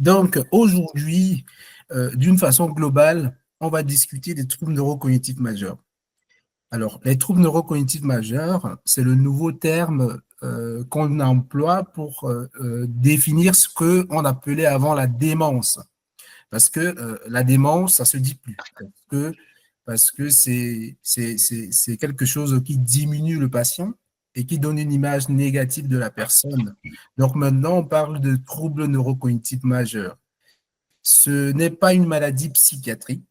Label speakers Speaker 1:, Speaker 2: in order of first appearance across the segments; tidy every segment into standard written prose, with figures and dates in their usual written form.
Speaker 1: Donc, aujourd'hui, d'une façon globale, on va discuter des troubles neurocognitifs majeurs. Alors, les troubles neurocognitifs majeurs, c'est le nouveau terme qu'on emploie pour définir ce qu'on appelait avant la démence. Parce que la démence, ça se dit plus. Parce que c'est quelque chose qui diminue le patient et qui donne une image négative de la personne. Donc maintenant, on parle de troubles neurocognitifs majeurs. Ce n'est pas une maladie psychiatrique,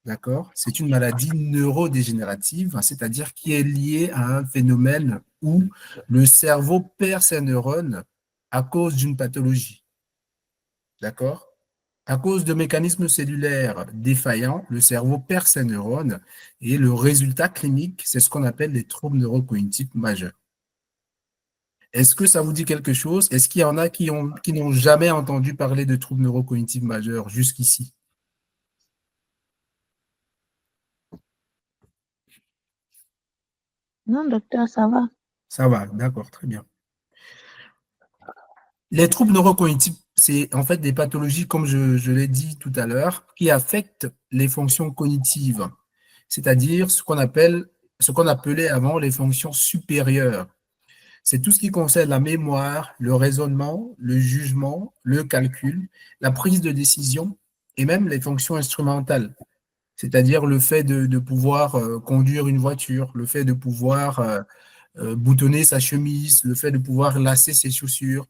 Speaker 1: d'accord? C'est une maladie neurodégénérative, c'est-à-dire qui est liée à un phénomène où le cerveau perd ses neurones à cause d'une pathologie, d'accord? À cause de mécanismes cellulaires défaillants, le cerveau perd ses neurones et le résultat clinique, c'est ce qu'on appelle les troubles neurocognitifs majeurs. Est-ce que ça vous dit quelque chose? Est-ce qu'il y en a qui n'ont jamais entendu parler de troubles neurocognitifs majeurs jusqu'ici?
Speaker 2: Non, docteur, ça va.
Speaker 1: Ça va, d'accord, très bien. Les troubles neurocognitifs, c'est en fait des pathologies, comme je l'ai dit tout à l'heure, qui affectent les fonctions cognitives, c'est-à-dire ce qu'on appelait avant les fonctions supérieures. C'est tout ce qui concerne la mémoire, le raisonnement, le jugement, le calcul, la prise de décision et même les fonctions instrumentales, c'est-à-dire le fait de pouvoir conduire une voiture, le fait de pouvoir boutonner sa chemise, le fait de pouvoir lasser ses chaussures.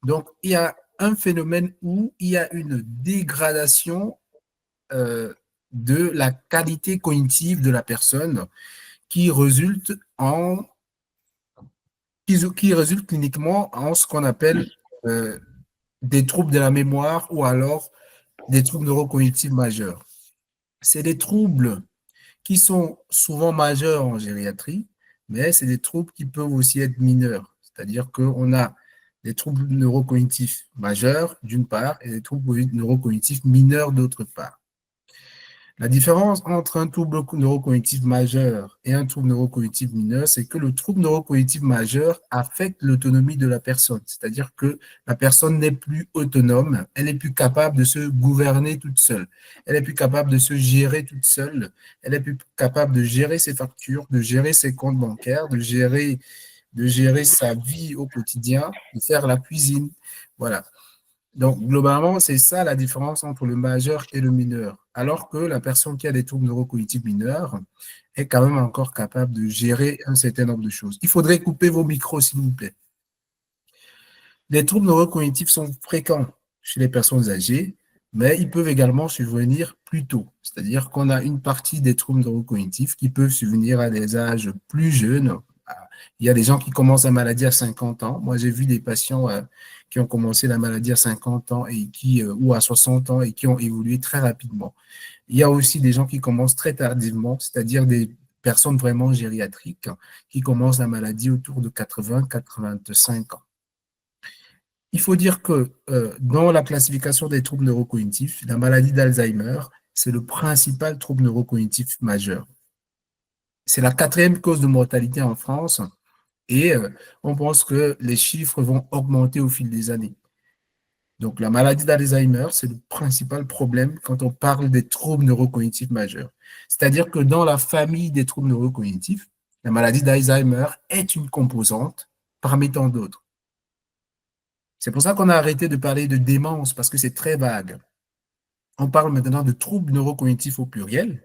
Speaker 1: Donc, il y a un phénomène où il y a une dégradation euh, de la qualité cognitive de la personne qui résulte qui résulte cliniquement en ce qu'on appelle euh, des troubles de la mémoire ou alors des troubles neurocognitifs majeurs. C'est des troubles qui sont souvent majeurs en gériatrie, mais c'est des troubles qui peuvent aussi être mineurs. C'est-à-dire qu'on a des troubles neurocognitifs majeurs d'une part et des troubles neurocognitifs mineurs d'autre part. La différence entre un trouble neurocognitif majeur et un trouble neurocognitif mineur, c'est que le trouble neurocognitif majeur affecte l'autonomie de la personne, c'est-à-dire que la personne n'est plus autonome, elle n'est plus capable de se gouverner toute seule, elle n'est plus capable de se gérer toute seule, elle n'est plus capable de gérer ses factures, de gérer ses comptes bancaires, de gérer sa vie au quotidien, de faire la cuisine. Voilà. Donc, globalement, c'est ça la différence entre le majeur et le mineur. Alors que la personne qui a des troubles neurocognitifs mineurs est quand même encore capable de gérer un certain nombre de choses. Il faudrait couper vos micros, s'il vous plaît. Les troubles neurocognitifs sont fréquents chez les personnes âgées, mais ils peuvent également survenir plus tôt. C'est-à-dire qu'on a une partie des troubles neurocognitifs qui peuvent survenir à des âges plus jeunes. Il y a des gens qui commencent la maladie à 50 ans. Moi, j'ai vu des patients qui ont commencé la maladie à 50 ans ou à 60 ans et qui ont évolué très rapidement. Il y a aussi des gens qui commencent très tardivement, c'est-à-dire des personnes vraiment gériatriques qui commencent la maladie autour de 80-85 ans. Il faut dire que dans la classification des troubles neurocognitifs, la maladie d'Alzheimer, c'est le principal trouble neurocognitif majeur. C'est la quatrième cause de mortalité en France et on pense que les chiffres vont augmenter au fil des années. Donc, la maladie d'Alzheimer, c'est le principal problème quand on parle des troubles neurocognitifs majeurs. C'est-à-dire que dans la famille des troubles neurocognitifs, la maladie d'Alzheimer est une composante parmi tant d'autres. C'est pour ça qu'on a arrêté de parler de démence parce que c'est très vague. On parle maintenant de troubles neurocognitifs au pluriel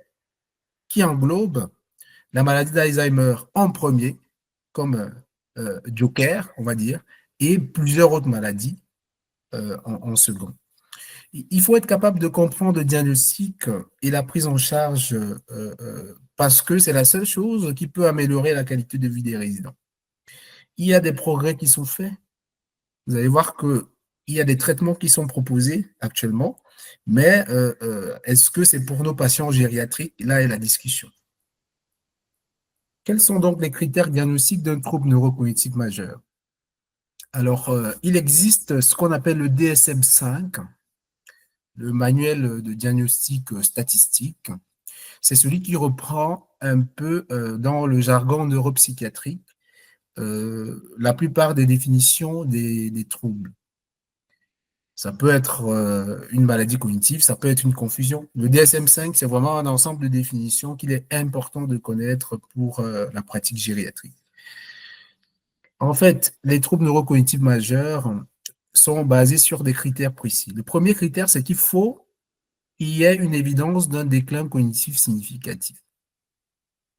Speaker 1: qui englobent la maladie d'Alzheimer en premier, comme joker, on va dire, et plusieurs autres maladies en second. Il faut être capable de comprendre le diagnostic et la prise en charge parce que c'est la seule chose qui peut améliorer la qualité de vie des résidents. Il y a des progrès qui sont faits. Vous allez voir qu'il y a des traitements qui sont proposés actuellement, mais est-ce que c'est pour nos patients gériatriques? Là est la discussion. Quels sont donc les critères diagnostiques d'un trouble neurocognitif majeur? Alors, il existe ce qu'on appelle le DSM-5, le manuel de diagnostic statistique. C'est celui qui reprend un peu dans le jargon neuropsychiatrique la plupart des définitions des troubles. Ça peut être une maladie cognitive, ça peut être une confusion. Le DSM-5, c'est vraiment un ensemble de définitions qu'il est important de connaître pour la pratique gériatrique. En fait, les troubles neurocognitifs majeurs sont basés sur des critères précis. Le premier critère, c'est qu'il faut qu'il y ait une évidence d'un déclin cognitif significatif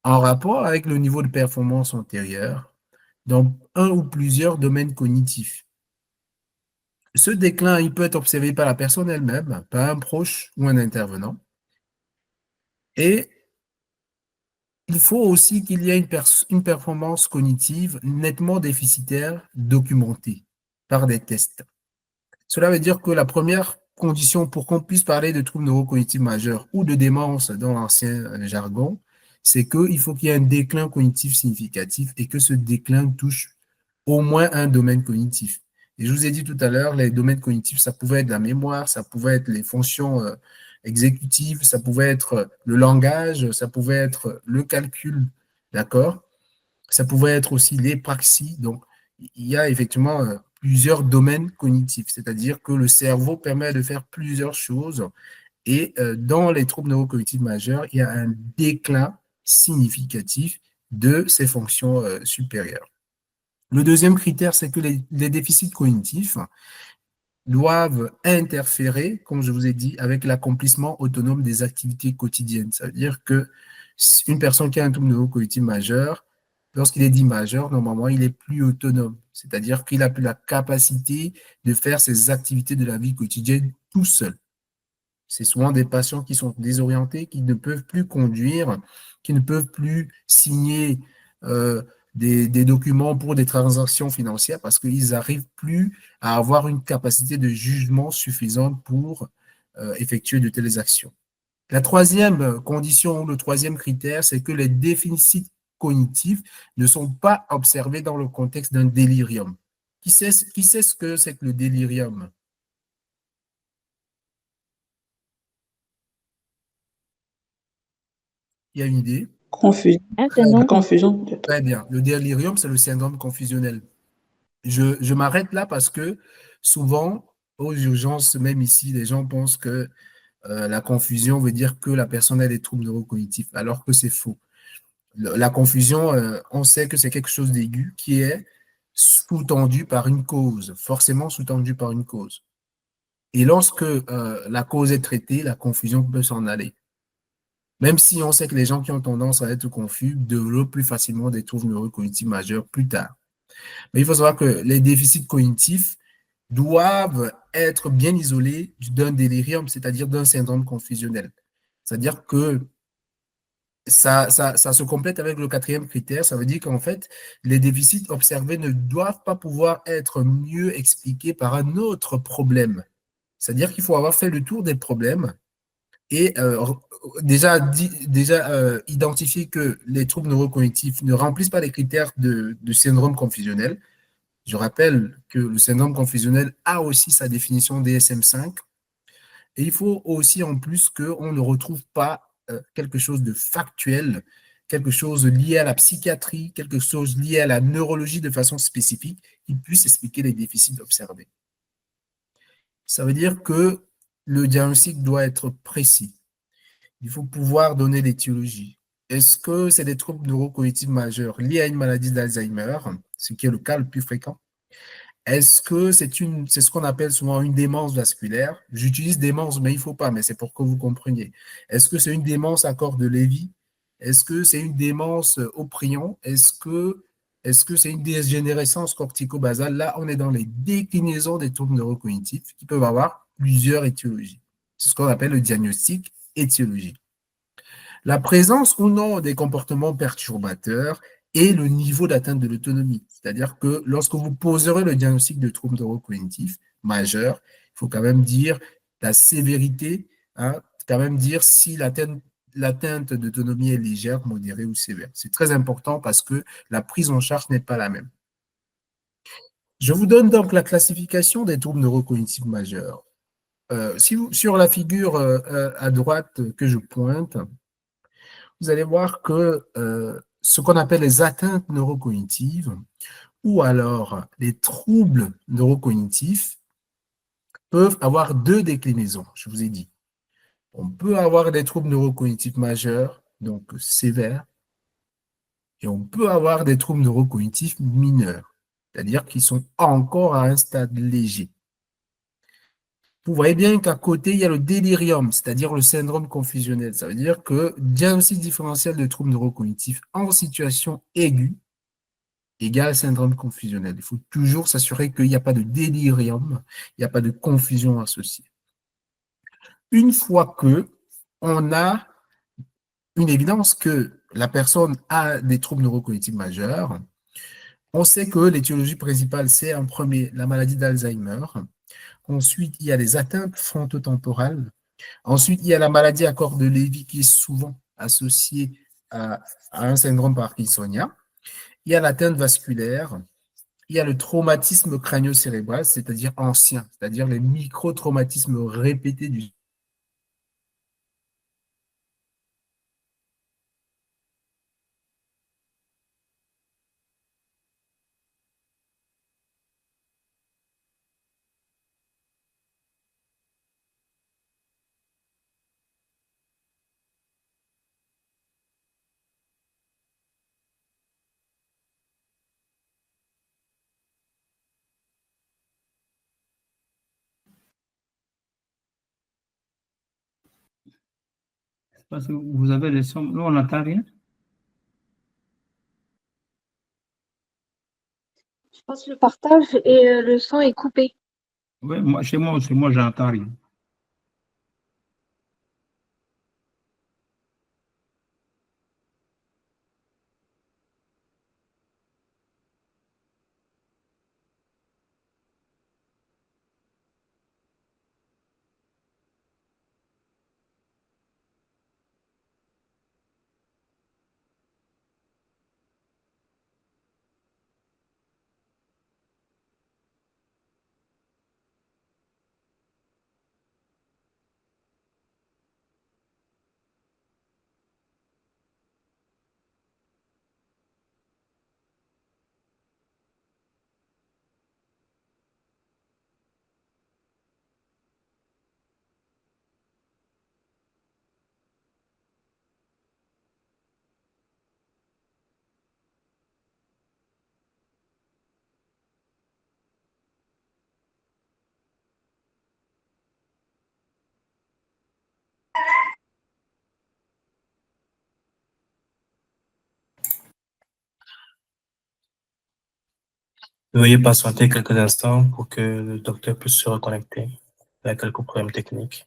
Speaker 1: en rapport avec le niveau de performance antérieur dans un ou plusieurs domaines cognitifs. Ce déclin, il peut être observé par la personne elle-même, par un proche ou un intervenant. Et il faut aussi qu'il y ait une performance cognitive nettement déficitaire documentée par des tests. Cela veut dire que la première condition pour qu'on puisse parler de troubles neurocognitifs majeurs ou de démence dans l'ancien jargon, c'est qu'il faut qu'il y ait un déclin cognitif significatif et que ce déclin touche au moins un domaine cognitif. Et je vous ai dit tout à l'heure, les domaines cognitifs, ça pouvait être la mémoire, ça pouvait être les fonctions exécutives, ça pouvait être le langage, ça pouvait être le calcul, d'accord? Ça pouvait être aussi les praxis. Donc, il y a effectivement plusieurs domaines cognitifs, c'est-à-dire que le cerveau permet de faire plusieurs choses. Et dans les troubles neurocognitifs majeurs, il y a un déclin significatif de ces fonctions supérieures. Le deuxième critère, c'est que les déficits cognitifs doivent interférer, comme je vous ai dit, avec l'accomplissement autonome des activités quotidiennes. Ça veut dire que une personne qui a un trouble neurocognitif majeur, lorsqu'il est dit majeur, normalement, il est plus autonome. C'est-à-dire qu'il a plus la capacité de faire ses activités de la vie quotidienne tout seul. C'est souvent des patients qui sont désorientés, qui ne peuvent plus conduire, qui ne peuvent plus signer euh, des documents pour des transactions financières parce qu'ils n'arrivent plus à avoir une capacité de jugement suffisante pour effectuer de telles actions. La troisième condition ou le troisième critère, c'est que les déficits cognitifs ne sont pas observés dans le contexte d'un délirium. Qui sait ce que c'est que le délirium? Il y a une idée?
Speaker 2: Confusion.
Speaker 3: Un
Speaker 1: Très
Speaker 2: La
Speaker 3: syndrome
Speaker 1: bien.
Speaker 2: confusion, peut-être.
Speaker 1: Très bien. Le délirium, c'est le syndrome confusionnel. Je m'arrête là parce que souvent, aux urgences, même ici, les gens pensent que la confusion veut dire que la personne a des troubles neurocognitifs, alors que c'est faux. La confusion, on sait que c'est quelque chose d'aigu qui est sous-tendu par une cause, forcément sous-tendu par une cause. Et lorsque la cause est traitée, la confusion peut s'en aller. Même si on sait que les gens qui ont tendance à être confus développent plus facilement des troubles neurocognitifs majeurs plus tard. Mais il faut savoir que les déficits cognitifs doivent être bien isolés d'un délirium, c'est-à-dire d'un syndrome confusionnel. C'est-à-dire que ça se complète avec le quatrième critère. Ça veut dire qu'en fait, les déficits observés ne doivent pas pouvoir être mieux expliqués par un autre problème. C'est-à-dire qu'il faut avoir fait le tour des problèmes et déjà identifier que les troubles neurocognitifs ne remplissent pas les critères de syndrome confusionnel. Je rappelle que le syndrome confusionnel a aussi sa définition DSM-5. Et il faut aussi en plus qu'on ne retrouve pas quelque chose de factuel, quelque chose lié à la psychiatrie, quelque chose lié à la neurologie de façon spécifique qui puisse expliquer les déficits observés. Ça veut dire que le diagnostic doit être précis. Il faut pouvoir donner l'étiologie. Est-ce que c'est des troubles neurocognitifs majeurs liés à une maladie d'Alzheimer, ce qui est le cas le plus fréquent? Est-ce que c'est ce qu'on appelle souvent une démence vasculaire? J'utilise démence, mais il ne faut pas, mais c'est pour que vous compreniez. Est-ce que c'est une démence à corps de Lévy? Est-ce que c'est une démence au prion? Est-ce que c'est une dégénérescence cortico-basale? Là, on est dans les déclinaisons des troubles neurocognitifs qui peuvent avoir plusieurs étiologies. C'est ce qu'on appelle le diagnostic étiologique. La présence ou non des comportements perturbateurs et le niveau d'atteinte de l'autonomie. C'est-à-dire que lorsque vous poserez le diagnostic de trouble neurocognitif majeur, il faut quand même dire la sévérité, hein, quand même dire si l'atteinte d'autonomie est légère, modérée ou sévère. C'est très important parce que la prise en charge n'est pas la même. Je vous donne donc la classification des troubles neurocognitifs majeurs. Sur la figure à droite que je pointe, vous allez voir que ce qu'on appelle les atteintes neurocognitives ou alors les troubles neurocognitifs peuvent avoir deux déclinaisons, je vous ai dit. On peut avoir des troubles neurocognitifs majeurs, donc sévères, et on peut avoir des troubles neurocognitifs mineurs, c'est-à-dire qui sont encore à un stade léger. Vous voyez bien qu'à côté, il y a le délirium, c'est-à-dire le syndrome confusionnel. Ça veut dire que diagnostic différentiel de troubles neurocognitifs en situation aiguë égale syndrome confusionnel. Il faut toujours s'assurer qu'il n'y a pas de délirium, il n'y a pas de confusion associée. Une fois que on a une évidence que la personne a des troubles neurocognitifs majeurs, on sait que l'étiologie principale, c'est en premier la maladie d'Alzheimer. Ensuite, il y a les atteintes frontotemporales. Ensuite, il y a la maladie à corps de Lévy qui est souvent associée à un syndrome parkinsonien. Il y a l'atteinte vasculaire. Il y a le traumatisme crânio-cérébral, c'est-à-dire ancien, c'est-à-dire les micro-traumatismes répétés du.
Speaker 2: Parce que vous avez les sons. Nous, on n'entend rien.
Speaker 3: Je pense le partage et le son est coupé.
Speaker 2: Oui, moi, chez moi aussi, moi, j'entends rien.
Speaker 4: Veuillez patienter quelques instants pour que le docteur puisse se reconnecter. Il y a quelques problèmes techniques.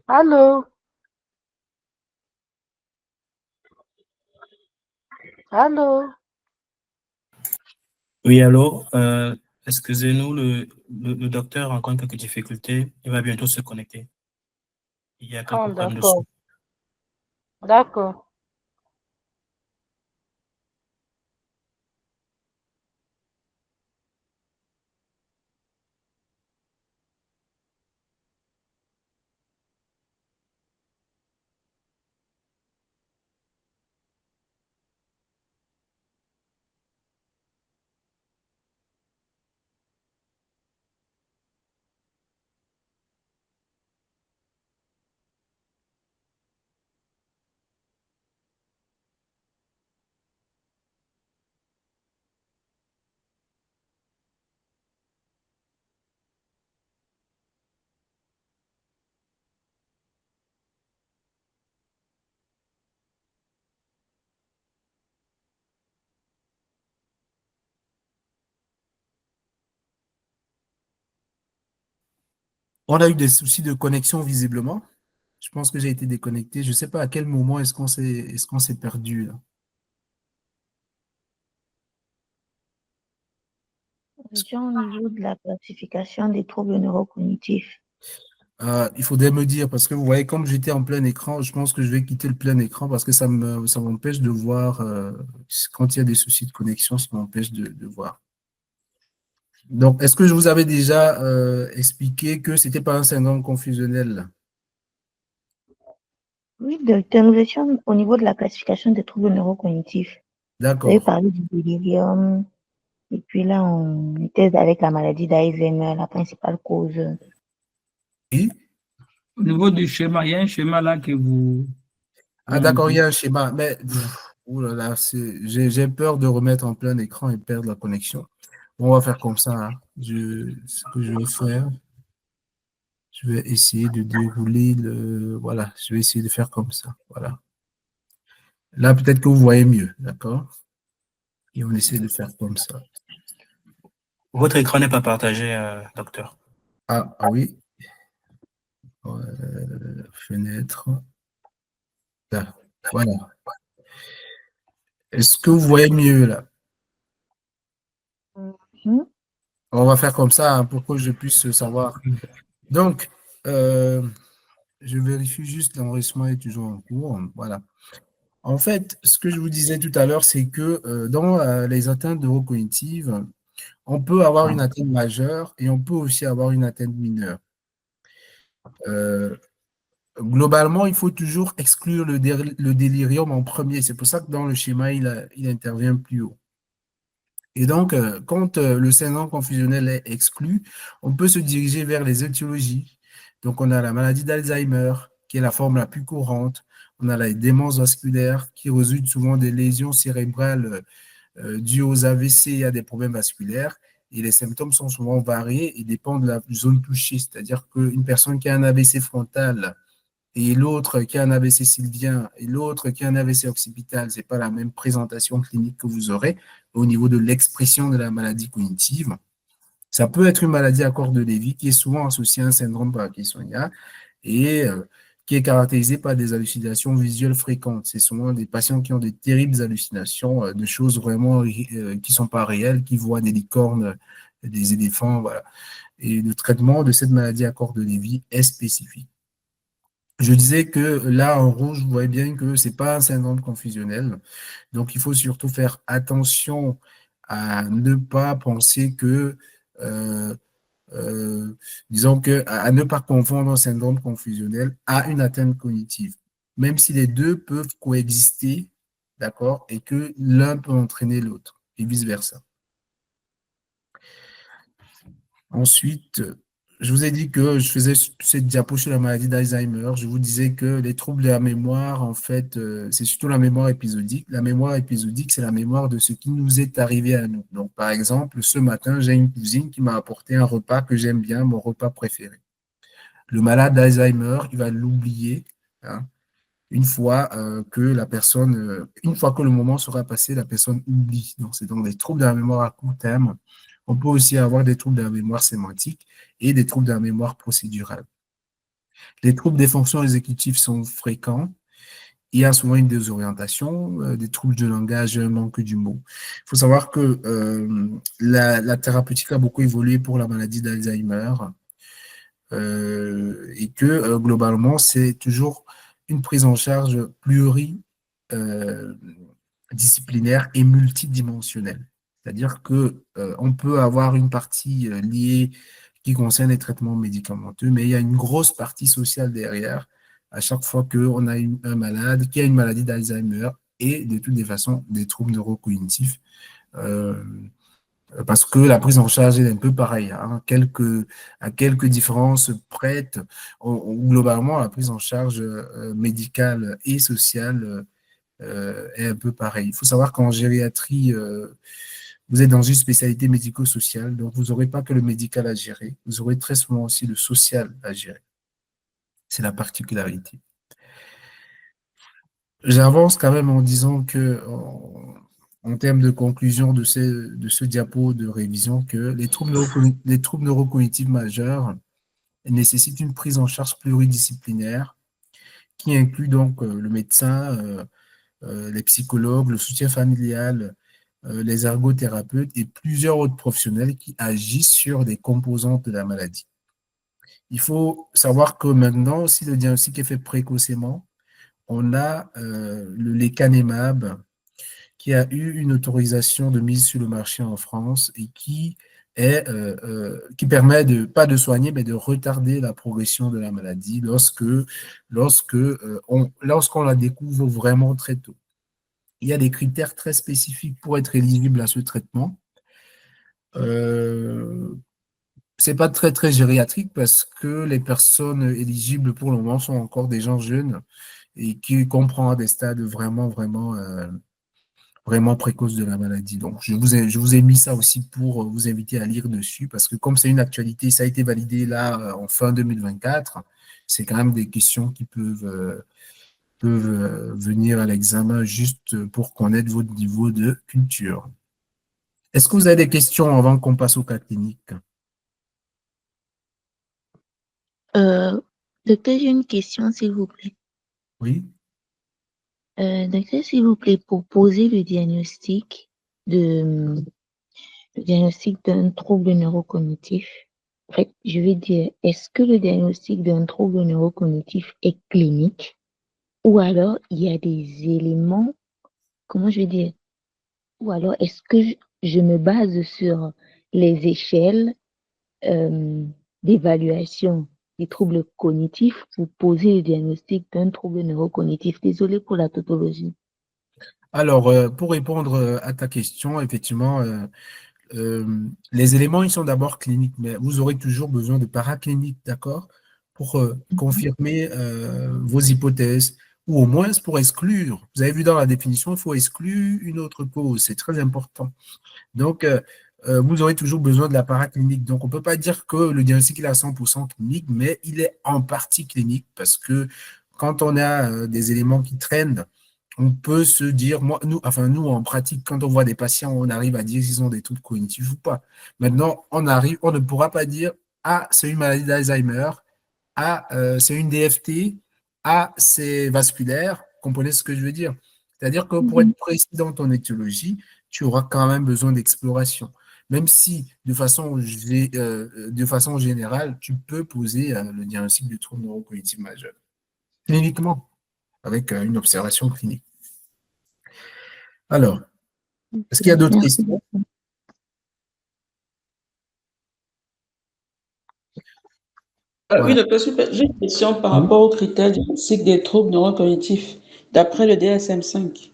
Speaker 5: Allô? Allô?
Speaker 4: Oui, allô, excusez-nous, le docteur rencontre quelques difficultés. Il va bientôt se connecter. Il y a quelques
Speaker 5: Oh,
Speaker 4: problèmes de son.
Speaker 5: d'accord. D'accord.
Speaker 1: On a eu des soucis de connexion visiblement. Je pense que j'ai été déconnecté. Je ne sais pas à quel moment est-ce qu'on s'est perdu là.
Speaker 6: Déjà au niveau de la classification des troubles neurocognitifs.
Speaker 1: Il faudrait me dire parce que vous voyez, comme j'étais en plein écran, je pense que je vais quitter le plein écran parce que ça m'empêche de voir quand il y a des soucis de connexion, ça m'empêche de voir. Donc, est-ce que je vous avais déjà expliqué que c'était pas un syndrome confusionnel?
Speaker 6: Oui, docteur, nous étions au niveau de la classification des troubles neurocognitifs. Vous avez
Speaker 1: D'accord.
Speaker 6: parlé du délirium, et puis là, on était avec la maladie d'Alzheimer, la principale cause.
Speaker 1: Oui.
Speaker 2: Au niveau du schéma, il y a un schéma là que vous.
Speaker 1: Ah, d'accord, il y a un schéma. Mais, ouh là là, j'ai peur de remettre en plein écran et perdre la connexion. On va faire comme ça, hein. Ce que je vais faire, je vais essayer de dérouler voilà, je vais essayer de faire comme ça. Voilà. Là, peut-être que vous voyez mieux, d'accord? Et on essaie de faire comme ça.
Speaker 4: Votre écran n'est pas partagé, docteur.
Speaker 1: Ah oui. Fenêtre. Là. Voilà. Est-ce que vous voyez mieux là?
Speaker 6: Mhm.
Speaker 1: On va faire comme ça, hein, pour que je puisse savoir. Donc, je vérifie juste l'enregistrement est toujours en cours. Voilà. En fait, ce que je vous disais tout à l'heure, c'est que dans les atteintes neurocognitives, on peut avoir une atteinte majeure et on peut aussi avoir une atteinte mineure. Globalement, il faut toujours exclure le délirium en premier. C'est pour ça que dans le schéma, il intervient plus haut. Et donc, quand le syndrome confusionnel est exclu, on peut se diriger vers les étiologies. Donc, on a la maladie d'Alzheimer, qui est la forme la plus courante. On a la démence vasculaire, qui résulte souvent des lésions cérébrales dues aux AVC et à des problèmes vasculaires. Et les symptômes sont souvent variés et dépendent de la zone touchée. C'est-à-dire qu'une personne qui a un AVC frontal et l'autre qui a un AVC sylvien et l'autre qui a un AVC occipital, ce n'est pas la même présentation clinique que vous aurez au niveau de l'expression de la maladie cognitive. Ça peut être une maladie à corps de Lévy qui est souvent associée à un syndrome parkinsonien et qui est caractérisée par des hallucinations visuelles fréquentes. C'est souvent des patients qui ont des terribles hallucinations de choses vraiment qui ne sont pas réelles, qui voient des licornes, des éléphants, voilà. Et le traitement de cette maladie à corps de Lévy est spécifique. Je disais que là, en rouge, vous voyez bien que ce n'est pas un syndrome confusionnel. Donc, il faut surtout faire attention à ne pas penser que, euh, disons que, à ne pas confondre un syndrome confusionnel à une atteinte cognitive. Même si les deux peuvent coexister, d'accord, et que l'un peut entraîner l'autre, et vice-versa. Ensuite, je vous ai dit que je faisais cette diapo sur la maladie d'Alzheimer. Je vous disais que les troubles de la mémoire, en fait, c'est surtout la mémoire épisodique. La mémoire épisodique, c'est la mémoire de ce qui nous est arrivé à nous. Donc, par exemple, ce matin, j'ai une cousine qui m'a apporté un repas que j'aime bien, mon repas préféré. Le malade d'Alzheimer, il va l'oublier, hein, une fois que le moment sera passé, la personne oublie. Donc, c'est donc des troubles de la mémoire à court terme. On peut aussi avoir des troubles de la mémoire sémantique et des troubles de la mémoire procédurale. Les troubles des fonctions exécutives sont fréquents. Il y a souvent une désorientation, des troubles de langage, un manque d'humour. Il faut savoir que la thérapeutique a beaucoup évolué pour la maladie d'Alzheimer et que globalement, c'est toujours une prise en charge pluridisciplinaire et multidimensionnelle. C'est-à-dire que on peut avoir une partie liée qui concerne les traitements médicamenteux, mais il y a une grosse partie sociale derrière à chaque fois qu'on a un malade qui a une maladie d'Alzheimer et de toutes les façons des troubles neurocognitifs. Parce que la prise en charge est un peu pareille, hein, à quelques différences prêtes. Globalement, la prise en charge médicale et sociale est un peu pareille. Il faut savoir qu'en gériatrie, vous êtes dans une spécialité médico-sociale, donc vous n'aurez pas que le médical à gérer, vous aurez très souvent aussi le social à gérer. C'est la particularité. J'avance quand même en disant que, en termes de conclusion de ce diapo de révision, que les troubles neurocognitifs majeurs nécessitent une prise en charge pluridisciplinaire qui inclut donc le médecin, les psychologues, le soutien familial, les ergothérapeutes et plusieurs autres professionnels qui agissent sur des composantes de la maladie. Il faut savoir que maintenant, si le diagnostic est fait précocement, on a le lecanemab qui a eu une autorisation de mise sur le marché en France et qui permet pas de soigner, mais de retarder la progression de la maladie lorsqu'on la découvre vraiment très tôt. Il y a des critères très spécifiques pour être éligible à ce traitement. C'est pas très, très gériatrique parce que les personnes éligibles pour le moment sont encore des gens jeunes et qui comprennent des stades vraiment, vraiment précoces de la maladie. Donc, je vous ai mis ça aussi pour vous inviter à lire dessus parce que comme c'est une actualité, ça a été validé là en fin 2024, c'est quand même des questions qui peuvent venir à l'examen juste pour connaître votre niveau de culture. Est-ce que vous avez des questions avant qu'on passe au cas clinique?
Speaker 6: Docteur, j'ai une question, s'il vous plaît.
Speaker 1: Oui.
Speaker 6: Docteur, s'il vous plaît, pour poser le diagnostic d'un trouble neurocognitif, en fait, je vais dire, est-ce que le diagnostic d'un trouble neurocognitif est clinique ou alors il y a des éléments, comment je vais dire, ou alors est-ce que je me base sur les échelles d'évaluation des troubles cognitifs pour poser le diagnostic d'un trouble neurocognitif? Désolée pour la tautologie.
Speaker 1: Alors, pour répondre à ta question, effectivement, les éléments, ils sont d'abord cliniques, mais vous aurez toujours besoin de paracliniques, d'accord, pour confirmer vos hypothèses, ou au moins pour exclure. Vous avez vu dans la définition, il faut exclure une autre cause, c'est très important. Donc, vous aurez toujours besoin de la paraclinique. Donc, on ne peut pas dire que le diagnostic est à 100% clinique, mais il est en partie clinique parce que quand on a des éléments qui traînent, on peut se dire, nous, en pratique, quand on voit des patients, on arrive à dire s'ils ont des troubles cognitifs ou pas. Maintenant, on ne pourra pas dire, ah, c'est une maladie d'Alzheimer, ah, c'est une DFT, ah, c'est vasculaire. Comprenez ce que je veux dire? C'est-à-dire que pour être précis dans ton étiologie, tu auras quand même besoin d'exploration. Même si, de façon générale, tu peux poser le diagnostic du trouble neurocognitif majeur. Cliniquement, avec une observation clinique. Alors, est-ce qu'il y a d'autres questions?
Speaker 7: Oui, docteur, j'ai une question par rapport aux critères diagnostiques des troubles neurocognitifs, d'après le DSM-5.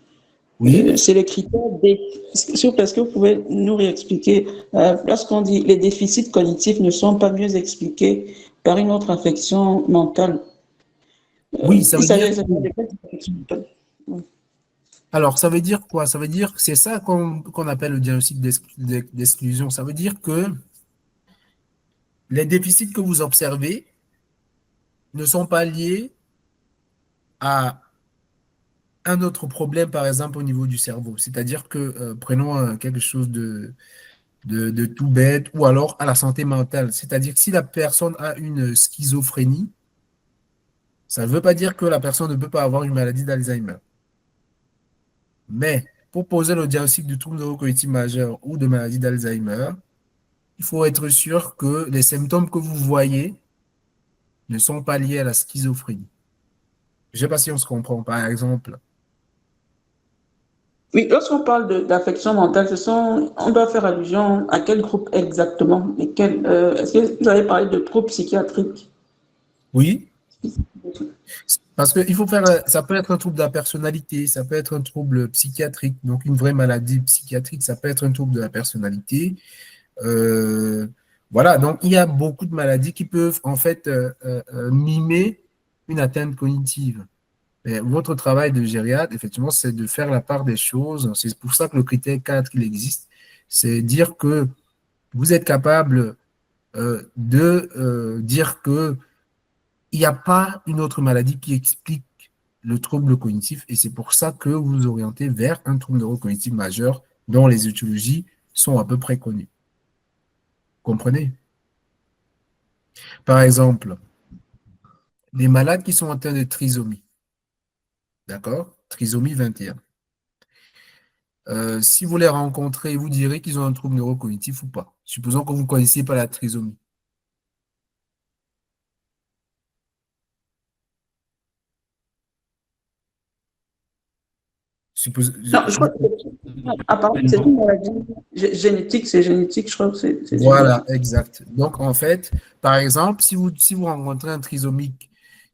Speaker 1: Oui.
Speaker 7: C'est le critère D. S'il vous plaît, est-ce que vous pouvez nous réexpliquer, lorsqu'on dit les déficits cognitifs ne sont pas mieux expliqués par une autre affection mentale?
Speaker 1: Oui, ça veut dire... Alors, ça veut dire quoi? Ça veut dire que c'est ça qu'on appelle le diagnostic d'exclusion. Ça veut dire que les déficits que vous observez ne sont pas liés à un autre problème, par exemple, au niveau du cerveau. C'est-à-dire que, prenons quelque chose de tout bête, ou alors à la santé mentale. C'est-à-dire que si la personne a une schizophrénie, Ça ne veut pas dire que la personne ne peut pas avoir une maladie d'Alzheimer. Mais pour poser le diagnostic du trouble neurocognitif majeur ou de maladie d'Alzheimer, il faut être sûr que les symptômes que vous voyez ne sont pas liés à la schizophrénie. Je ne sais pas si on se comprend. Par exemple,
Speaker 7: Oui, lorsqu'on parle d'affection mentale, on doit faire allusion à quel groupe exactement? Est-ce que vous avez parlé de troubles psychiatriques?
Speaker 1: oui, parce que il faut faire, ça peut être un trouble de la personnalité, ça peut être un trouble psychiatrique, donc une vraie maladie psychiatrique, ça peut être un trouble de la personnalité. Euh, voilà, donc il y a beaucoup de maladies qui peuvent en fait mimer une atteinte cognitive. Mais votre travail de gériatre, effectivement, c'est de faire la part des choses. C'est pour ça que le critère 4, il existe. C'est dire que vous êtes capable de dire que il n'y a pas une autre maladie qui explique le trouble cognitif et c'est pour ça que vous vous orientez vers un trouble neurocognitif majeur dont les étiologies sont à peu près connues. Comprenez? Par exemple, les malades qui sont atteints de trisomie, d'accord? Trisomie 21. Si vous les rencontrez, vous direz qu'ils ont un trouble neurocognitif ou pas. Supposons que vous ne connaissiez pas la trisomie.
Speaker 7: Non, je crois que apparemment, c'est une maladie génétique, c'est génétique, je crois que c'est
Speaker 1: Voilà,
Speaker 7: génétique.
Speaker 1: exact. Donc, en fait, par exemple, si vous rencontrez un trisomique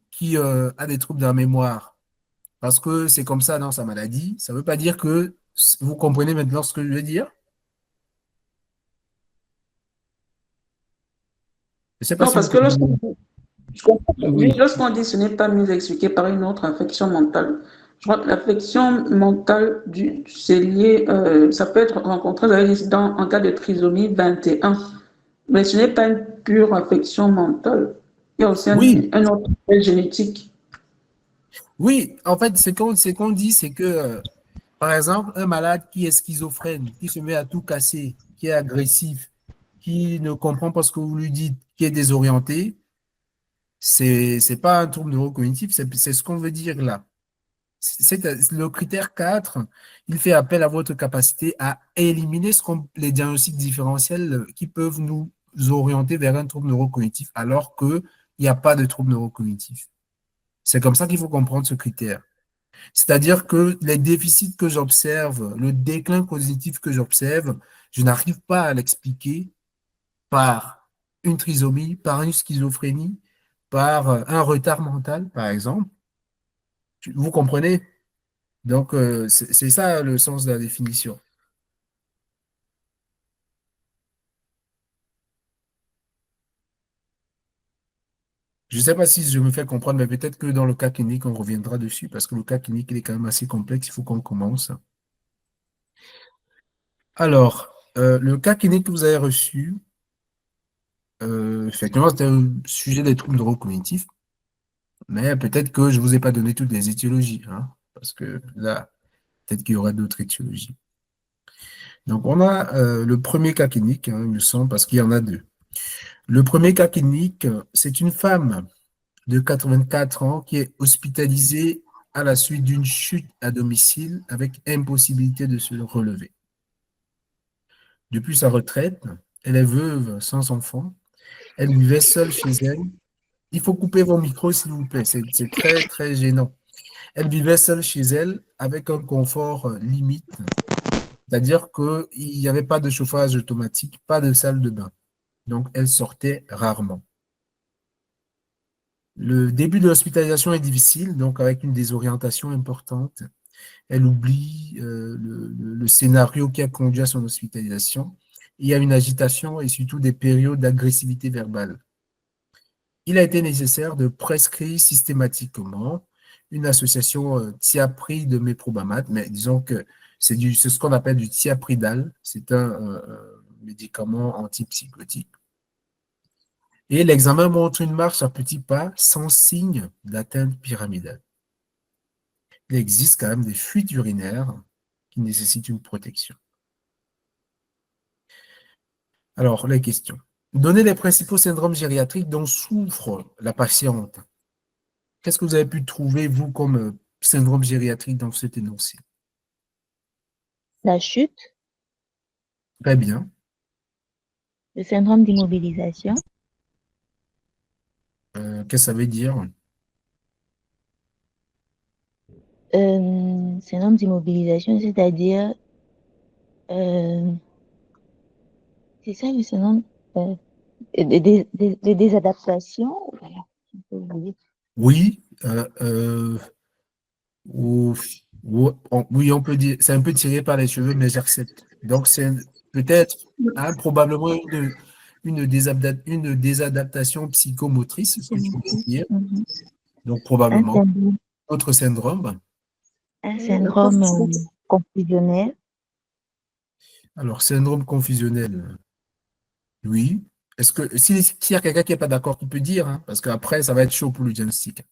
Speaker 1: qui a des troubles de la mémoire, parce que c'est comme ça dans sa maladie, ça ne veut pas dire que vous comprenez maintenant ce que je veux dire. Je ne sais pas
Speaker 7: Non,
Speaker 1: si vous
Speaker 7: parce que
Speaker 1: comprenez.
Speaker 7: je comprends, oui,
Speaker 2: Oui.
Speaker 7: lorsqu'on dit ce n'est pas mieux expliqué par une autre affection mentale, je crois que l'affection mentale, c'est lié, ça peut être rencontré en cas de trisomie 21, mais ce n'est pas une pure affection mentale. Il y a aussi
Speaker 1: Oui,
Speaker 7: un autre aspect génétique.
Speaker 1: oui, en fait, ce qu'on dit, c'est que, par exemple, un malade qui est schizophrène, qui se met à tout casser, qui est agressif, qui ne comprend pas ce que vous lui dites, qui est désorienté, c'est pas un trouble neurocognitif, c'est ce qu'on veut dire là. Le critère 4, il fait appel à votre capacité à éliminer les diagnostics différentiels qui peuvent nous orienter vers un trouble neurocognitif alors qu'il n'y a pas de trouble neurocognitif. C'est comme ça qu'il faut comprendre ce critère. C'est-à-dire que les déficits que j'observe, le déclin cognitif que j'observe, je n'arrive pas à l'expliquer par une trisomie, par une schizophrénie, par un retard mental, par exemple. Vous comprenez? Donc, c'est ça le sens de la définition. Je ne sais pas si je me fais comprendre, mais peut-être que dans le cas clinique, on reviendra dessus, parce que le cas clinique, il est quand même assez complexe, il faut qu'on commence. Alors, le cas clinique que vous avez reçu, effectivement, c'était un sujet des troubles neurocognitifs, mais peut-être que je ne vous ai pas donné toutes les étiologies, hein, parce que là, peut-être qu'il y aura d'autres étiologies. Donc, on a le premier cas clinique, hein, il me semble, parce qu'il y en a deux. Le premier cas clinique, c'est une femme de 84 ans qui est hospitalisée à la suite d'une chute à domicile avec impossibilité de se relever. Depuis sa retraite, elle est veuve sans enfant. Elle vivait seule chez elle. Il faut couper vos micros, s'il vous plaît. C'est très, très gênant. Elle vivait seule chez elle avec un confort limite, c'est-à-dire qu'il n'y avait pas de chauffage automatique, pas de salle de bain. Donc, elle sortait rarement. Le début de l'hospitalisation est difficile, donc avec une désorientation importante. Elle oublie le scénario qui a conduit à son hospitalisation. Il y a une agitation et surtout des périodes d'agressivité verbale. Il a été nécessaire de prescrire systématiquement une association thiapri de méprobamate, mais disons que c'est ce qu'on appelle du thiapridal, c'est un médicament antipsychotique. Et l'examen montre une marche à petits pas sans signe d'atteinte pyramidale. Il existe quand même des fuites urinaires qui nécessitent une protection. Alors, les questions. Donnez les principaux syndromes gériatriques dont souffre la patiente. qu'est-ce que vous avez pu trouver, vous, comme syndrome gériatrique dans cet énoncé?
Speaker 6: La chute,
Speaker 1: Très bien.
Speaker 6: le syndrome d'immobilisation,
Speaker 1: Qu'est-ce que ça veut dire?
Speaker 6: syndrome d'immobilisation, c'est-à-dire, euh, c'est ça le syndrome de désadaptation. Voilà. Je peux vous dire.
Speaker 1: Oui, ou- oui, on peut dire, c'est un peu tiré par les cheveux, mais j'accepte. Donc, c'est peut-être, hein, probablement une désadaptation psychomotrice, c'est ce que je voulais dire.
Speaker 6: Mhm.
Speaker 1: Donc,
Speaker 6: Un
Speaker 1: probablement,
Speaker 6: syndrome,
Speaker 1: autre syndrome.
Speaker 6: un syndrome confusionnel.
Speaker 1: Alors, syndrome confusionnel, oui. Est-ce que, s'il y a quelqu'un qui n'est pas d'accord, tu peux dire, hein, parce qu'après, ça va être chaud pour le diagnostic,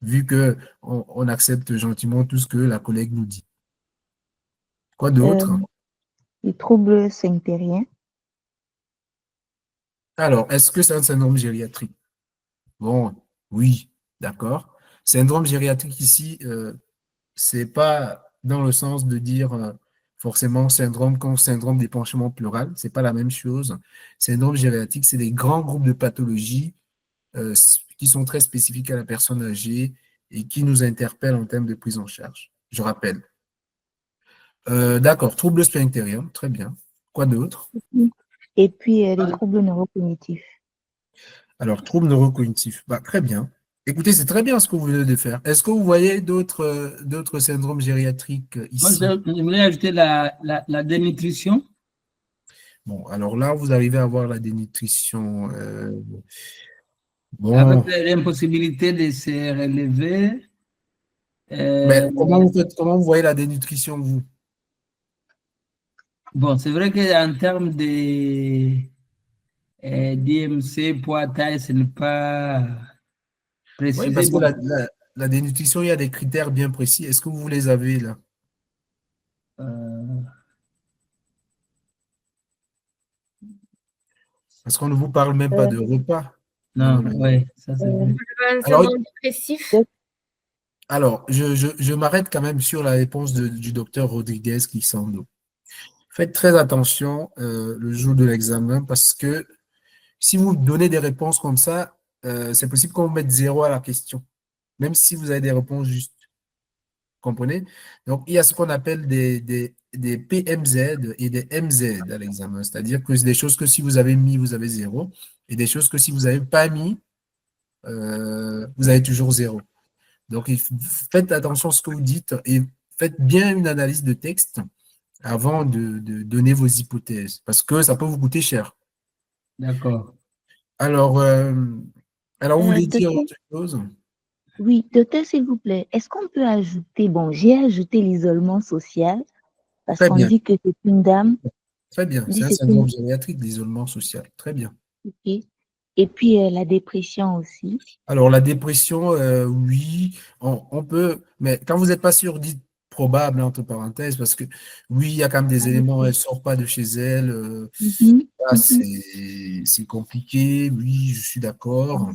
Speaker 1: vu que on accepte gentiment tout ce que la collègue nous dit. Quoi
Speaker 6: euh,
Speaker 1: d'autre?
Speaker 6: les troubles sphinctériens.
Speaker 1: Alors, est-ce que c'est un syndrome gériatrique? Bon, oui, d'accord. Syndrome gériatrique ici, c'est pas dans le sens de dire forcément syndrome comme syndrome d'épanchement pleural, c'est pas la même chose. Syndrome gériatrique, c'est des grands groupes de pathologies qui sont très spécifiques à la personne âgée et qui nous interpellent en termes de prise en charge. Je rappelle. D'accord, trouble sphinctérien, très bien. Quoi d'autre?
Speaker 6: Et puis les troubles neurocognitifs.
Speaker 1: Alors, trouble neurocognitif, bah, très bien. Écoutez, c'est très bien ce que vous venez de faire. Est-ce que vous voyez d'autres syndromes gériatriques
Speaker 2: Moi,
Speaker 1: ici?
Speaker 2: je voulais ajouter la dénutrition.
Speaker 1: Bon, alors là, vous arrivez à voir la dénutrition.
Speaker 2: Avec
Speaker 1: Bon,
Speaker 2: l'impossibilité de se relever.
Speaker 1: mais
Speaker 2: Euh,
Speaker 1: comment vous voyez la dénutrition, vous?
Speaker 2: bon, c'est vrai qu'en termes de d'IMC, poids, taille, ce n'est pas
Speaker 1: Oui,
Speaker 2: précisé.
Speaker 1: parce que
Speaker 2: Bon,
Speaker 1: la dénutrition, il y a des critères bien précis. Est-ce que vous les avez là?
Speaker 2: euh,
Speaker 1: Parce qu'on ne vous parle même pas de repas.
Speaker 2: non,
Speaker 1: Non, mais...
Speaker 2: oui, ça c'est vrai.
Speaker 3: Un
Speaker 1: Alors,
Speaker 3: syndrome dépressif.
Speaker 1: je m'arrête quand même sur la réponse du docteur Rodriguez Quixando. Faites très attention le jour de l'examen parce que si vous donnez des réponses comme ça, c'est possible qu'on vous mette 0 à la question, même si vous avez des réponses justes. Comprenez? Donc, il y a ce qu'on appelle des PMZ et des MZ à l'examen, c'est-à-dire que c'est des choses que si vous avez mis, vous avez 0, et des choses que si vous n'avez pas mis, vous avez toujours 0. Donc, faites attention à ce que vous dites et faites bien une analyse de texte avant de donner vos hypothèses, parce que ça peut vous coûter cher.
Speaker 2: D'accord.
Speaker 1: Alors, vous voulez dire
Speaker 6: Docteur,
Speaker 1: autre chose?
Speaker 6: oui, docteur, s'il vous plaît, est-ce qu'on peut ajouter, bon, j'ai ajouté l'isolement social parce
Speaker 1: Très
Speaker 6: qu'on
Speaker 1: bien,
Speaker 6: dit que c'est une dame,
Speaker 1: très bien.
Speaker 6: on
Speaker 1: C'est
Speaker 6: dit
Speaker 1: un
Speaker 6: que c'est une,
Speaker 1: syndrome gériatrique d'isolement social. Très bien.
Speaker 6: ok. Et puis la dépression aussi.
Speaker 1: Alors, la dépression, oui, on peut, mais quand vous n'êtes pas sûr, dites probable, entre parenthèses, parce que oui, il y a quand même des éléments, elle ne sort pas de chez elle,
Speaker 6: Mhm,
Speaker 1: là,
Speaker 6: mhm.
Speaker 1: c'est compliqué, oui, je suis d'accord.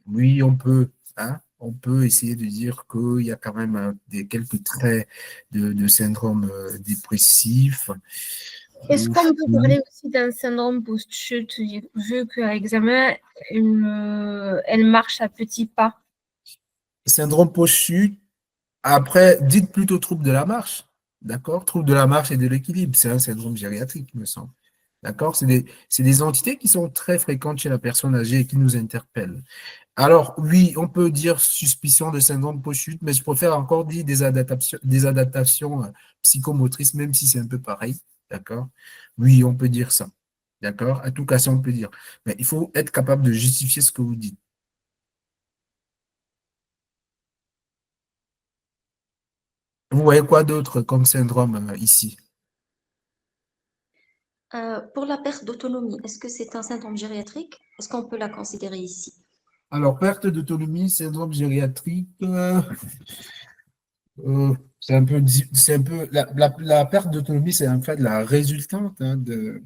Speaker 1: Oui, on peut essayer de dire qu'il y a quand même quelques traits de syndrome dépressif.
Speaker 3: Est-ce qu'on peut
Speaker 1: Oui.
Speaker 3: parler aussi d'un syndrome post-chute, vu qu'à l'examen, elle marche à petits pas?
Speaker 1: Syndrome post-chute, après, dites plutôt trouble de la marche. D'accord? Trouble de la marche et de l'équilibre. C'est un syndrome gériatrique, il me semble. D'accord? C'est des entités qui sont très fréquentes chez la personne âgée et qui nous interpellent. Alors, oui, on peut dire suspicion de syndrome post-chute, mais je préfère encore dire des adaptations psychomotrices, même si c'est un peu pareil. D'accord? Oui, on peut dire ça. D'accord? À tout cas, ça, on peut dire. Mais il faut être capable de justifier ce que vous dites. Vous voyez quoi d'autre comme syndrome ici?
Speaker 8: Pour la perte d'autonomie, est-ce que c'est un syndrome gériatrique? Est-ce qu'on peut la considérer ici?
Speaker 1: Alors, perte d'autonomie, syndrome gériatrique, la perte d'autonomie, c'est en fait la résultante de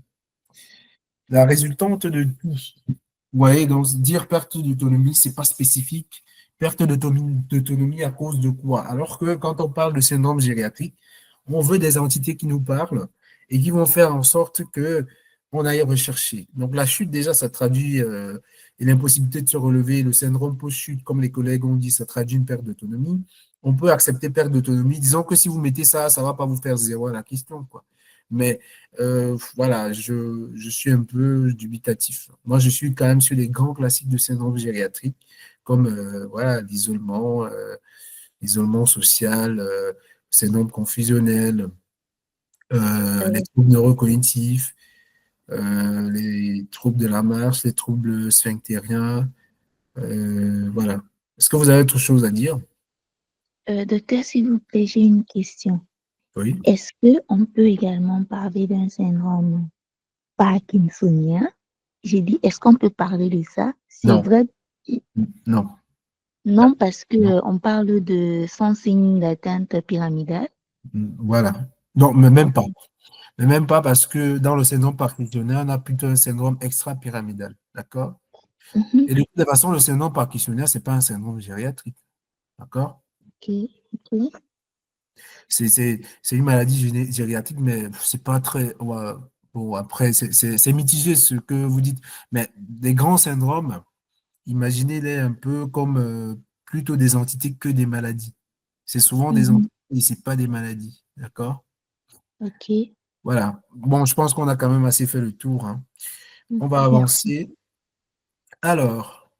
Speaker 1: tout. Vous voyez, donc dire perte d'autonomie, c'est pas spécifique Perte d'autonomie à cause de quoi? Alors que quand on parle de syndrome gériatrique, on veut des entités qui nous parlent et qui vont faire en sorte que on aille rechercher. Donc la chute, déjà, ça traduit l'impossibilité de se relever. Le syndrome post-chute, comme les collègues ont dit, ça traduit une perte d'autonomie. On peut accepter perte d'autonomie. Disons que si vous mettez ça, ça ne va pas vous faire zéro à la question, quoi. Mais voilà, je suis un peu dubitatif. Moi, je suis quand même sur les grands classiques de syndrome gériatrique, comme voilà, l'isolement social, syndrome confusionnel, les troubles neurocognitifs, les troubles de la marche, les troubles sphinctériens. Voilà. Est-ce que vous avez autre chose à dire?
Speaker 6: Docteur, s'il vous plaît, j'ai une question.
Speaker 1: Oui.
Speaker 6: Est-ce qu'on peut également parler d'un syndrome parkinsonien? J'ai dit, est-ce qu'on peut parler de ça? C'est
Speaker 1: Non.
Speaker 6: vrai?
Speaker 1: Non.
Speaker 6: Non, parce que
Speaker 1: Non.
Speaker 6: on parle de sans signe d'atteinte pyramidale.
Speaker 1: Voilà. Non, mais même pas. Mais même pas parce que dans le syndrome parkinsonien, on a plutôt un syndrome extra-pyramidal. D'accord?
Speaker 6: Mhm.
Speaker 1: Et de toute façon, le syndrome parkinsonien, ce n'est pas un syndrome gériatrique. D'accord?
Speaker 6: Ok, ok.
Speaker 1: C'est une maladie gériatrique, mais c'est pas très. Ouais, bon, après, c'est mitigé ce que vous dites. Mais des grands syndromes, imaginez-les un peu comme plutôt des entités que des maladies. C'est souvent des
Speaker 6: Mhm.
Speaker 1: entités et ce n'est pas des maladies. D'accord?
Speaker 6: Ok.
Speaker 1: Voilà. Bon, je pense qu'on a quand même assez fait le tour, hein. On va
Speaker 6: Merci.
Speaker 1: avancer. Alors,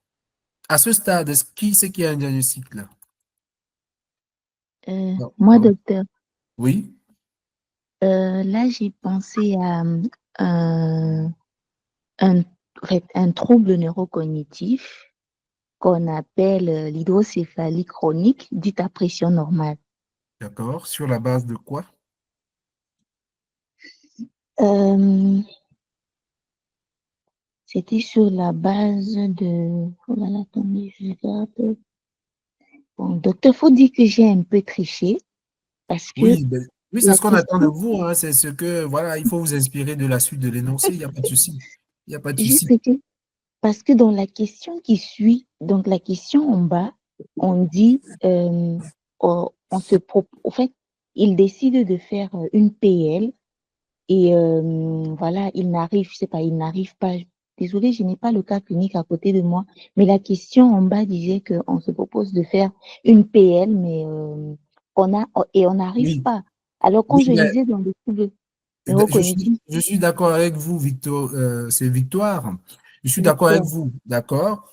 Speaker 1: à ce stade, qui c'est qui a un diagnostic là? Non,
Speaker 6: Moi,
Speaker 1: pardon.
Speaker 6: docteur,
Speaker 1: Oui,
Speaker 6: là, j'ai pensé à un, un, un trouble neurocognitif qu'on appelle l'hydrocéphalie chronique, dite à pression normale.
Speaker 1: d'accord. Sur la base de quoi?
Speaker 6: Euh, C'était sur la base de... Oh là là, attendez, je regarde. Bon, docteur, faut dire que j'ai un peu triché parce que
Speaker 1: Oui, oui, c'est
Speaker 6: la
Speaker 1: ce qu'on attend de
Speaker 6: question,
Speaker 1: vous, hein. C'est ce que, voilà, il faut vous inspirer de la suite de l'énoncé. Il n'y a pas de souci. Il n'y a pas de
Speaker 6: j'ai
Speaker 1: souci.
Speaker 6: triché parce que dans la question qui suit, donc la question en bas, on dit, en fait, il décide de faire une PL et voilà, il n'arrive, je sais pas, il n'arrive pas. Désolée, je n'ai pas le cas clinique à côté de moi, mais la question en bas disait qu'on se propose de faire une PL, mais on n'arrive
Speaker 1: Oui,
Speaker 6: pas. Alors quand
Speaker 1: oui,
Speaker 6: je
Speaker 1: mais
Speaker 6: lisais dans le trouble neurocognitif,
Speaker 1: je suis d'accord avec vous, Victor, c'est Victoire. Je suis d'accord avec
Speaker 6: Victor,
Speaker 1: vous, d'accord.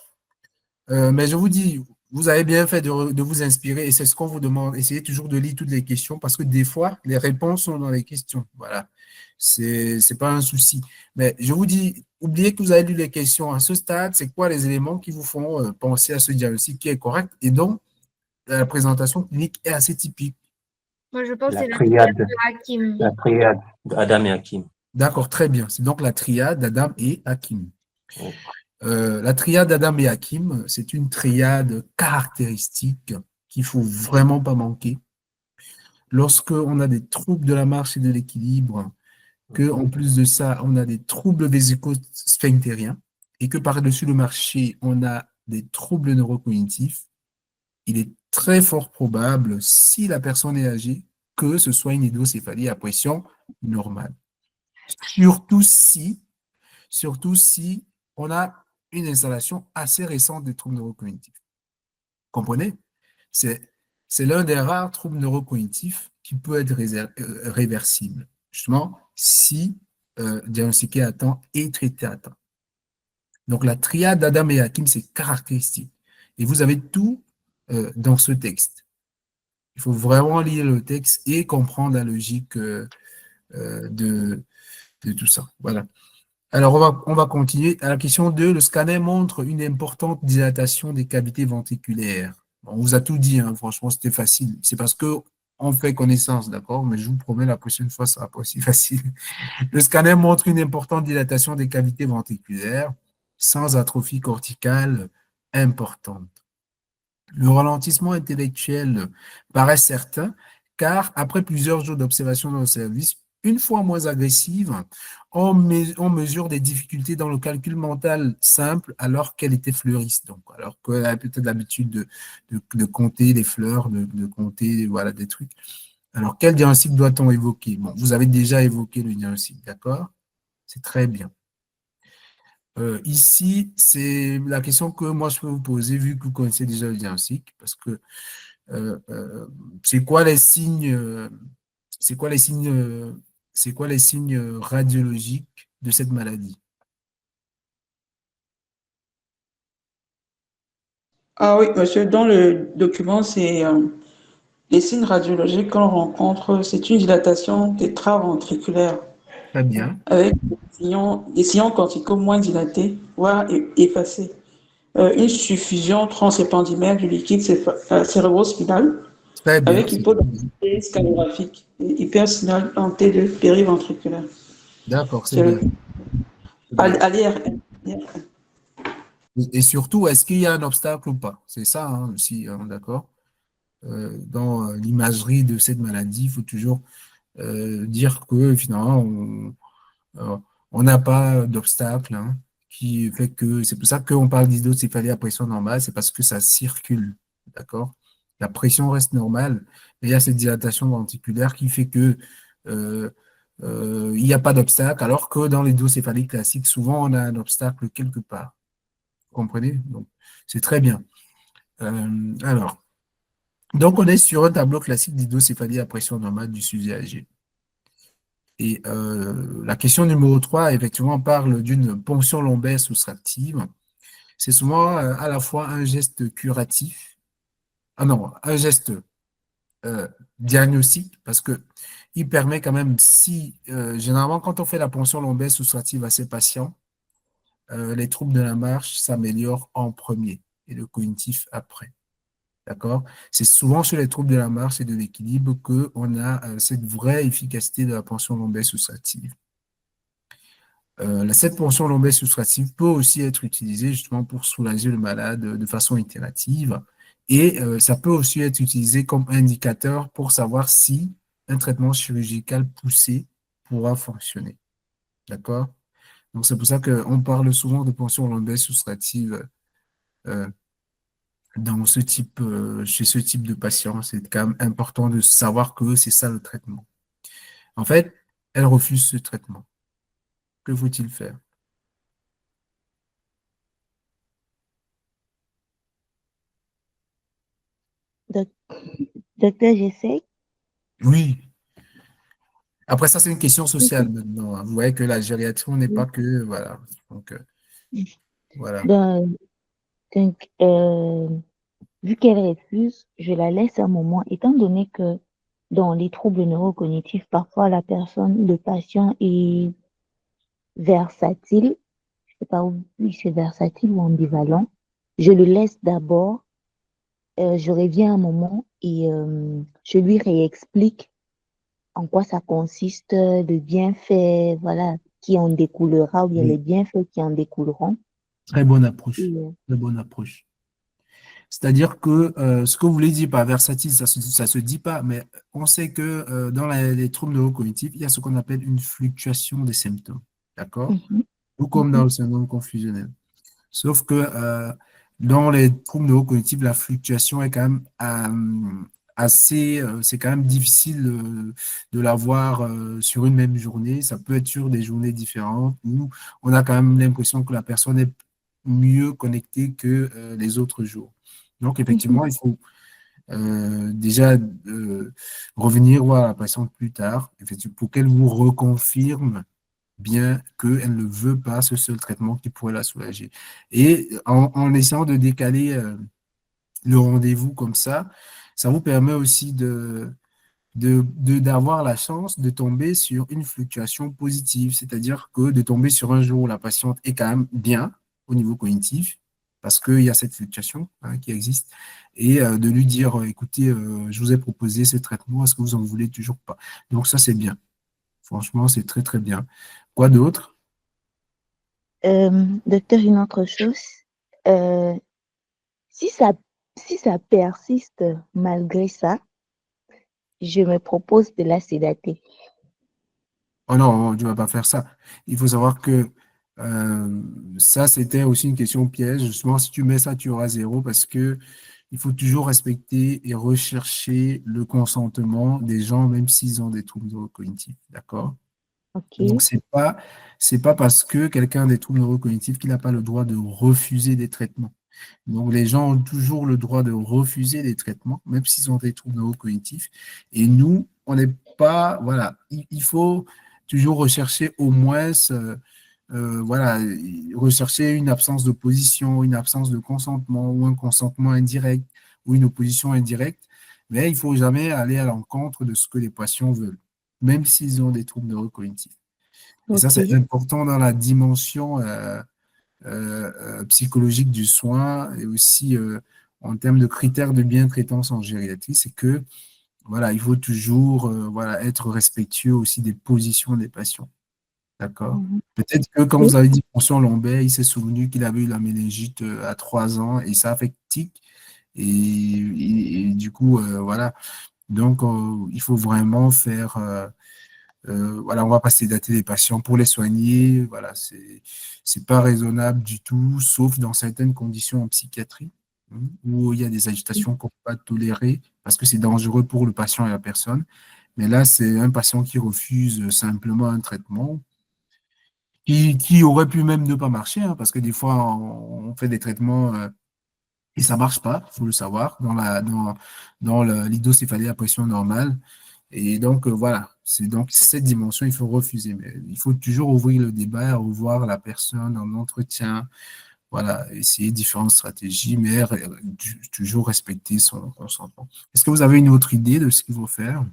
Speaker 1: Mais je vous dis, vous avez bien fait de vous inspirer et c'est ce qu'on vous demande. Essayez toujours de lire toutes les questions parce que des fois, les réponses sont dans les questions. Voilà. C'est pas un souci. Mais je vous dis, oubliez que vous avez lu les questions. À ce stade, c'est quoi les éléments qui vous font penser à ce diagnostic qui est correct et donc la présentation clinique est assez typique.
Speaker 3: Moi, je pense que
Speaker 9: La
Speaker 3: c'est la
Speaker 9: triade,
Speaker 3: de Hakim.
Speaker 9: la triade d'Adam et Hakim.
Speaker 1: D'accord, très bien. C'est donc la triade d'Adam et Hakim.
Speaker 9: Oui.
Speaker 1: La triade d'Adam et Hakim, c'est une triade caractéristique qu'il faut vraiment pas manquer. Lorsqu'on a des troubles de la marche et de l'équilibre, que en plus de ça, on a des troubles vésico-sphinctériens et que par-dessus le marché, on a des troubles neurocognitifs, il est très fort probable, si la personne est âgée, que ce soit une hydrocéphalie à pression normale. Surtout si on a une installation assez récente des troubles neurocognitifs. Comprenez? C'est l'un des rares troubles neurocognitifs qui peut être réversible, justement, si diagnostiqué à temps et traité à temps. Donc, la triade d'Adam et Hakim, c'est caractéristique. Et vous avez tout dans ce texte. Il faut vraiment lire le texte et comprendre la logique de tout ça. Voilà. Alors, on va continuer. À la question 2, le scanner montre une importante dilatation des cavités ventriculaires. On vous a tout dit, hein, franchement, c'était facile. C'est parce que on fait connaissance, d'accord? Mais je vous promets, la prochaine fois, ça sera pas aussi facile. Le scanner montre une importante dilatation des cavités ventriculaires sans atrophie corticale importante. Le ralentissement intellectuel paraît certain, car après plusieurs jours d'observation dans le service, une fois moins agressive, on mesure des difficultés dans le calcul mental simple alors qu'elle était fleuriste. Donc, alors qu'elle a peut-être l'habitude de compter les fleurs, de compter voilà, des trucs. Alors, quel diagnostic doit-on évoquer? Bon, vous avez déjà évoqué le diagnostic, d'accord? C'est très bien. Ici, c'est la question que moi je peux vous poser, vu que vous connaissez déjà le diagnostic, parce que c'est quoi les signes, c'est quoi les signes, c'est quoi les signes radiologiques de cette maladie?
Speaker 7: Ah oui, monsieur, dans le document, c'est les signes radiologiques qu'on rencontre, c'est une dilatation tétraventriculaire
Speaker 1: Très bien,
Speaker 7: avec des sillons corticaux moins dilatés, voire effacés. Une suffusion transépandymère du liquide cérébrospinal
Speaker 1: très bien,
Speaker 7: avec
Speaker 1: c'est très bien.
Speaker 7: hypodensité scalographique et hypersignalanté de périventriculaire.
Speaker 1: D'accord, c'est
Speaker 7: C'est le
Speaker 1: bien. C'est bien.
Speaker 7: à l'IRM.
Speaker 1: Et surtout, est-ce qu'il y a un obstacle ou pas? C'est ça hein, aussi, hein, d'accord? Dans l'imagerie de cette maladie, il faut toujours dire que finalement, euh, on n'a pas d'obstacle hein, qui fait que c'est pour ça qu'on parle d'hydrocéphalie à pression normale, c'est parce que ça circule, d'accord? La pression reste normale, mais il y a cette dilatation ventriculaire qui fait que euh, il n'y a pas d'obstacle, alors que dans l'hydrocéphalie classique, souvent on a un obstacle quelque part. Vous comprenez? Donc, c'est très bien. Alors, donc on est sur un tableau classique d'hydrocéphalie à pression normale du sujet âgé. Et la question numéro 3, effectivement, parle d'une ponction lombaire soustractive. C'est souvent à la fois un geste curatif, ah non, un geste euh, diagnostique, parce que il permet quand même, si généralement quand on fait la ponction lombaire soustractive à ces patients, les troubles de la marche s'améliorent en premier et le cognitif après. D'accord? C'est souvent sur les troubles de la marche et de l'équilibre qu'on a cette vraie efficacité de la ponction lombaire soustractive. Cette ponction lombaire soustractive peut aussi être utilisée justement pour soulager le malade de façon itérative et ça peut aussi être utilisé comme indicateur pour savoir si un traitement chirurgical poussé pourra fonctionner. D'accord? Donc c'est pour ça qu'on parle souvent de ponction lombaire soustractive euh, dans ce type, chez ce type de patient. C'est quand même important de savoir que c'est ça le traitement. En fait, elle refuse ce traitement. Que faut-il faire?
Speaker 6: Doc- Docteur, j'essaie.
Speaker 1: Oui. Après ça, c'est une question sociale maintenant, hein. Vous voyez que la gériatrie, on n'est pas que, voilà. Donc, voilà.
Speaker 6: Donc, donc, vu qu'elle refuse, je la laisse un moment, étant donné que dans les troubles neurocognitifs, parfois la personne, le patient est versatile. Je sais pas si c'est versatile ou ambivalent. Je le laisse d'abord, je reviens un moment et je lui réexplique en quoi ça consiste, le bienfait, voilà, qui en découlera, ou bien les
Speaker 1: Oui.
Speaker 6: bienfaits qui en découleront.
Speaker 1: Très bonne
Speaker 6: Et,
Speaker 1: approche. Très bonne approche. C'est-à-dire que ce que vous voulez dire par versatile, ça se dit pas, mais on sait que dans les troubles neurocognitifs, il y a ce qu'on appelle une fluctuation des symptômes. D'accord?
Speaker 6: Mhm,
Speaker 1: Tout comme dans le syndrome confusionnel. Sauf que dans les troubles neurocognitifs, la fluctuation est quand même assez, c'est quand même difficile de l'avoir sur une même journée. Ça peut être sur des journées différentes où on a quand même l'impression que la personne est mieux connectée que les autres jours. Donc,
Speaker 6: mhm.
Speaker 1: effectivement, il faut déjà revenir voir la patiente plus tard, effectivement, pour qu'elle vous reconfirme bien qu'elle ne veut pas ce seul traitement qui pourrait la soulager. Et en essayant de décaler le rendez-vous comme ça vous permet aussi d'avoir la chance de tomber sur une fluctuation positive, c'est-à-dire que de tomber sur un jour où la patiente est quand même bien au niveau cognitif, parce qu'il y a cette fluctuation hein, qui existe, et de lui dire, écoutez, je vous ai proposé ce traitement, est-ce que vous en voulez toujours pas? Donc ça, c'est bien. Franchement, c'est très, très bien. Quoi d'autre?
Speaker 6: Docteur, une autre chose, euh, si ça, si ça persiste malgré ça, je me propose de la sédater.
Speaker 1: Oh non, tu ne vas pas faire ça. Il faut savoir que ça, c'était aussi une question piège. Justement, si tu mets ça, tu auras 0 parce que il faut toujours respecter et rechercher le consentement des gens, même s'ils ont des troubles neurocognitifs. D'accord?
Speaker 6: Ok.
Speaker 1: Donc, c'est pas parce que quelqu'un a des troubles neurocognitifs qu'il n'a pas le droit de refuser des traitements. Donc, les gens ont toujours le droit de refuser des traitements, même s'ils ont des troubles neurocognitifs. Et nous, on n'est pas, voilà, il faut toujours rechercher au moins, voilà, rechercher une absence d'opposition, une absence de consentement ou un consentement indirect ou une opposition indirecte. Mais il ne faut jamais aller à l'encontre de ce que les patients veulent, même s'ils ont des troubles neurocognitifs. Et ça, c'est
Speaker 6: Ok.
Speaker 1: important dans la dimension psychologique du soin et aussi en termes de critères de bien-traitance en gériatrie, c'est que voilà, il faut toujours voilà, être respectueux aussi des positions des patients. D'accord?
Speaker 6: Mhm.
Speaker 1: Peut-être que quand
Speaker 6: Ok.
Speaker 1: vous avez dit ponction lombaire, il s'est souvenu qu'il avait eu la méningite à 3 ans et ça fait tic. Et du coup, voilà. Donc, il faut vraiment faire voilà, on va pas sédater les patients pour les soigner. Voilà, c'est pas raisonnable du tout, sauf dans certaines conditions en psychiatrie, où il y a des agitations qu'on peut pas tolérer parce que c'est dangereux pour le patient et la personne. Mais là, c'est un patient qui refuse simplement un traitement qui aurait pu même ne pas marcher, hein, parce que des fois, on fait des traitements et ça marche pas, il faut le savoir, dans l'hydrocéphalie à pression normale. Et donc, voilà, c'est donc cette dimension, il faut refuser. Mais il faut toujours ouvrir le débat, revoir la personne en entretien, voilà, essayer différentes stratégies, mais toujours respecter son consentement. Est-ce que vous avez une autre idée de ce qu'il faut faire?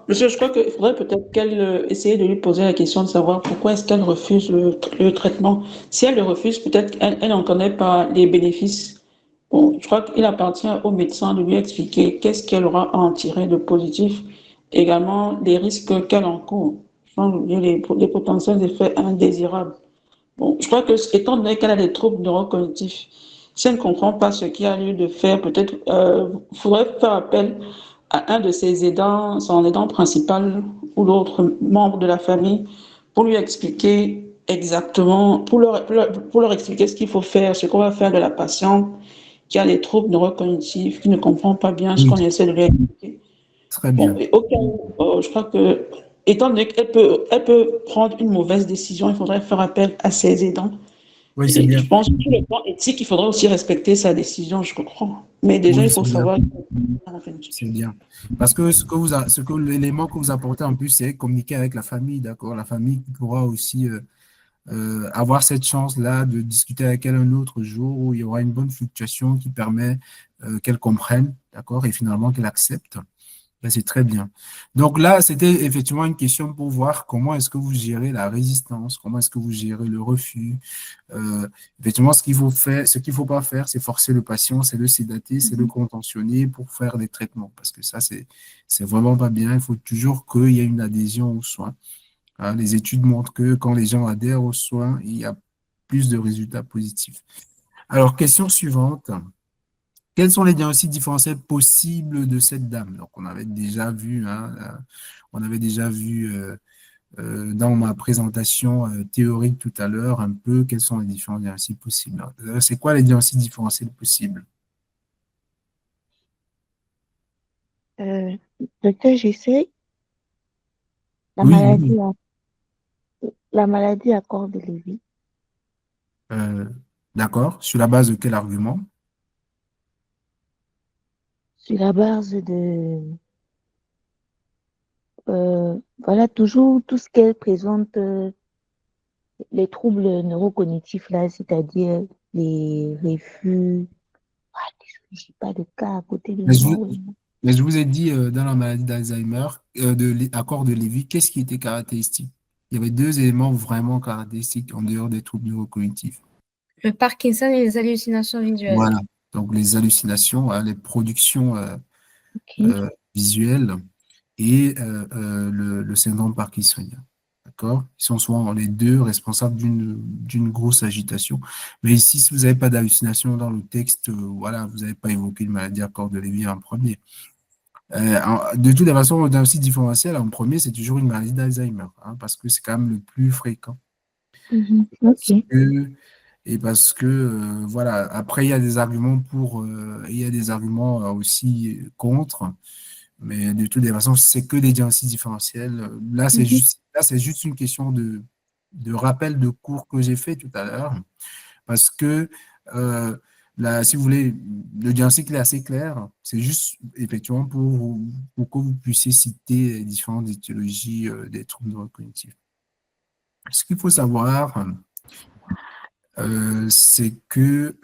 Speaker 7: Monsieur, je crois qu'il faudrait peut-être qu'elle essaye de lui poser la question de savoir pourquoi est-ce qu'elle refuse le traitement. Si elle le refuse, peut-être qu'elle n'en connaît pas les bénéfices. Bon, je crois qu'il appartient au médecin de lui expliquer qu'est-ce qu'elle aura à en tirer de positif, également les risques qu'elle encourt, sans oublier les potentiels effets indésirables. Bon, je crois que, étant donné qu'elle a des troubles neurocognitifs, si elle ne comprend pas ce qu'il y a lieu de faire, peut-être faudrait faire appel à un de ses aidants, son aidant principal ou l'autre membre de la famille, pour lui expliquer exactement, pour leur expliquer ce qu'il faut faire, ce qu'on va faire de la patiente qui a des troubles neurocognitifs, qui ne comprend pas bien ce
Speaker 1: Oui,
Speaker 7: qu'on essaie de lui expliquer.
Speaker 1: très
Speaker 7: Bon,
Speaker 1: bien.
Speaker 7: et au cas où, je crois que, étant donné elle peut prendre une mauvaise décision, il faudrait faire appel à ses aidants.
Speaker 1: Oui, c'est
Speaker 7: Et
Speaker 1: bien.
Speaker 7: je pense que sur le plan éthique, il faudrait aussi respecter sa décision, je crois. Mais déjà, il
Speaker 1: Oui,
Speaker 7: faut
Speaker 1: c'est bien.
Speaker 7: savoir.
Speaker 1: C'est bien. Parce que ce que l'élément que vous apportez en plus, c'est communiquer avec la famille, d'accord? La famille qui pourra aussi avoir cette chance-là de discuter avec elle un autre jour où il y aura une bonne fluctuation qui permet qu'elle comprenne, d'accord? Et finalement qu'elle accepte. Ben, c'est très bien. Donc là, c'était effectivement une question pour voir comment est-ce que vous gérez la résistance, comment est-ce que vous gérez le refus. Effectivement, ce qu'il faut pas faire, c'est forcer le patient, c'est le sédater, c'est le contentionner pour faire des traitements, parce que ça, c'est vraiment pas bien. Il faut toujours qu'il y ait une adhésion aux soins. Hein. Les études montrent que quand les gens adhèrent aux soins, il y a plus de résultats positifs. Alors, question suivante. Quels sont les diagnostics différentiels possibles de cette dame? Donc, on avait déjà vu, hein, on avait déjà vu dans ma présentation théorique tout à l'heure un peu quels sont les différents diagnostics possibles. C'est quoi les diagnostics différentiels possibles?
Speaker 6: Euh, Docteur, j'essaie. La
Speaker 1: Oui, oui.
Speaker 6: maladie à, la maladie à corps de Lévy.
Speaker 1: Euh, d'accord. Sur la base de quel argument?
Speaker 6: Sur la base de, voilà, toujours tout ce qu'elle présente, les troubles neurocognitifs là, c'est-à-dire les refus. Ah, désolé, je n'ai pas de cas à côté de
Speaker 1: Mais je,
Speaker 6: moi.
Speaker 1: vous
Speaker 6: Oui.
Speaker 1: mais je vous ai dit dans la maladie d'Alzheimer, accord de Lévy, qu'est-ce qui était caractéristique? Il y avait deux éléments vraiment caractéristiques en dehors des troubles neurocognitifs.
Speaker 3: Le Parkinson et les hallucinations visuelles.
Speaker 1: Voilà. Donc, les hallucinations, hein, les productions
Speaker 6: Ok.
Speaker 1: visuelles et le syndrome parkinsonien. D'accord? Ils sont souvent les deux responsables d'une grosse agitation. Mais ici, si vous n'avez pas d'hallucination dans le texte, voilà, vous n'avez pas évoqué une maladie à corps de Lévy en premier. De toutes les façons, le diagnostic différentiel, en premier, c'est toujours une maladie d'Alzheimer, hein, parce que c'est quand même le plus fréquent.
Speaker 6: Ok.
Speaker 1: Parce que, voilà, après, il y a des arguments pour, il y a des arguments aussi contre, mais de toutes les façons, c'est que des diagnostics différentiels. Là, c'est juste une question de rappel de cours que j'ai fait tout à l'heure, parce que, là, si vous voulez, le diagnostic est assez clair. C'est juste, effectivement, pour que vous puissiez citer les différentes étiologies des troubles neurocognitifs. Ce qu'il faut savoir, c'est que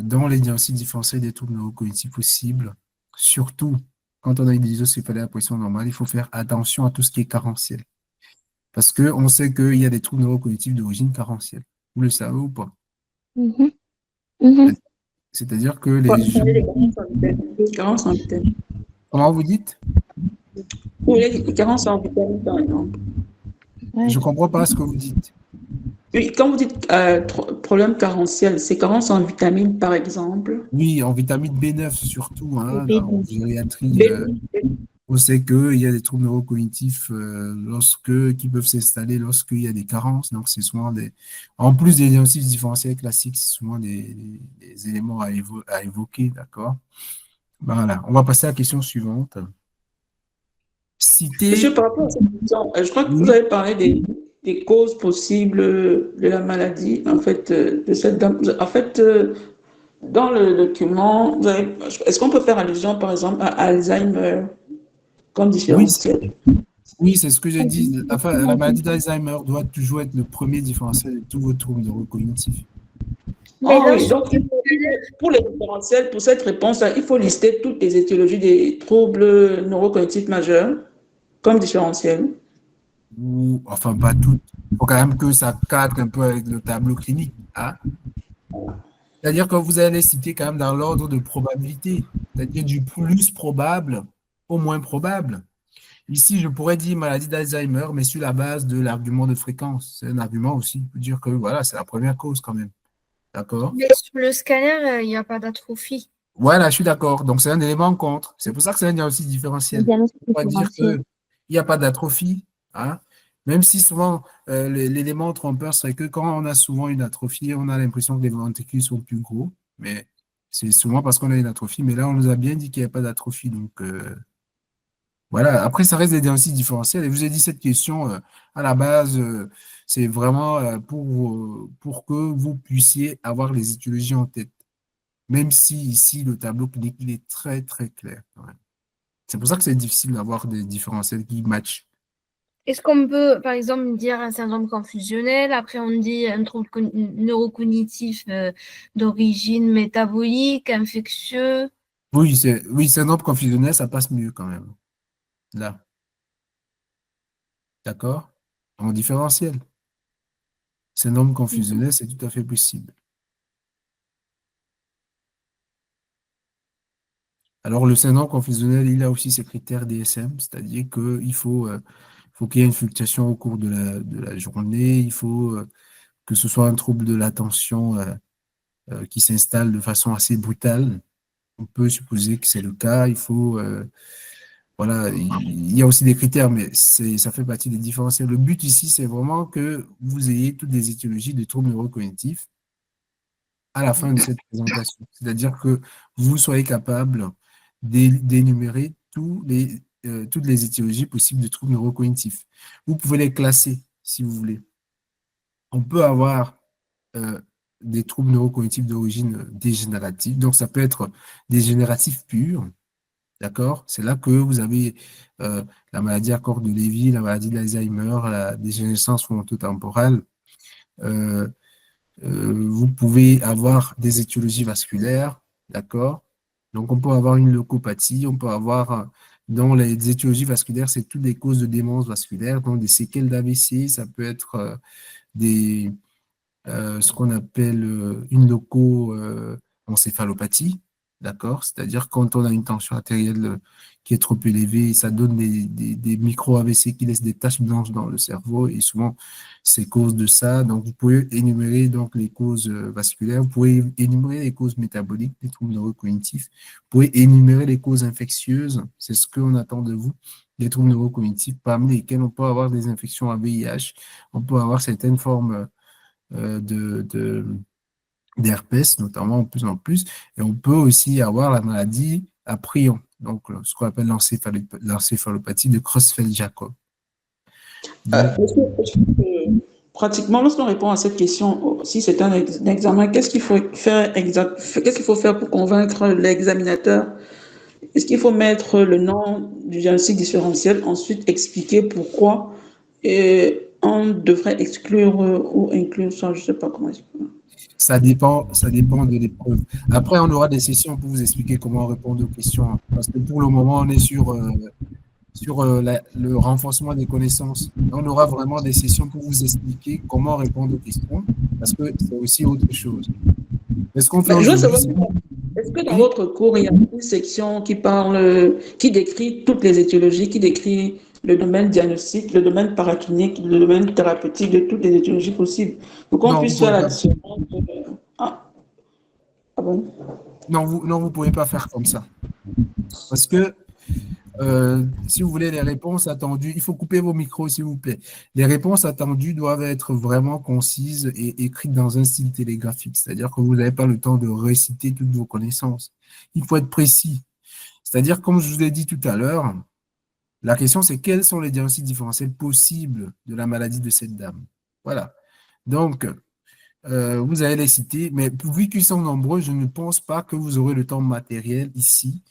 Speaker 1: dans les diagnostics différentiels des troubles neurocognitifs possibles, surtout quand on a une dysocéphalie à pression normale, il faut faire attention à tout ce qui est carentiel. Parce qu'on sait qu'il y a des troubles neurocognitifs d'origine carentielle. Vous le savez ou pas?
Speaker 6: Mhm. Mhm.
Speaker 1: C'est-à-dire que les gens...
Speaker 7: Les carences en vitamines.
Speaker 1: Comment vous dites?
Speaker 7: Ou les carences en vitamines, par exemple.
Speaker 6: Ouais.
Speaker 1: Je ne comprends pas ce que vous dites.
Speaker 7: Oui, quand vous dites problème carentiel, c'est carence en vitamines, par exemple.
Speaker 1: Oui, en vitamine B9 surtout, hein,
Speaker 6: Le
Speaker 1: en
Speaker 6: B9.
Speaker 1: gériatrie, on sait qu'il y a des troubles neurocognitifs qui peuvent s'installer lorsqu'il y a des carences. Donc, c'est souvent en plus des diagnostics différentiels classiques, c'est souvent des éléments à évoquer, d'accord? Voilà, on va passer à la question suivante. Citer...
Speaker 7: Monsieur, par rapport à cette question, je crois que vous
Speaker 1: Oui.
Speaker 7: avez parlé des causes possibles de la maladie, en fait, de cette dame. En fait, dans le document, est-ce qu'on peut faire allusion, par exemple, à Alzheimer comme
Speaker 1: Oui,
Speaker 7: différentiel?
Speaker 1: oui, c'est ce que j'ai dit. Enfin, la maladie d'Alzheimer doit toujours être le premier différentiel de tous vos troubles neurocognitifs.
Speaker 3: Mais
Speaker 7: Ah
Speaker 3: là,
Speaker 7: oui, donc pour les différentiels, pour cette réponse-là, il faut lister toutes les étiologies des troubles neurocognitifs majeurs comme différentiels.
Speaker 1: Ou, enfin, pas toutes. Il faut quand même que ça cadre un peu avec le tableau clinique, hein. C'est-à-dire que vous allez citer quand même dans l'ordre de probabilité, c'est-à-dire du plus probable au moins probable. Ici, je pourrais dire maladie d'Alzheimer, mais sur la base de l'argument de fréquence. C'est un argument aussi pour dire que voilà, c'est la première cause quand même. D'accord?
Speaker 3: mais sur le scanner, il n'y a pas d'atrophie.
Speaker 1: Voilà, je suis d'accord. Donc, c'est un élément en contre. C'est pour ça que c'est un diagnostic
Speaker 6: Le
Speaker 1: différentiel.
Speaker 6: diagnostic
Speaker 1: On va dire
Speaker 6: différentiel.
Speaker 1: qu'il n'y a pas d'atrophie, hein. Même si souvent, l'élément trompeur serait que quand on a souvent une atrophie, on a l'impression que les ventricules sont plus gros. Mais c'est souvent parce qu'on a une atrophie. Mais là, on nous a bien dit qu'il n'y a pas d'atrophie. Donc, voilà. Après, ça reste des diagnostics différentiels. Et je vous ai dit cette question, à la base, c'est vraiment pour que vous puissiez avoir les étiologies en tête. Même si ici, le tableau clinique, il est très, très clair, quand même. C'est pour ça que c'est difficile d'avoir des différentiels qui matchent.
Speaker 3: Est-ce qu'on peut, par exemple, dire un syndrome confusionnel, après on dit un trouble neurocognitif d'origine métabolique, infectieux?
Speaker 1: Oui, syndrome confusionnel, ça passe mieux quand même. Là. D'accord? En différentiel. Syndrome confusionnel, c'est tout à fait possible. Alors, le syndrome confusionnel, il a aussi ses critères DSM, c'est-à-dire qu'il faut qu'il y ait une fluctuation au cours de la journée, il faut que ce soit un trouble de l'attention qui s'installe de façon assez brutale. On peut supposer que c'est le cas. Il faut, voilà, il y a aussi des critères, mais ça fait partie des différentiels. Le but ici, c'est vraiment que vous ayez toutes les étiologies de troubles neurocognitifs à la fin de cette présentation. C'est-à-dire que vous soyez capable d'énumérer toutes les étiologies possibles de troubles neurocognitifs. Vous pouvez les classer si vous voulez. On peut avoir des troubles neurocognitifs d'origine dégénérative. Donc, ça peut être dégénératif pur, d'accord? C'est là que vous avez la maladie à corps de Lévy, la maladie d'Alzheimer, la dégénérescence frontotemporale. Vous pouvez avoir des étiologies vasculaires, d'accord? Donc, on peut avoir une leucopathie, on peut avoir, dans les étiologies vasculaires, c'est toutes les causes de démence vasculaire, donc des séquelles d'AVC, ça peut être ce qu'on appelle une leucoencéphalopathie, D'accord? C'est-à-dire quand on a une tension artérielle qui est trop élevée, ça donne des micro-AVC qui laissent des taches blanches dans le cerveau et souvent c'est cause de ça. Donc vous pouvez énumérer donc les causes vasculaires, vous pouvez énumérer les causes métaboliques, les troubles neurocognitifs, vous pouvez énumérer les causes infectieuses, c'est ce qu'on attend de vous, les troubles neurocognitifs parmi lesquels on peut avoir des infections à VIH, on peut avoir certaines formes d'herpès, notamment en plus en plus, et on peut aussi avoir la maladie à prion, donc ce qu'on appelle l'encéphalopathie de Creutzfeldt-Jakob.
Speaker 7: Pratiquement, lorsqu'on répond à cette question, si c'est un examen, qu'est-ce qu'il faut faire pour convaincre l'examinateur? Est-ce qu'il faut mettre le nom du diagnostic différentiel, ensuite expliquer pourquoi on devrait exclure ou inclure ça, je ne sais pas comment expliquer.
Speaker 1: Ça dépend de l'épreuve. Après, on aura des sessions pour vous expliquer comment répondre aux questions. Parce que pour le moment, on est sur le renforcement des connaissances. On aura vraiment des sessions pour vous expliquer comment répondre aux questions. Parce que c'est aussi autre chose. Est-ce qu'on fait
Speaker 7: est-ce que dans votre cours, il y a une section qui décrit toutes les étiologies, qui décrit le domaine diagnostique, le domaine paraclinique, le domaine thérapeutique de toutes les étiologies possibles? Donc, on puisse faire la différence. Bon?
Speaker 1: Non, vous ne pouvez pas faire comme ça. Parce que si vous voulez les réponses attendues, il faut couper vos micros, s'il vous plaît. Les réponses attendues doivent être vraiment concises et écrites dans un style télégraphique. C'est-à-dire que vous n'avez pas le temps de réciter toutes vos connaissances. Il faut être précis. C'est-à-dire, comme je vous l'ai dit tout à l'heure, la question, c'est quels sont les diagnostics différentiels possibles de la maladie de cette dame? Voilà. Donc, vous allez les citer, mais vu qu'ils sont nombreux, je ne pense pas que vous aurez le temps matériel ici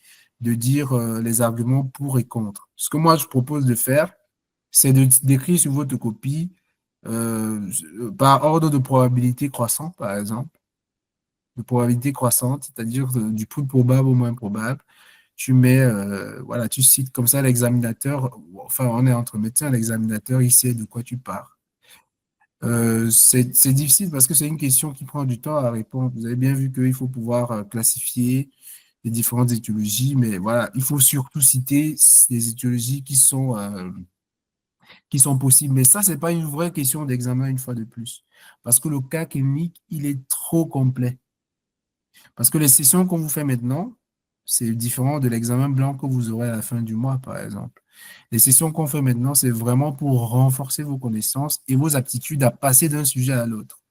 Speaker 1: de dire les arguments pour et contre. Ce que moi, je propose de faire, c'est d'écrire sur votre copie par ordre de probabilité croissant, par exemple, de probabilité croissante, c'est-à-dire du plus probable au moins probable. Tu mets, voilà, tu cites comme ça l'examinateur, enfin, on est entre médecins, l'examinateur, il sait de quoi tu parles. C'est difficile parce que c'est une question qui prend du temps à répondre. Vous avez bien vu qu'il faut pouvoir classifier les différentes étiologies, mais voilà, il faut surtout citer les étiologies qui sont possibles. Mais ça, c'est pas une vraie question d'examen une fois de plus, parce que le cas clinique, il est trop complet. Parce que les sessions qu'on vous fait maintenant, c'est différent de l'examen blanc que vous aurez à la fin du mois, par exemple. Les sessions qu'on fait maintenant, c'est vraiment pour renforcer vos connaissances et vos aptitudes à passer d'un sujet à l'autre.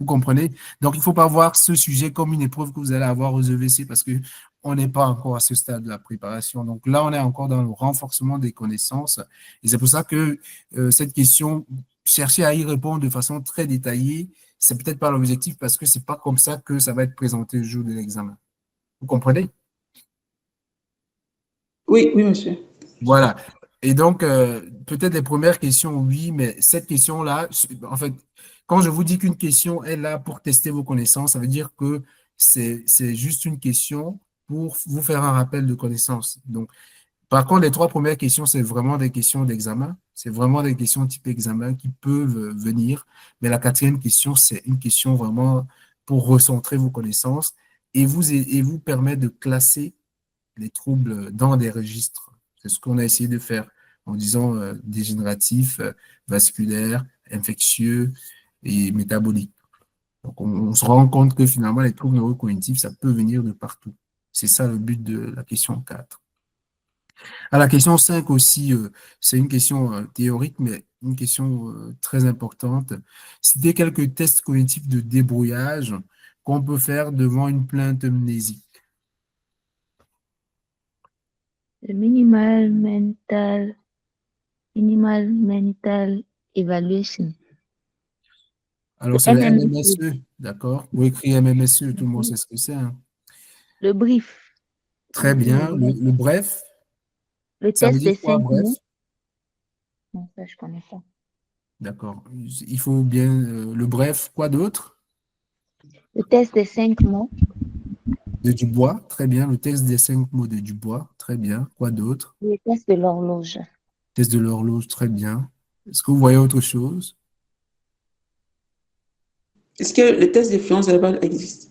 Speaker 1: Vous comprenez? Donc, il ne faut pas voir ce sujet comme une épreuve que vous allez avoir aux EVC parce qu'on n'est pas encore à ce stade de la préparation. Donc là, on est encore dans le renforcement des connaissances. Et c'est pour ça que cette question, chercher à y répondre de façon très détaillée, c'est peut-être pas l'objectif parce que c'est pas comme ça que ça va être présenté le jour de l'examen. Vous comprenez?
Speaker 7: Oui, oui, monsieur.
Speaker 1: Voilà. Et donc, peut-être les premières questions, oui, mais cette question-là, en fait, quand je vous dis qu'une question est là pour tester vos connaissances, ça veut dire que c'est juste une question pour vous faire un rappel de connaissances. Donc, par contre, les trois premières questions, c'est vraiment des questions d'examen. C'est vraiment des questions type examen qui peuvent venir. Mais la quatrième question, c'est une question vraiment pour recentrer vos connaissances et vous permettre de classer les troubles dans des registres. C'est ce qu'on a essayé de faire en disant dégénératif, vasculaire, infectieux et métabolique. Donc, on se rend compte que finalement, les troubles neurocognitifs, ça peut venir de partout. C'est ça le but de la question 4. À la question 5 aussi, c'est une question théorique, mais une question très importante. Citer quelques tests cognitifs de débrouillage qu'on peut faire devant une plainte mnésique.
Speaker 6: Le minimal mental evaluation.
Speaker 1: Alors, c'est le MMSE, d'accord? Vous écrivez MMSE, tout le monde sait ce que c'est. Hein?
Speaker 6: Le brief.
Speaker 1: Très bien. Le bref.
Speaker 6: Le
Speaker 1: Ça veut
Speaker 6: test
Speaker 1: dire
Speaker 6: des
Speaker 1: quoi,
Speaker 6: 5
Speaker 1: bref?
Speaker 6: mots. Non, ça, je ne connais pas.
Speaker 1: D'accord. Il faut bien le bref. Quoi d'autre?
Speaker 6: Le test des 5 mots.
Speaker 1: De Dubois. Très bien. Le test des 5 mots de Dubois. Très bien. Quoi d'autre?
Speaker 6: Le test de l'horloge.
Speaker 1: Test de l'horloge. Très bien. Est-ce que vous voyez autre chose?
Speaker 7: Est-ce que le test d'influence verbale existe?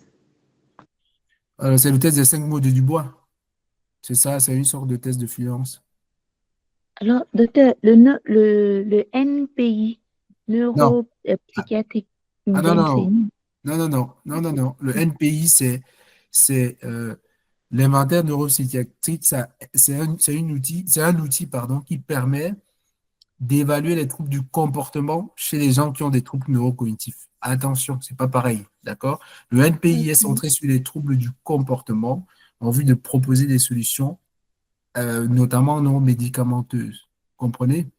Speaker 1: C'est le test des 5 mots de Dubois. C'est ça, c'est une sorte de test de fluence.
Speaker 6: Alors, docteur, le NPI,
Speaker 1: Non.
Speaker 6: neuropsychiatrique,
Speaker 1: Ah non, non,
Speaker 6: renseigné.
Speaker 1: non, non, non, non, non, non. Le NPI, c'est l'inventaire neuropsychiatrique. C'est un outil, pardon, qui permet d'évaluer les troubles du comportement chez les gens qui ont des troubles neurocognitifs. Attention, c'est pas pareil, d'accord? Le NPI est centré sur les troubles du comportement en vue de proposer des solutions, notamment non médicamenteuses. Comprenez?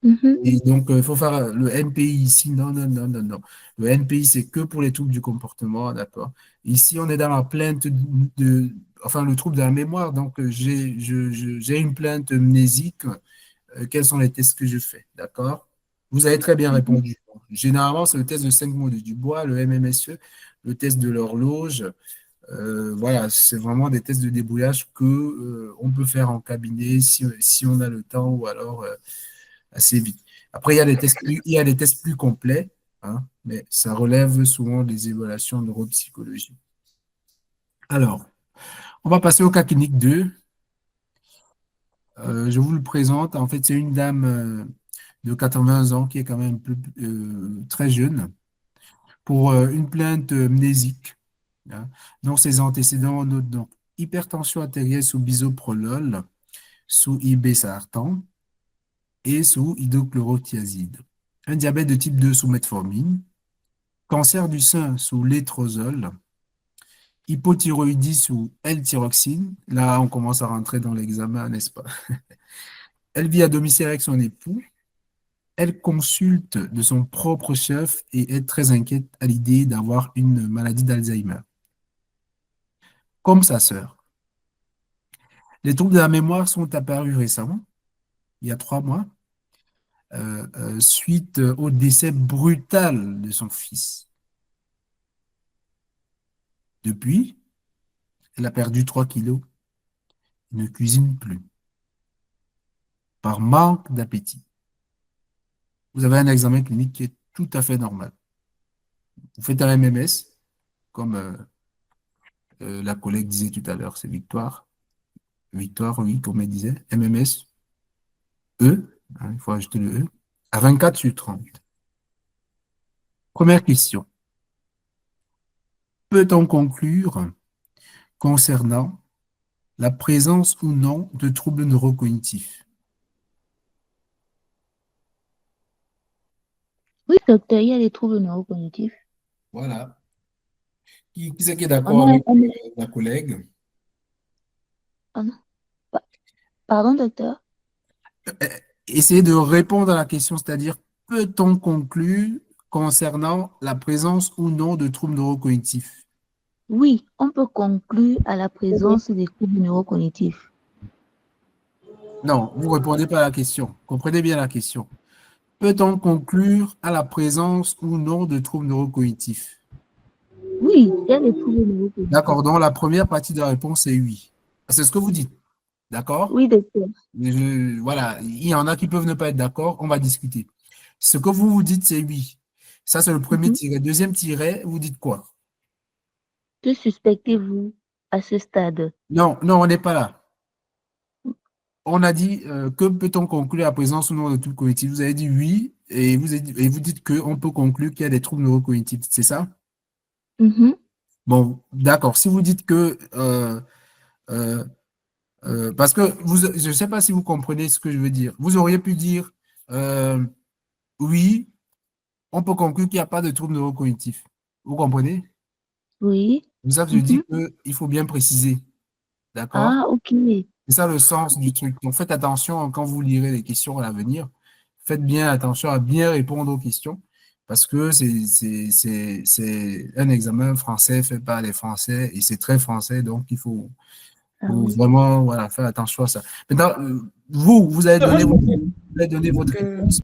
Speaker 6: Mhm.
Speaker 1: Et donc, il faut faire le NPI ici. Non, non, non, non, non. Le NPI, c'est que pour les troubles du comportement, d'accord? Ici, on est dans la plainte enfin, le trouble de la mémoire. Donc, j'ai une plainte mnésique. Quels sont les tests que je fais, d'accord? Vous avez très bien répondu. Généralement, c'est le test de 5 mots de Dubois, le MMSE, le test de l'horloge. Voilà, c'est vraiment des tests de débrouillage que on peut faire en cabinet si on a le temps ou alors assez vite. Après, il y a des tests plus complets, hein, mais ça relève souvent des évaluations neuropsychologiques. Alors, on va passer au cas clinique 2. Je vous le présente. En fait, c'est une dame de 80 ans qui est quand même très jeune pour une plainte mnésique. Hein. Donc, ses antécédents, on note donc hypertension artérielle sous bisoprolol, sous ibésartan et sous hydrochlorothiazide. Un diabète de type 2 sous metformine, cancer du sein sous létrozole, hypothyroïdie sous L-thyroxine. Là, on commence à rentrer dans l'examen, n'est-ce pas? Elle vit à domicile avec son époux. Elle consulte de son propre chef et est très inquiète à l'idée d'avoir une maladie d'Alzheimer. Comme sa sœur. Les troubles de la mémoire sont apparus récemment, il y a 3 mois, suite au décès brutal de son fils. Depuis, elle a perdu 3 kilos. Elle ne cuisine plus. Par manque d'appétit. Vous avez un examen clinique qui est tout à fait normal. Vous faites un MMS, comme la collègue disait tout à l'heure, c'est Victoire. Victoire, oui, comme elle disait. MMS, E, hein, il faut ajouter le E, à 24/30. Première question. Peut-on conclure concernant la présence ou non de troubles neurocognitifs?
Speaker 6: Oui, docteur, il y a des troubles neurocognitifs.
Speaker 1: Voilà. Qui c'est qui est
Speaker 6: On
Speaker 1: d'accord
Speaker 6: a,
Speaker 1: avec
Speaker 6: on a-
Speaker 1: la collègue?
Speaker 6: on a- pa- Pardon, docteur?
Speaker 1: Essayez de répondre à la question, c'est-à-dire, peut-on conclure concernant la présence ou non de troubles neurocognitifs?
Speaker 6: Oui, on peut conclure à la présence des troubles neurocognitifs.
Speaker 1: Non, vous ne répondez pas à la question. Comprenez bien la question. Peut-on conclure à la présence ou non de troubles neurocognitifs?
Speaker 6: Oui, il y a des troubles neurocognitifs.
Speaker 1: D'accord, donc la première partie de la réponse est oui. C'est ce que vous dites. D'accord?
Speaker 6: Oui, docteur.
Speaker 1: Voilà, il y en a qui peuvent ne pas être d'accord, on va discuter. Ce que vous dites, c'est oui. Ça, c'est le premier
Speaker 6: Mhm.
Speaker 1: tiret. Deuxième tiret, vous dites quoi?
Speaker 6: Que suspectez-vous à ce stade?
Speaker 1: Non, non, on n'est pas là. On a dit que peut-on conclure la présence ou non de troubles cognitifs? Vous avez dit oui, et vous dites qu'on peut conclure qu'il y a des troubles neurocognitifs. C'est ça?
Speaker 6: Mhm.
Speaker 1: Bon, d'accord. Si vous dites que euh, parce que je ne sais pas si vous comprenez ce que je veux dire. Vous auriez pu dire oui, on peut conclure qu'il n'y a pas de trouble neurocognitif. Vous comprenez?
Speaker 6: Oui.
Speaker 1: C'est ça que je dis
Speaker 6: Mhm.
Speaker 1: qu'il faut bien préciser. D'accord?
Speaker 6: Ah, ok.
Speaker 1: C'est ça le sens du truc. Donc faites attention quand vous lirez les questions à l'avenir. Faites bien attention à bien répondre aux questions parce que c'est un examen français fait par les Français et c'est très français, donc il faut
Speaker 6: Ah
Speaker 1: faut
Speaker 6: oui.
Speaker 1: vraiment voilà, faire attention à ça. Maintenant, vous allez donner votre réponse.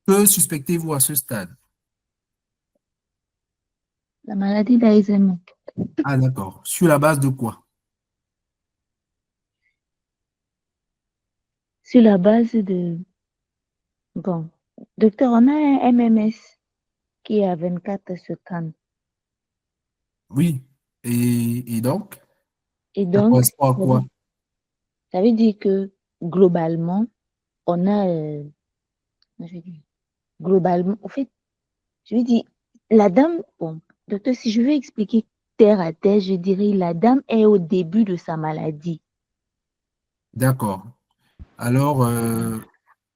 Speaker 1: Que suspectez-vous à ce stade?
Speaker 6: La maladie d'Alzheimer.
Speaker 1: Ah, d'accord. Sur la base de quoi?
Speaker 6: Sur la base de... Bon, docteur, on a un MMS qui est à 24 scans.
Speaker 1: Oui. Et donc,
Speaker 6: Et
Speaker 1: ça
Speaker 6: donc,
Speaker 1: correspond à quoi?
Speaker 6: ça veut dire que globalement, on a, comment je vais dire, globalement, en fait, je veux dire, la dame, bon, docteur, si je veux expliquer terre à terre, je dirais la dame est au début de sa maladie.
Speaker 1: D'accord. Alors,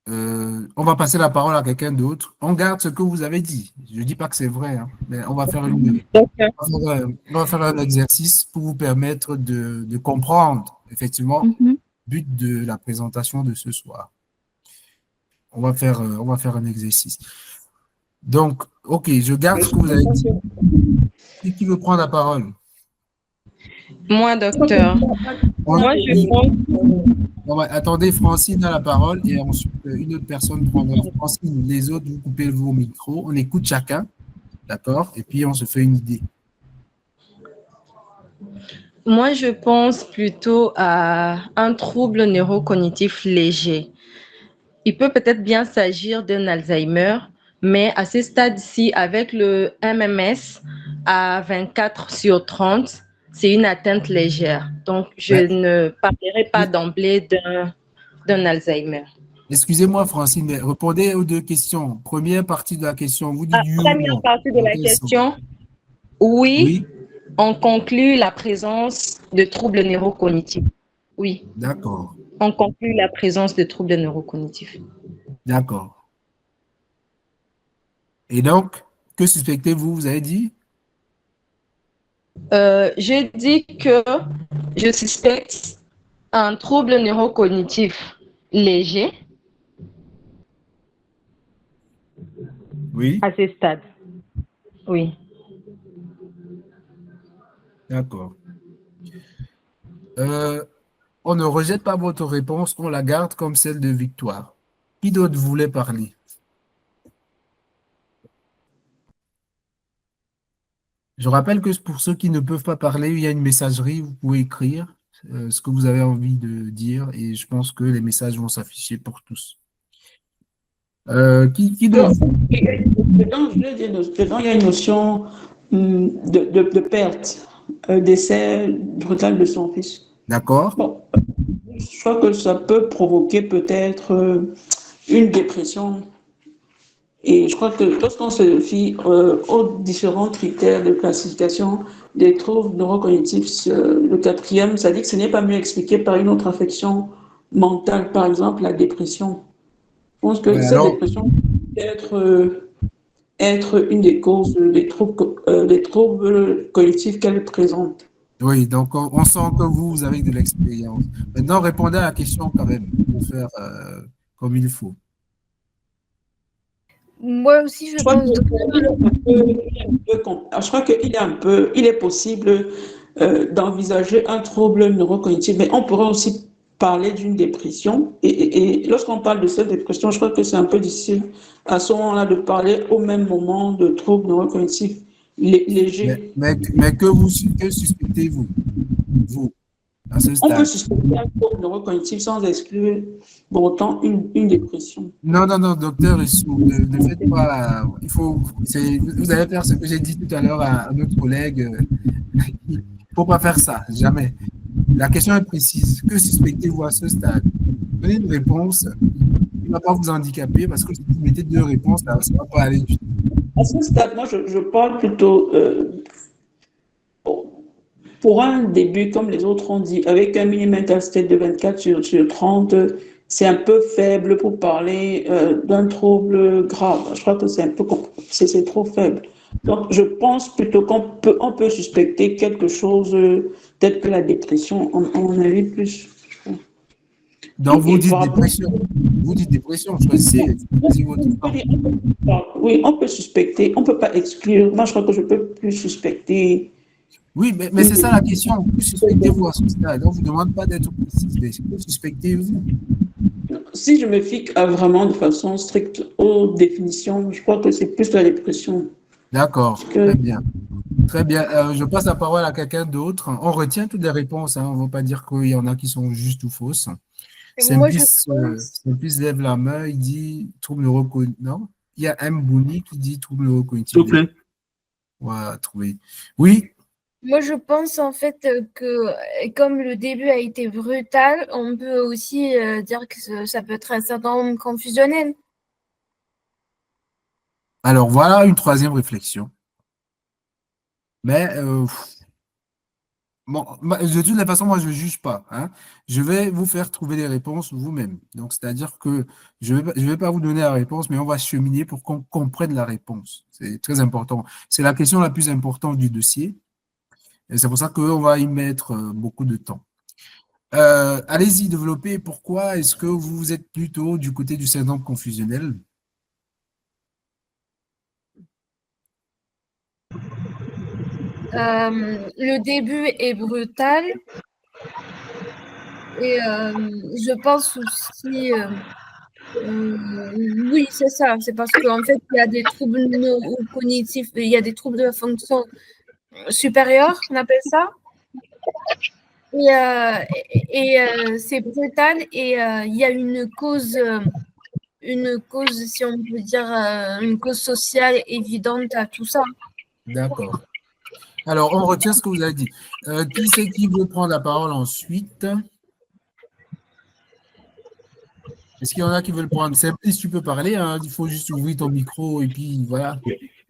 Speaker 1: on va passer la parole à quelqu'un d'autre. On garde ce que vous avez dit. Je ne dis pas que c'est vrai, hein, mais on va faire on va faire un exercice pour vous permettre de comprendre, effectivement,
Speaker 6: Mhm.
Speaker 1: le but de la présentation de ce soir. On va faire un exercice. Donc, OK, je garde ce que vous avez dit. Qui veut prendre la parole?
Speaker 10: Moi, docteur. Moi, je
Speaker 1: Oui.
Speaker 10: pense.
Speaker 1: Bon, ouais, attendez, Francine a la parole et ensuite une autre personne prendra. Francine, les autres, vous coupez vos micros, on écoute chacun, d'accord? Et puis on se fait une idée.
Speaker 10: Moi, je pense plutôt à un trouble neurocognitif léger. Il peut peut-être bien s'agir d'un Alzheimer, mais à ce stade-ci, avec le MMS à 24/30, c'est une atteinte légère. Donc, je
Speaker 1: Ouais.
Speaker 10: ne parlerai pas d'emblée d'un Alzheimer.
Speaker 1: Excusez-moi, Francine, mais répondez aux deux questions. Première partie de la question, vous dites oui ou
Speaker 10: Première
Speaker 1: non.
Speaker 10: partie de la question, oui,
Speaker 1: Oui,
Speaker 10: on conclut la présence de troubles neurocognitifs. Oui,
Speaker 1: d'accord,
Speaker 10: on conclut la présence de troubles neurocognitifs.
Speaker 1: d'accord. Et donc, que suspectez-vous, vous avez dit?
Speaker 10: Je dis que je suspecte un trouble neurocognitif léger
Speaker 1: Oui,
Speaker 10: à ce stade. Oui.
Speaker 1: d'accord. On ne rejette pas votre réponse, on la garde comme celle de Victoire. Qui d'autre voulait parler? Je rappelle que pour ceux qui ne peuvent pas parler, il y a une messagerie, vous pouvez écrire ce que vous avez envie de dire et je pense que les messages vont s'afficher pour tous. Qui d'autre?
Speaker 7: Dedans, dedans, il y a une notion de perte, décès brutal de son fils.
Speaker 1: D'accord,
Speaker 7: Bon, je crois que ça peut provoquer peut-être une dépression. Et je crois que lorsqu'on se fie aux différents critères de classification des troubles neurocognitifs, le quatrième, ça dit que ce n'est pas mieux expliqué par une autre affection mentale, par exemple la dépression. Je pense que
Speaker 1: ouais,
Speaker 7: cette
Speaker 1: alors,
Speaker 7: dépression peut être une des causes des troubles cognitifs qu'elle présente.
Speaker 1: oui, donc on sent que vous avez de l'expérience. Maintenant, répondez à la question quand même, pour faire comme il faut.
Speaker 3: Moi aussi, je
Speaker 7: Je crois
Speaker 3: pense.
Speaker 7: je crois il est possible d'envisager un trouble neurocognitif, mais on pourrait aussi parler d'une dépression. Et lorsqu'on parle de cette dépression, je crois que c'est un peu difficile à ce moment-là de parler au même moment de troubles neurocognitifs légers.
Speaker 1: Mais que suspectez-vous, vous, à ce
Speaker 7: On peut
Speaker 1: stade?
Speaker 7: suspecter un trouble neurocognitif sans exclure pour autant une dépression.
Speaker 1: Non, non, non, docteur Rissou, ne faites pas. Vous allez faire ce que j'ai dit tout à l'heure à notre collègue. Il ne faut pas faire ça, jamais. La question est précise. Que suspectez-vous à ce stade? Donnez une réponse. Il ne va pas vous handicaper parce que si vous mettez deux réponses, ça ne va pas aller du tout.
Speaker 7: À ce stade, moi, je parle plutôt pour un début, comme les autres ont dit, avec un mini-mental state de 24/30, c'est un peu faible pour parler d'un trouble grave. Je crois que c'est trop faible. Donc, je pense plutôt on peut suspecter quelque chose tel que la dépression, en mon avis, plus.
Speaker 1: Donc, vous dites dépression. Vous dites dépression, choisissez votre camp.
Speaker 7: Oui, on peut suspecter, on ne peut pas exclure. Moi, je crois que je peux plus suspecter.
Speaker 1: Oui, mais c'est ça la question. Que suspectez-vous à ce stade? On ne vous demande pas d'être précis, mais que suspectez-vous?
Speaker 7: Si je me fie vraiment de façon stricte aux définitions, je crois que c'est plus la dépression.
Speaker 1: D'accord, très bien. Très bien. Je passe la parole à quelqu'un d'autre. On retient toutes les réponses, hein. On ne va pas dire qu'il y en a qui sont justes ou fausses.
Speaker 3: Moi,
Speaker 1: Simplice lève la main, il dit trouble neurocognitif. Non, il y a M. Bouni qui dit trouble neurocognitif.
Speaker 2: S'il vous plaît.
Speaker 1: On va trouver. Oui,
Speaker 3: Moi, je pense en fait que comme le début a été brutal, on peut aussi dire que ça peut être un syndrome confusionnel.
Speaker 1: Alors, voilà une troisième réflexion. Mais bon, de toute façon, moi, je ne juge pas, hein. Je vais vous faire trouver les réponses vous-même. Donc, c'est-à-dire que je vais pas vous donner la réponse, mais on va cheminer pour qu'on comprenne la réponse. C'est très important. C'est la question la plus importante du dossier. Et c'est pour ça qu'on va y mettre beaucoup de temps. Allez-y, développez. Pourquoi est-ce que vous êtes plutôt du côté du syndrome confusionnel?
Speaker 3: Le début est brutal et je pense aussi, oui, c'est ça. C'est parce qu'en fait, il y a des troubles neurocognitifs, il y a des troubles de la fonction supérieure, on appelle ça. Et c'est brutal et il y a une cause, si on peut dire, une cause sociale évidente à tout ça.
Speaker 1: D'accord. Alors, on retient ce que vous avez dit. Qui c'est qui veut prendre la parole ensuite? Est-ce qu'il y en a qui veulent prendre? Si tu peux parler, hein, il faut juste ouvrir ton micro et puis voilà.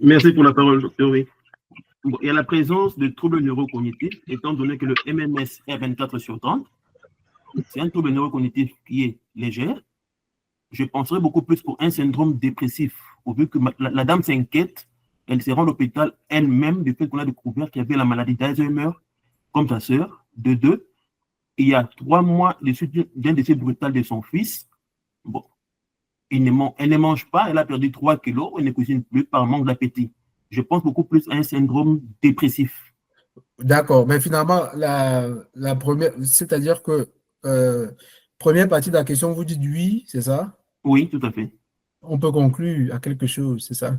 Speaker 11: Merci pour la parole, docteur. Oui. Bon, il y a la présence de troubles neurocognitifs, étant donné que le MMS est 24/30. C'est un trouble neurocognitif qui est léger. Je penserais beaucoup plus pour un syndrome dépressif, au vu que la dame s'inquiète, elle se rend à l'hôpital elle-même du fait qu'on a découvert qu'il y avait la maladie d'Alzheimer, comme sa sœur, de 2. Il y a 3 mois de suite d'un décès brutal de son fils. Bon, elle ne mange pas, elle a perdu 3 kilos, elle ne cuisine plus par manque d'appétit. Je pense beaucoup plus à un syndrome dépressif.
Speaker 1: D'accord, mais finalement, la première, c'est-à-dire que première partie de la question, vous dites oui, c'est ça?
Speaker 11: Oui, tout à fait.
Speaker 1: On peut conclure à quelque chose, c'est ça?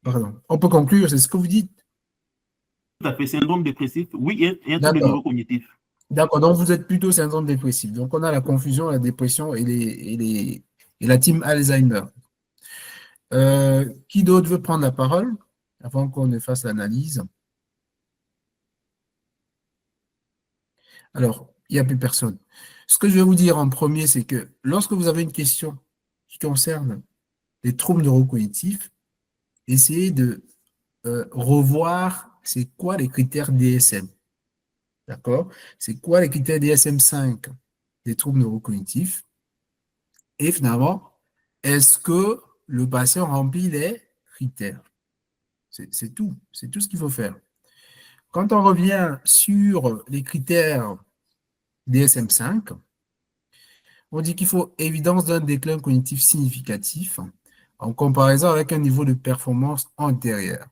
Speaker 1: Pardon. On peut conclure, c'est ce que vous dites?
Speaker 11: Tout à fait, syndrome dépressif, oui, et un trouble neurocognitif.
Speaker 1: D'accord, donc vous êtes plutôt syndrome dépressif. Donc on a la confusion, la dépression et la team Alzheimer. Qui d'autre veut prendre la parole avant qu'on ne fasse l'analyse? Alors, il n'y a plus personne. Ce que je vais vous dire en premier, c'est que lorsque vous avez une question qui concerne les troubles neurocognitifs, essayez de revoir c'est quoi les critères DSM. D'accord? C'est quoi les critères DSM-5 des troubles neurocognitifs? Et finalement, est-ce que le patient remplit les critères? C'est tout. C'est tout ce qu'il faut faire. Quand on revient sur les critères DSM-5, on dit qu'il faut évidence d'un déclin cognitif significatif en comparaison avec un niveau de performance antérieur.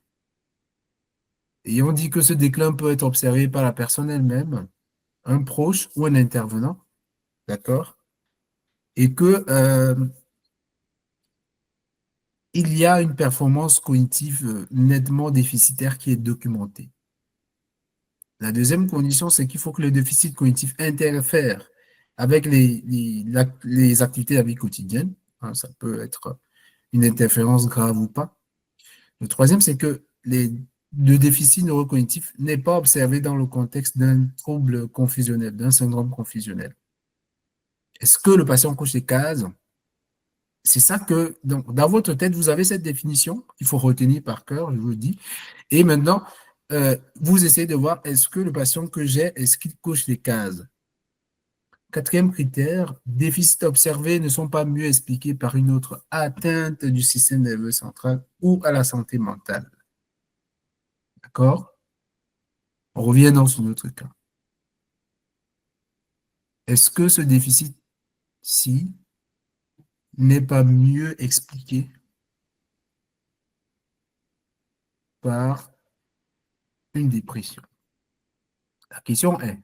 Speaker 1: Et on dit que ce déclin peut être observé par la personne elle-même, un proche ou un intervenant, d'accord? Et que il y a une performance cognitive nettement déficitaire qui est documentée. La deuxième condition, c'est qu'il faut que le déficit cognitif interfère avec les activités de la vie quotidienne. Hein, ça peut être une interférence grave ou pas. Le troisième, c'est que le déficit neurocognitif n'est pas observé dans le contexte d'un trouble confusionnel, d'un syndrome confusionnel. Est-ce que le patient coche les cases? C'est ça que, donc, dans votre tête, vous avez cette définition qu'il faut retenir par cœur, je vous le dis. Et maintenant, vous essayez de voir est-ce que le patient que j'ai, est-ce qu'il coche les cases? Quatrième critère, déficits observés ne sont pas mieux expliqués par une autre atteinte du système nerveux central ou à la santé mentale. D'accord? On revient dans un autre cas. Est-ce que ce déficit-ci n'est pas mieux expliqué par une dépression? La question est,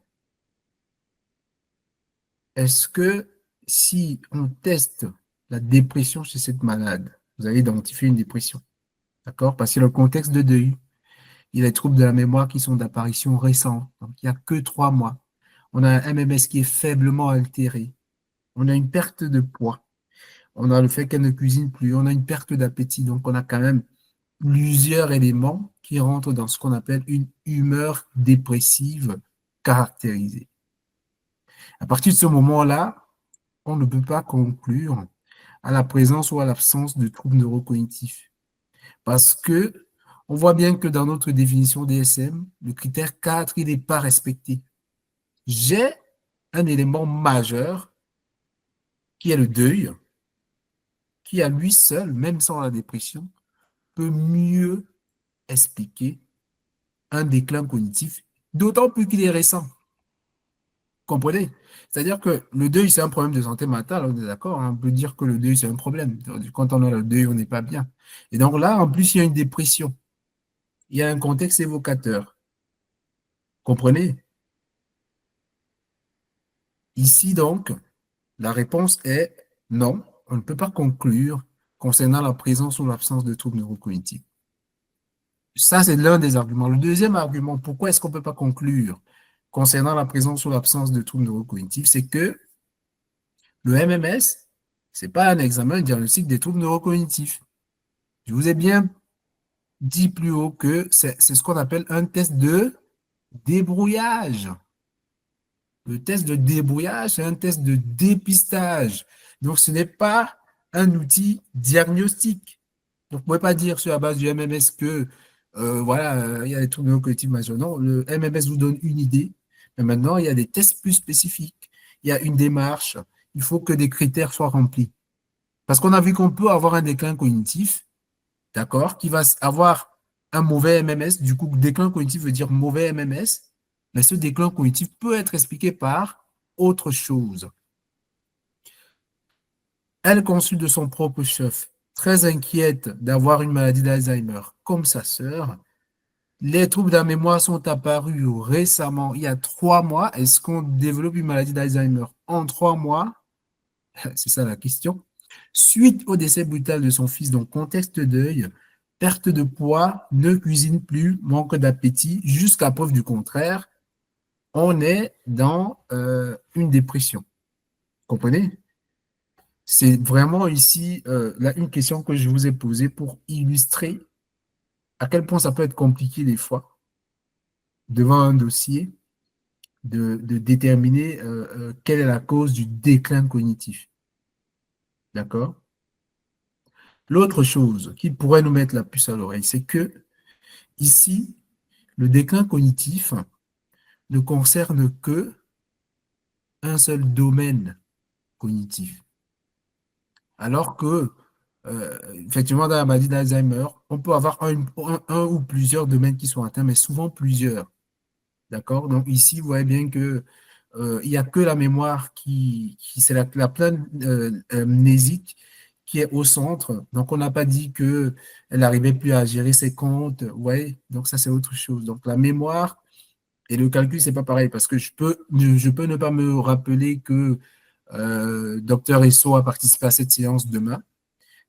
Speaker 1: est-ce que si on teste la dépression chez cette malade, vous allez identifier une dépression, d'accord? Parce que le contexte de deuil, il y a les troubles de la mémoire qui sont d'apparition récente, donc il n'y a que 3 mois. On a un MMS qui est faiblement altéré. On a une perte de poids. On a le fait qu'elle ne cuisine plus. On a une perte d'appétit. Donc, on a quand même plusieurs éléments qui rentrent dans ce qu'on appelle une humeur dépressive caractérisée. À partir de ce moment-là, on ne peut pas conclure à la présence ou à l'absence de troubles neurocognitifs. Parce que on voit bien que dans notre définition DSM, le critère 4, il n'est pas respecté. J'ai un élément majeur qui est le deuil, qui à lui seul, même sans la dépression, peut mieux expliquer un déclin cognitif, d'autant plus qu'il est récent. Comprenez? C'est-à-dire que le deuil, c'est un problème de santé mentale, on est d'accord, hein? On peut dire que le deuil, c'est un problème. Quand on a le deuil, on n'est pas bien. Et donc là, en plus, il y a une dépression. Il y a un contexte évocateur. Comprenez? Ici, donc, la réponse est non, on ne peut pas conclure concernant la présence ou l'absence de troubles neurocognitifs. Ça, c'est l'un des arguments. Le deuxième argument, pourquoi est-ce qu'on ne peut pas conclure concernant la présence ou l'absence de troubles neurocognitifs, c'est que le MMS, ce n'est pas un examen de diagnostic des troubles neurocognitifs. Je vous ai bien dit plus haut que c'est ce qu'on appelle un test de débrouillage. Le test de débrouillage, c'est un test de dépistage. Donc, ce n'est pas un outil diagnostique. Donc, vous ne pouvez pas dire sur la base du MMS que, voilà, il y a des troubles neurocognitifs majeurs. Non, le MMS vous donne une idée, mais maintenant, il y a des tests plus spécifiques. Il y a une démarche. Il faut que des critères soient remplis. Parce qu'on a vu qu'on peut avoir un déclin cognitif, d'accord, qui va avoir un mauvais MMS. Du coup, déclin cognitif veut dire mauvais MMS. Mais ce déclin cognitif peut être expliqué par autre chose. Elle consulte de son propre chef, très inquiète d'avoir une maladie d'Alzheimer comme sa sœur. Les troubles de la mémoire sont apparus récemment, il y a 3 mois. Est-ce qu'on développe une maladie d'Alzheimer en 3 mois? C'est ça la question. Suite au décès brutal de son fils, donc contexte deuil, perte de poids, ne cuisine plus, manque d'appétit, jusqu'à preuve du contraire, on est dans une dépression. Comprenez? C'est vraiment ici là, une question que je vous ai posée pour illustrer à quel point ça peut être compliqué des fois, devant un dossier, de déterminer quelle est la cause du déclin cognitif. D'accord? L'autre chose qui pourrait nous mettre la puce à l'oreille, c'est que ici, le déclin cognitif ne concerne que un seul domaine cognitif. Alors que, effectivement, dans la maladie d'Alzheimer, on peut avoir un ou plusieurs domaines qui sont atteints, mais souvent plusieurs. D'accord? Donc ici, vous voyez bien que il n'y a que la mémoire c'est la plaine mnésique qui est au centre. Donc, on n'a pas dit qu'elle n'arrivait plus à gérer ses comptes. Vous voyez? Donc, ça, c'est autre chose. Donc, la mémoire et le calcul, c'est pas pareil parce que je peux ne pas me rappeler que Dr Esso a participé à cette séance demain,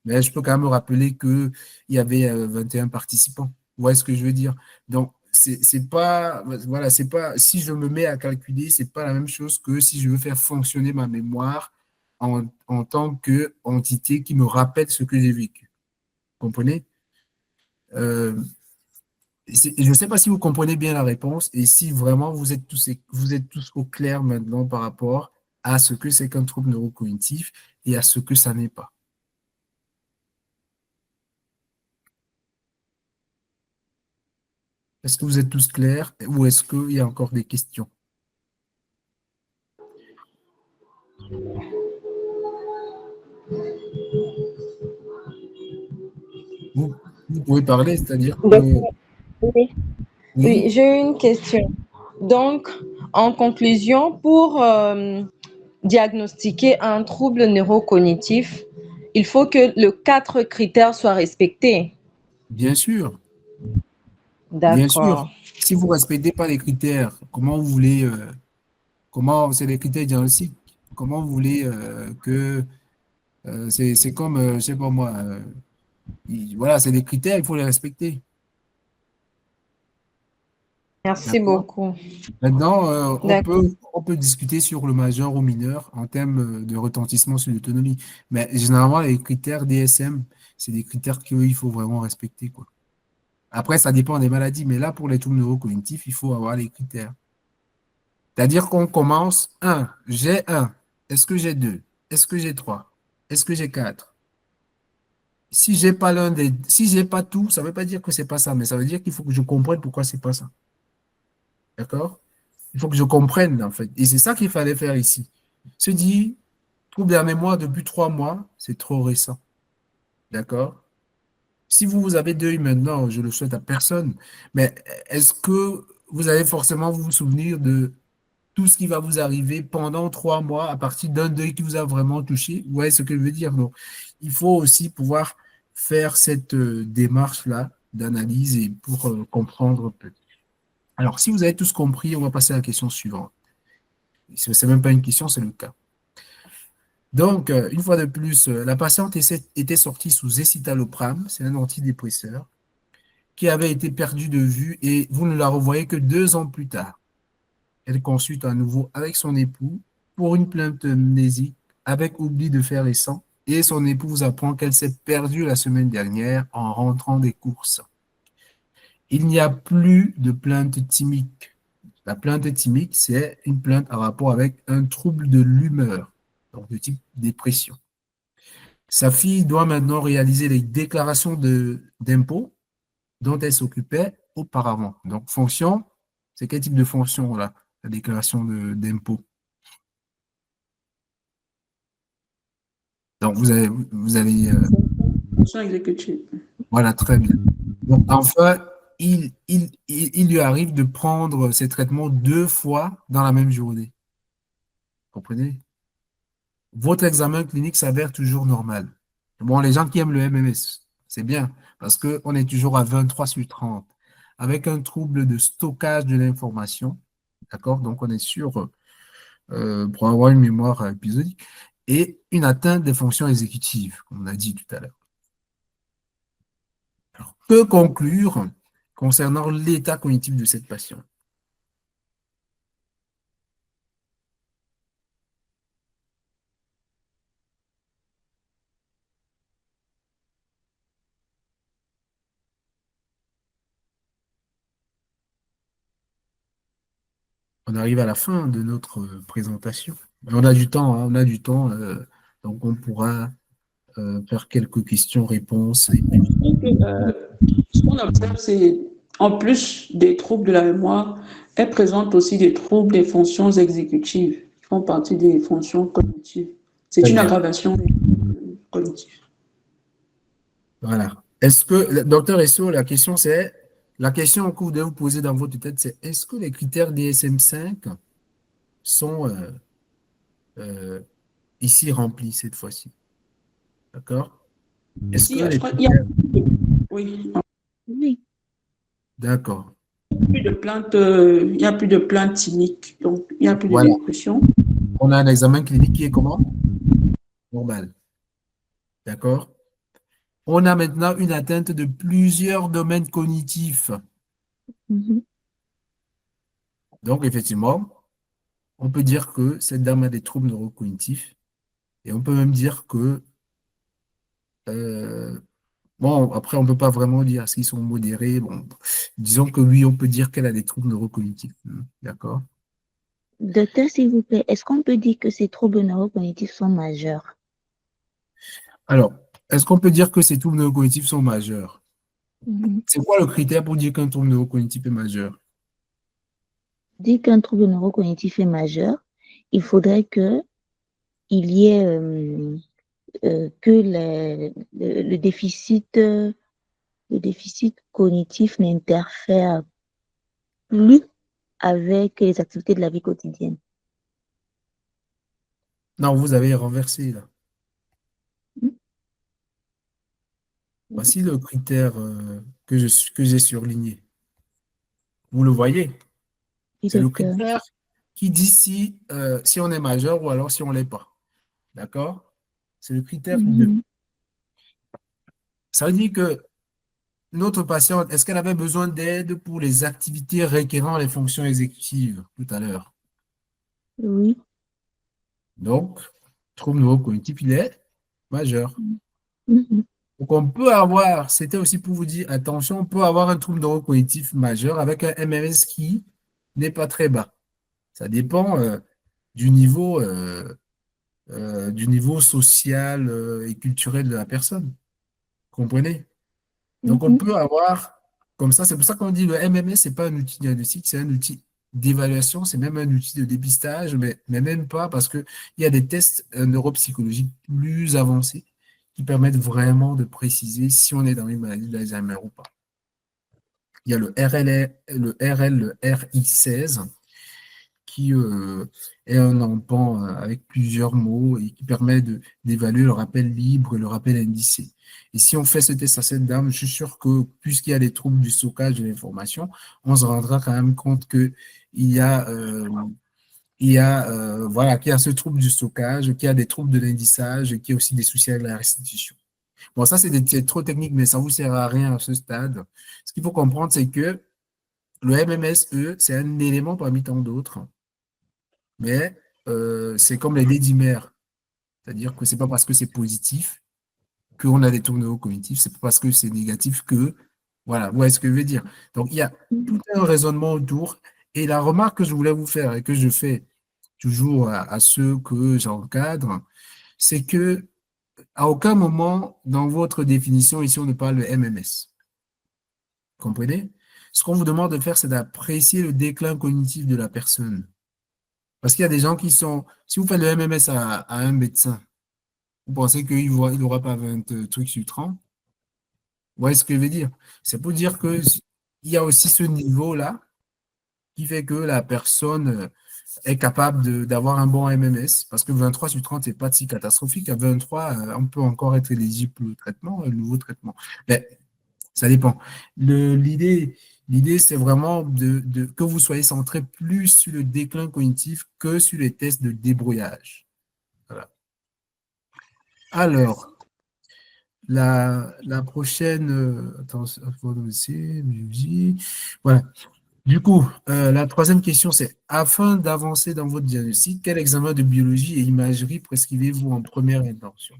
Speaker 1: mais je peux quand même me rappeler qu'il y avait 21 participants. Vous voyez ce que je veux dire? Donc, c'est pas, voilà, c'est pas, si je me mets à calculer, c'est pas la même chose que si je veux faire fonctionner ma mémoire en tant qu'entité qui me rappelle ce que j'ai vécu. Vous comprenez? Je ne sais pas si vous comprenez bien la réponse et si vraiment vous êtes tous au clair maintenant par rapport à ce que c'est qu'un trouble neurocognitif et à ce que ça n'est pas. Est-ce que vous êtes tous clairs ou est-ce qu'il y a encore des questions? Vous pouvez parler, c'est-à-dire que...
Speaker 10: Oui, j'ai une question. Donc, en conclusion, pour diagnostiquer un trouble neurocognitif, il faut que les 4 critères soient respectés.
Speaker 1: Bien sûr.
Speaker 10: D'accord.
Speaker 1: Bien sûr. Si vous ne respectez pas les critères, comment vous voulez... c'est les critères diagnostiques. Comment vous voulez que... c'est comme, je ne sais pas moi... voilà, c'est des critères, il faut les respecter.
Speaker 10: Merci beaucoup.
Speaker 1: Maintenant, on peut discuter sur le majeur ou mineur en termes de retentissement sur l'autonomie. Mais généralement, les critères DSM, c'est des critères qu'il faut vraiment respecter, quoi. Après, ça dépend des maladies, mais là, pour les troubles neurocognitifs, il faut avoir les critères. C'est-à-dire qu'on commence, j'ai 1, est-ce que j'ai 2? Est-ce que j'ai 3? Est-ce que j'ai 4? Si j'ai pas si j'ai pas tout, ça ne veut pas dire que c'est pas ça, mais ça veut dire qu'il faut que je comprenne pourquoi c'est pas ça. D'accord? Il faut que je comprenne, en fait. Et c'est ça qu'il fallait faire ici. Se dit, trouble de la mémoire depuis 3 mois, c'est trop récent. D'accord? Si vous avez deuil maintenant, je le souhaite à personne, mais est-ce que vous allez forcément vous souvenir de tout ce qui va vous arriver pendant 3 mois à partir d'un deuil qui vous a vraiment touché? Vous voyez ce que je veux dire? Donc, il faut aussi pouvoir faire cette démarche-là d'analyse et pour comprendre un peu. Alors, si vous avez tous compris, on va passer à la question suivante. Ce n'est même pas une question, c'est le cas. Donc, une fois de plus, la patiente était sortie sous escitalopram, c'est un antidépresseur, qui avait été perdu de vue et vous ne la revoyez que 2 ans plus tard. Elle consulte à nouveau avec son époux pour une plainte mnésique avec oubli de faire les sangs et son époux vous apprend qu'elle s'est perdue la semaine dernière en rentrant des courses. Il n'y a plus de plainte thymique. La plainte thymique, c'est une plainte en rapport avec un trouble de l'humeur, donc de type dépression. Sa fille doit maintenant réaliser les déclarations d'impôts dont elle s'occupait auparavant. Donc, fonction, c'est quel type de fonction, là, la déclaration d'impôts? Donc, vous avez
Speaker 7: Fonction exécutive.
Speaker 1: voilà, très bien. Donc, enfin, il lui arrive de prendre ces traitements 2 fois dans la même journée. Vous comprenez? Votre examen clinique s'avère toujours normal. Bon, les gens qui aiment le MMS, c'est bien, parce qu'on est toujours à 23/30, avec un trouble de stockage de l'information, d'accord? Donc, on est sûr pour avoir une mémoire épisodique, et une atteinte des fonctions exécutives, comme on a dit tout à l'heure. Alors, que conclure concernant l'état cognitif de cette patiente? On arrive à la fin de notre présentation. On a du temps, hein, on a du temps, donc on pourra faire quelques questions-réponses.
Speaker 7: Ce qu'on observe, c'est en plus des troubles de la mémoire, elle présente aussi des troubles des fonctions exécutives qui font partie des fonctions cognitives. C'est
Speaker 1: Très
Speaker 7: une
Speaker 1: bien.
Speaker 7: aggravation cognitive.
Speaker 1: Voilà. Est-ce que, docteur Esso, la question que vous devez vous poser dans votre tête, c'est est-ce que les critères DSM-5 sont ici remplis cette fois-ci? D'accord? Est-ce
Speaker 7: Si,
Speaker 1: que
Speaker 7: je
Speaker 1: les
Speaker 7: crois qu'il y a,
Speaker 1: critères...
Speaker 7: oui,
Speaker 6: Oui.
Speaker 1: D'accord.
Speaker 7: plus de plaintes, il n'y a plus de plaintes cyniques, donc il n'y a plus de
Speaker 1: Voilà.
Speaker 7: dépression.
Speaker 1: On a un examen clinique qui est comment? Normal. D'accord? On a maintenant une atteinte de plusieurs domaines cognitifs.
Speaker 6: Mhm.
Speaker 1: Donc, effectivement, on peut dire que cette dame a des troubles neurocognitifs et on peut même dire que, bon, après, on ne peut pas vraiment dire s'ils sont modérés. Bon, disons que oui, on peut dire qu'elle a des troubles neurocognitifs. D'accord?
Speaker 6: Docteur, s'il vous plaît, est-ce qu'on peut dire que ces troubles neurocognitifs sont majeurs?
Speaker 1: Alors, est-ce qu'on peut dire que ces troubles neurocognitifs sont majeurs?
Speaker 6: Mhm.
Speaker 1: C'est quoi le critère pour dire qu'un trouble neurocognitif est majeur?
Speaker 6: Dire qu'un trouble neurocognitif est majeur, il faudrait que il y ait que le déficit cognitif n'interfère plus avec les activités de la vie quotidienne.
Speaker 1: Non, vous avez renversé là.
Speaker 6: Mhm.
Speaker 1: Voici le critère que j'ai surligné. Vous le voyez?
Speaker 6: Oui,
Speaker 1: C'est le
Speaker 6: docteur.
Speaker 1: critère qui dit si on est majeur ou alors si on ne l'est pas. D'accord? C'est le critère 2.
Speaker 6: Mhm.
Speaker 1: Ça veut dire que notre patiente, est-ce qu'elle avait besoin d'aide pour les activités requérant les fonctions exécutives tout à l'heure?
Speaker 6: Oui.
Speaker 1: Donc, trouble neurocognitif, il est majeur.
Speaker 6: Mhm.
Speaker 1: Donc, on peut avoir, c'était aussi pour vous dire, attention, on peut avoir un trouble neurocognitif majeur avec un MMS qui n'est pas très bas. Ça dépend du niveau social et culturel de la personne. Comprenez? Donc, on peut avoir, comme ça, c'est pour ça qu'on dit le MMS, c'est pas un outil diagnostique, c'est un outil d'évaluation, c'est même un outil de dépistage, mais même pas parce qu'il y a des tests neuropsychologiques plus avancés qui permettent vraiment de préciser si on est dans une maladie d'Alzheimer ou pas. Il y a le le RI16, qui est un empan avec plusieurs mots et qui permet d'évaluer le rappel libre et le rappel indicé. Et si on fait ce test à cette dame, je suis sûr que puisqu'il y a des troubles du stockage de l'information, on se rendra quand même compte qu'il y a, voilà, qu'il y a ce trouble du stockage, qu'il y a des troubles de l'indissage, qu'il y a aussi des soucis avec la restitution. Bon, ça, c'est trop technique, mais ça ne vous sert à rien à ce stade. Ce qu'il faut comprendre, c'est que le MMSE, c'est un élément parmi tant d'autres, mais c'est comme les dédimères. C'est-à-dire que ce n'est pas parce que c'est positif qu'on a des troubles neurocognitifs, c'est pas parce que c'est négatif que, voilà, vous voyez ce que je veux dire. Donc, il y a tout un raisonnement autour. Et la remarque que je voulais vous faire et que je fais toujours à ceux que j'encadre, c'est que à aucun moment dans votre définition, ici, on ne parle de MMS. Comprenez? Ce qu'on vous demande de faire, c'est d'apprécier le déclin cognitif de la personne. Parce qu'il y a des gens qui sont... Si vous faites le MMS à un médecin, vous pensez qu'il n'aura pas 20 trucs sur 30? Vous voyez ce que je veux dire? C'est pour dire qu'il y a aussi ce niveau-là qui fait que la personne est capable d'avoir un bon MMS, parce que 23 sur 30 n'est pas si catastrophique. À 23, on peut encore être éligible pour le traitement, le nouveau traitement. Mais ça dépend. L'idée, c'est vraiment que vous soyez centré plus sur le déclin cognitif que sur les tests de débrouillage. Voilà. Alors, la prochaine, voilà. Du coup, la troisième question, c'est afin d'avancer dans votre diagnostic, quel examen de biologie et imagerie prescrivez-vous en première intention?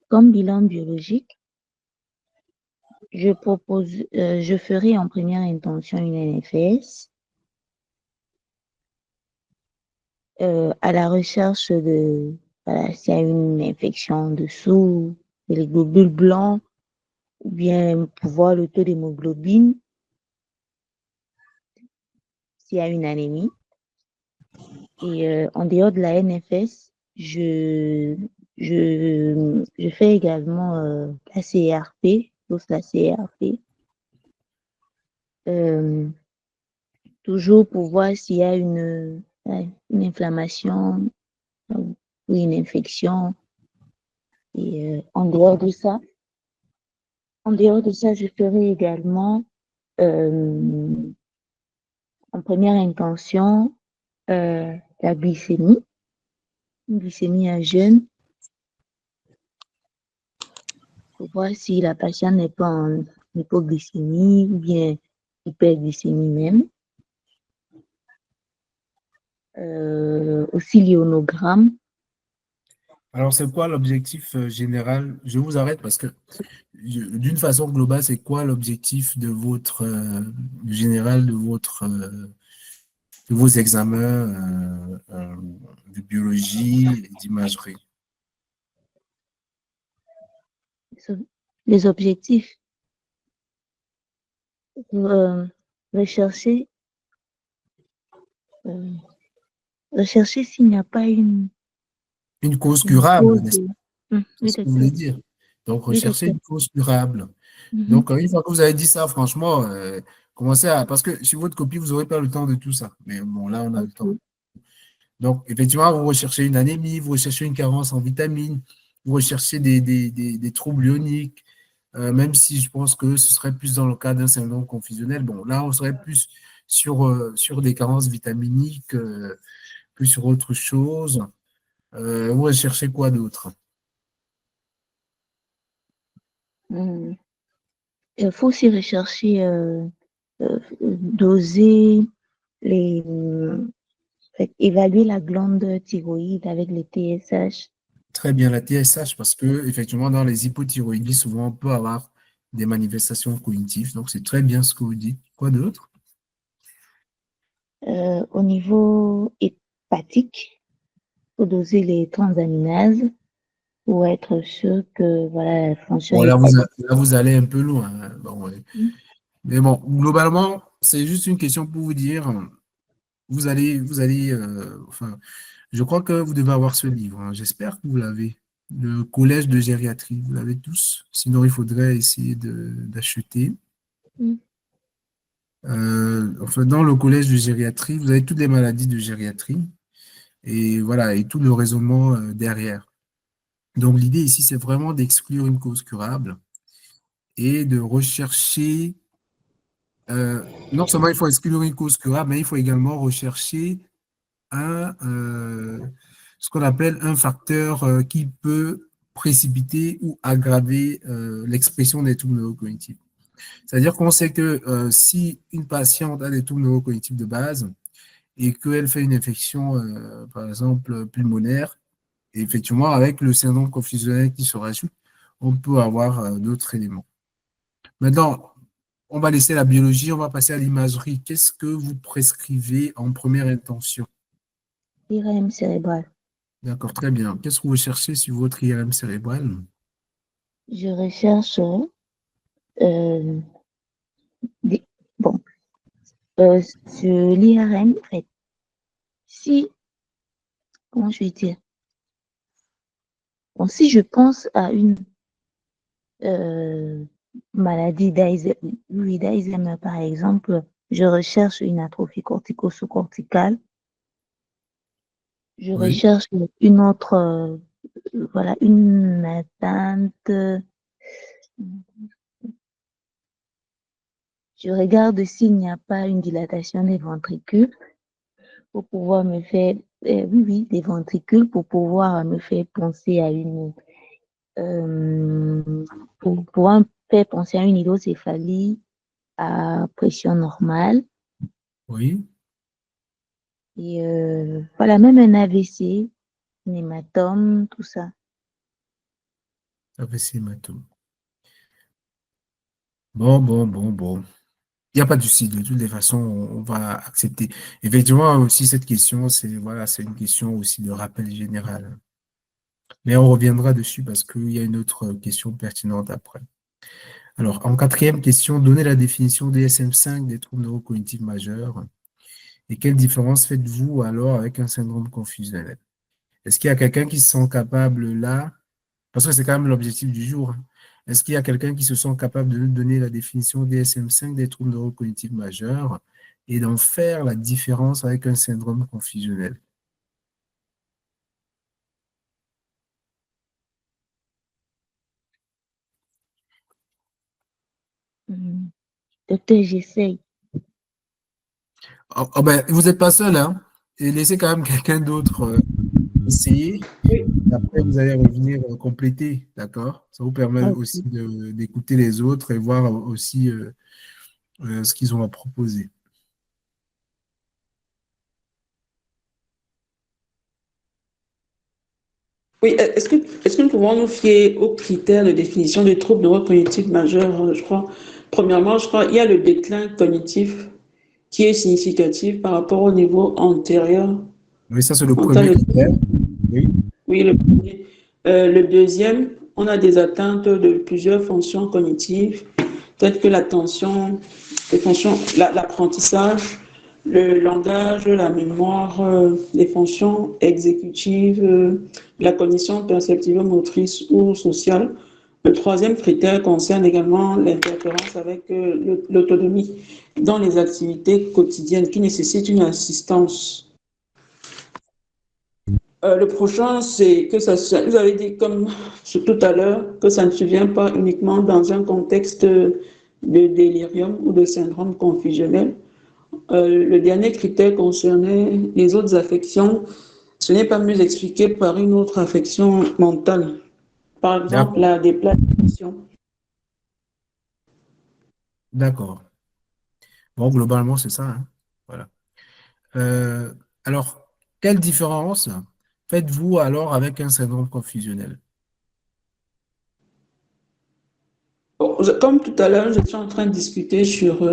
Speaker 6: Comme bilan biologique, je ferai en première intention une NFS à la recherche de, voilà, s'il y a une infection dessous, les globules blancs, ou bien pour voir le taux d'hémoglobine, s'il y a une anémie. Et en dehors de la NFS, je fais également la CRP, la CRP, toujours pour voir s'il y a une inflammation ou une infection. Et en dehors de ça, je ferai également en première intention la glycémie, une glycémie à jeûne, pour voir si la patiente n'est pas en hypoglycémie ou bien hyperglycémie même. Aussi l'ionogramme.
Speaker 1: Alors, c'est quoi l'objectif général? Je vous arrête parce que d'une façon globale, c'est quoi l'objectif de votre général de vos examens de biologie et d'imagerie?
Speaker 6: Les objectifs. Rechercher s'il n'y a pas une
Speaker 1: cause curable,
Speaker 6: cause
Speaker 1: n'est-ce pas? C'est ce que vous
Speaker 6: oui,
Speaker 1: voulez dire. Donc, rechercher une cause curable.
Speaker 6: Mhm.
Speaker 1: Donc, une fois que vous avez dit ça, franchement, commencez à... Parce que sur votre copie, vous n'aurez pas le temps de tout ça. Mais bon, là, on a le temps. Donc, effectivement, vous recherchez une anémie, vous recherchez une carence en vitamines, vous recherchez des troubles ioniques, même si je pense que ce serait plus dans le cas d'un syndrome confusionnel. Bon, là, on serait plus sur des carences vitaminiques, plus sur autre chose. Vous recherchez quoi d'autre?
Speaker 6: Il faut aussi rechercher, doser les fait, évaluer la glande thyroïde avec les TSH.
Speaker 1: Très bien, la TSH, parce que effectivement, dans les hypothyroïdies, souvent, on peut avoir des manifestations cognitives. Donc, c'est très bien ce que vous dites. Quoi d'autre?
Speaker 6: Au niveau hépatique, faut doser les transaminases pour être sûr que voilà, la fonction
Speaker 1: Bon,
Speaker 6: hépatique.
Speaker 1: là, vous allez un peu loin, hein. Bon, ouais. Mais bon, globalement, c'est juste une question pour vous dire, enfin, je crois que vous devez avoir ce livre, hein. J'espère que vous l'avez. Le collège de gériatrie, vous l'avez tous. Sinon, il faudrait essayer d'acheter.
Speaker 6: Mm.
Speaker 1: Enfin, dans le collège de gériatrie, vous avez toutes les maladies de gériatrie et voilà, et tout le raisonnement derrière. Donc, l'idée ici, c'est vraiment d'exclure une cause curable et de rechercher, non seulement il faut exclure une cause curable, mais il faut également rechercher ce qu'on appelle un facteur qui peut précipiter ou aggraver l'expression des troubles neurocognitifs. C'est-à-dire qu'on sait que si une patiente a des troubles neurocognitifs de base et qu'elle fait une infection, par exemple, pulmonaire, et effectivement, avec le syndrome confusionnel qui se rajoute, on peut avoir d'autres éléments. Maintenant, on va laisser la biologie, on va passer à l'imagerie. Qu'est-ce que vous prescrivez en première intention?
Speaker 6: IRM cérébral.
Speaker 1: D'accord, très bien. Qu'est-ce que vous cherchez sur votre IRM cérébral?
Speaker 6: Je recherche bon, sur l'IRM, en fait, comment je vais dire? Bon, si je pense à une maladie d'Alzheimer, par exemple, je recherche une atrophie cortico-sous-corticale. Je
Speaker 1: Oui.
Speaker 6: recherche une autre, voilà, une atteinte. Je regarde s'il n'y a pas une dilatation des ventricules pour pouvoir me faire, oui, des ventricules pour pouvoir me faire penser à une, pour pouvoir me faire penser à une hydrocéphalie à pression normale.
Speaker 1: Oui.
Speaker 6: Et voilà, même un AVC, un hématome, tout ça.
Speaker 1: AVC hématome. Bon. Il n'y a pas de souci. De toutes les façons, on va accepter. Effectivement, aussi, cette question, c'est voilà, c'est une question aussi de rappel général. Mais on reviendra dessus parce qu'il y a une autre question pertinente après. Alors, en quatrième question, donnez la définition DSM-5 des troubles neurocognitifs majeurs. Et quelle différence faites-vous alors avec un syndrome confusionnel? Est-ce qu'il y a quelqu'un qui se sent capable là? Parce que c'est quand même l'objectif du jour, hein. Est-ce qu'il y a quelqu'un qui se sent capable de nous donner la définition DSM-5 des troubles neurocognitifs majeurs et d'en faire la différence avec un syndrome confusionnel?
Speaker 6: Docteur, j'essaye.
Speaker 1: Oh, ben, vous n'êtes pas seul, hein? Et laissez quand même quelqu'un d'autre essayer. Et après, vous allez revenir compléter, d'accord? Ça vous permet aussi d'écouter les autres et voir aussi ce qu'ils ont à proposer.
Speaker 7: Oui, est-ce que nous pouvons nous fier aux critères de définition des troubles neurocognitifs majeurs? Je crois, premièrement, il y a le déclin cognitif qui est significatif par rapport au niveau antérieur.
Speaker 1: Oui, ça, c'est le premier critère. Oui.
Speaker 7: Oui, le premier. Le deuxième, on a des atteintes de plusieurs fonctions cognitives, telles que l'attention, les fonctions, l'apprentissage, le langage, la mémoire, les fonctions exécutives, la cognition perceptive, motrice ou sociale. Le troisième critère concerne également l'interférence avec l'autonomie dans les activités quotidiennes qui nécessitent une assistance. Le prochain, c'est que vous avez dit comme tout à l'heure, que ça ne survient pas uniquement dans un contexte de délirium ou de syndrome confusionnel. Le dernier critère concernait les autres affections. Ce n'est pas mieux expliqué par une autre affection mentale. Par exemple, la déplation.
Speaker 1: D'accord. Bon, globalement, c'est ça, hein. Voilà. Alors, Quelle différence faites-vous alors avec un syndrome confusionnel?
Speaker 7: Bon, comme tout à l'heure, je suis en train de discuter sur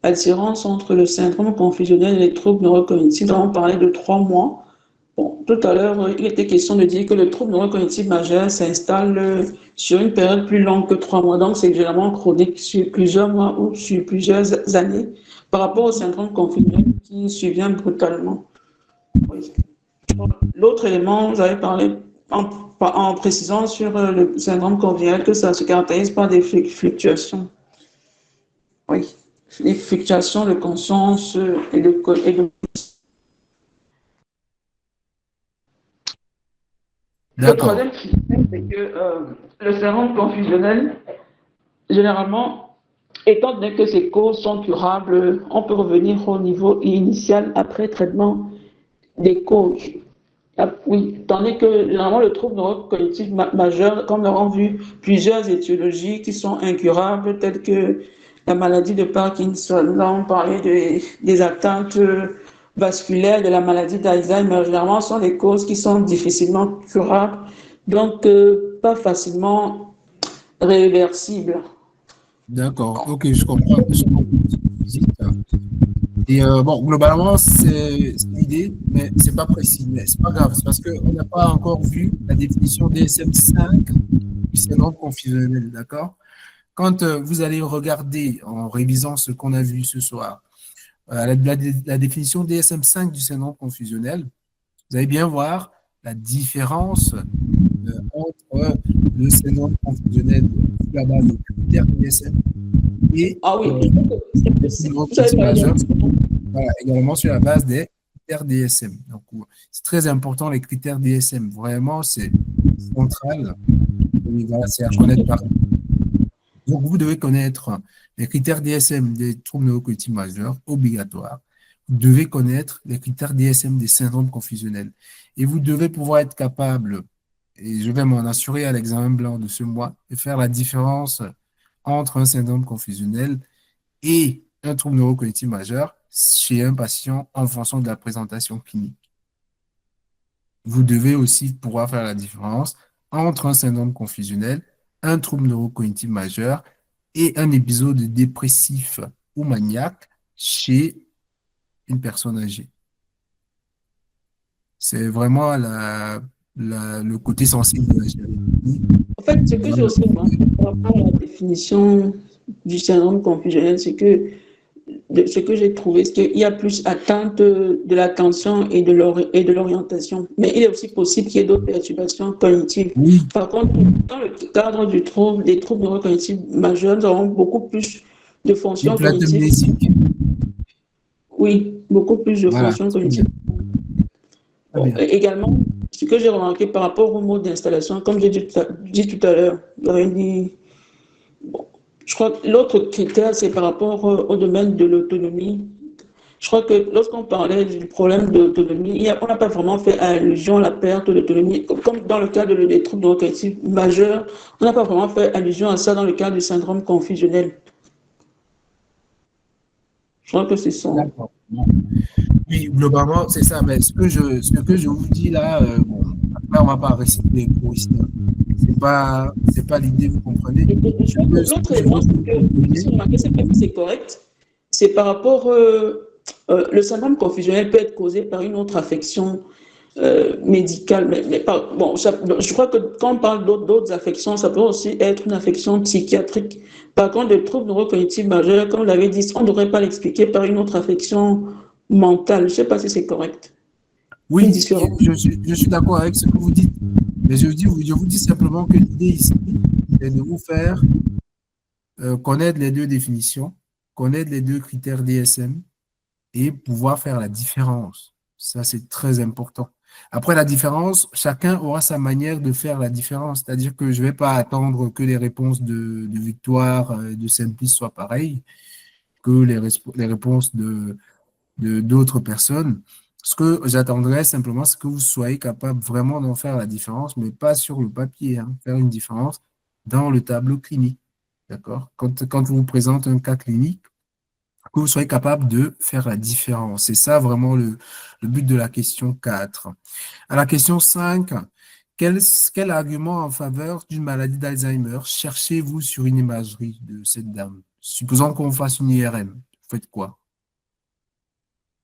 Speaker 7: la différence entre le syndrome confusionnel et les troubles neurocognitifs. On parlait de 3 mois. Bon, tout à l'heure, il était question de dire que le trouble neurocognitif majeur s'installe sur une période plus longue que 3 mois. Donc, c'est généralement chronique sur plusieurs mois ou sur plusieurs années par rapport au syndrome confusionnel qui survient brutalement. Oui. L'autre élément, vous avez parlé en précisant sur le syndrome confusionnel que ça se caractérise par des fluctuations. Oui, des fluctuations de conscience et de Le
Speaker 1: D'accord.
Speaker 7: troisième système, c'est que le syndrome confusionnel, généralement, étant donné que ces causes sont curables, on peut revenir au niveau initial après traitement des causes. Ah, oui, tandis que généralement le trouble neurocognitif majeur, comme nous avons vu, plusieurs étiologies qui sont incurables, telles que la maladie de Parkinson, là on parlait des atteintes vasculaires, de la maladie d'Alzheimer, généralement sont des causes qui sont difficilement curables, donc pas facilement réversibles.
Speaker 1: D'accord. Ok, je comprends. Je comprends ce que vous dites. Et bon, globalement, c'est l'idée, mais c'est pas précis. Mais c'est pas grave, c'est parce qu'on n'a pas encore vu la définition DSM-5 du syndrome confusionnel, d'accord? Quand vous allez regarder, en révisant ce qu'on a vu ce soir, la définition DSM-5 du syndrome confusionnel, vous allez bien voir la différence entre le syndrome confusionnel sur la base des critères DSM et
Speaker 7: Ah oui,
Speaker 1: le syndrome majeur, voilà, également sur la base des critères DSM. Donc, c'est très important, les critères DSM. Vraiment, c'est central. Et voilà, c'est à connaître par. Donc, vous devez connaître les critères DSM des troubles neurocognitifs majeurs, obligatoires. Vous devez connaître les critères DSM des syndromes confusionnels. Et vous devez pouvoir être capable, et je vais m'en assurer à l'examen blanc de ce mois, de faire la différence entre un syndrome confusionnel et un trouble neurocognitif majeur chez un patient en fonction de la présentation clinique. Vous devez aussi pouvoir faire la différence entre un syndrome confusionnel, un trouble neurocognitif majeur et un épisode dépressif ou maniaque chez une personne âgée. C'est vraiment le côté sensible de la gériatrie.
Speaker 7: En fait, ce que j'ai aussi remarqué par rapport à la définition du syndrome confusionnel, c'est que ce que j'ai trouvé, c'est qu'il y a plus atteinte de l'attention et de l'orientation. Mais il est aussi possible qu'il y ait d'autres perturbations cognitives.
Speaker 1: Oui.
Speaker 7: Par contre, dans le cadre des troubles neurocognitifs majeurs, nous avons beaucoup plus de fonctions cognitives.
Speaker 1: L'hypnotémnésique.
Speaker 7: Oui, beaucoup plus de
Speaker 1: Voilà,
Speaker 7: fonctions
Speaker 1: très
Speaker 7: cognitives.
Speaker 1: Très bien.
Speaker 7: Également, ce que j'ai remarqué par rapport au mode d'installation, comme j'ai dit tout à l'heure, je crois que l'autre critère, c'est par rapport au domaine de l'autonomie. Je crois que lorsqu'on parlait du problème d'autonomie, on n'a pas vraiment fait allusion à la perte d'autonomie. Comme dans le cadre des troubles neurocognitifs majeurs, on n'a pas vraiment fait allusion à ça dans le cadre du syndrome confusionnel. Je crois que c'est ça.
Speaker 1: D'accord. Oui, globalement, c'est ça. Mais ce que je vous dis là, bon, après, on ne va pas réciter les cours ici. C'est pas l'idée, vous comprenez?
Speaker 7: L'autre élément, c'est que c'est correct. C'est par rapport, le syndrome confusionnel peut être causé par une autre affection médicale. Bon, je crois que quand on parle d'autres affections, ça peut aussi être une affection psychiatrique. Par contre, les troubles neurocognitifs majeurs, comme vous l'avez dit, on ne devrait pas l'expliquer par une autre affection mentale. Je ne sais pas si c'est correct.
Speaker 1: Oui, je suis d'accord avec ce que vous dites. Mais je vous dis simplement que l'idée ici, c'est de vous faire connaître les deux définitions, connaître les deux critères DSM et pouvoir faire la différence. Ça, c'est très important. Après la différence, chacun aura sa manière de faire la différence. C'est-à-dire que je ne vais pas attendre que les réponses de Victoire, de Simplice soient pareilles, que les réponses d'autres personnes. Ce que j'attendrais simplement, c'est que vous soyez capable vraiment d'en faire la différence, mais pas sur le papier, hein, faire une différence dans le tableau clinique. D'accord? Quand on vous présente un cas clinique, que vous soyez capable de faire la différence. C'est ça vraiment le but de la question 4. À la question 5, quel argument en faveur d'une maladie d'Alzheimer cherchez-vous sur une imagerie de cette dame? Supposons qu'on fasse une IRM. Vous faites quoi?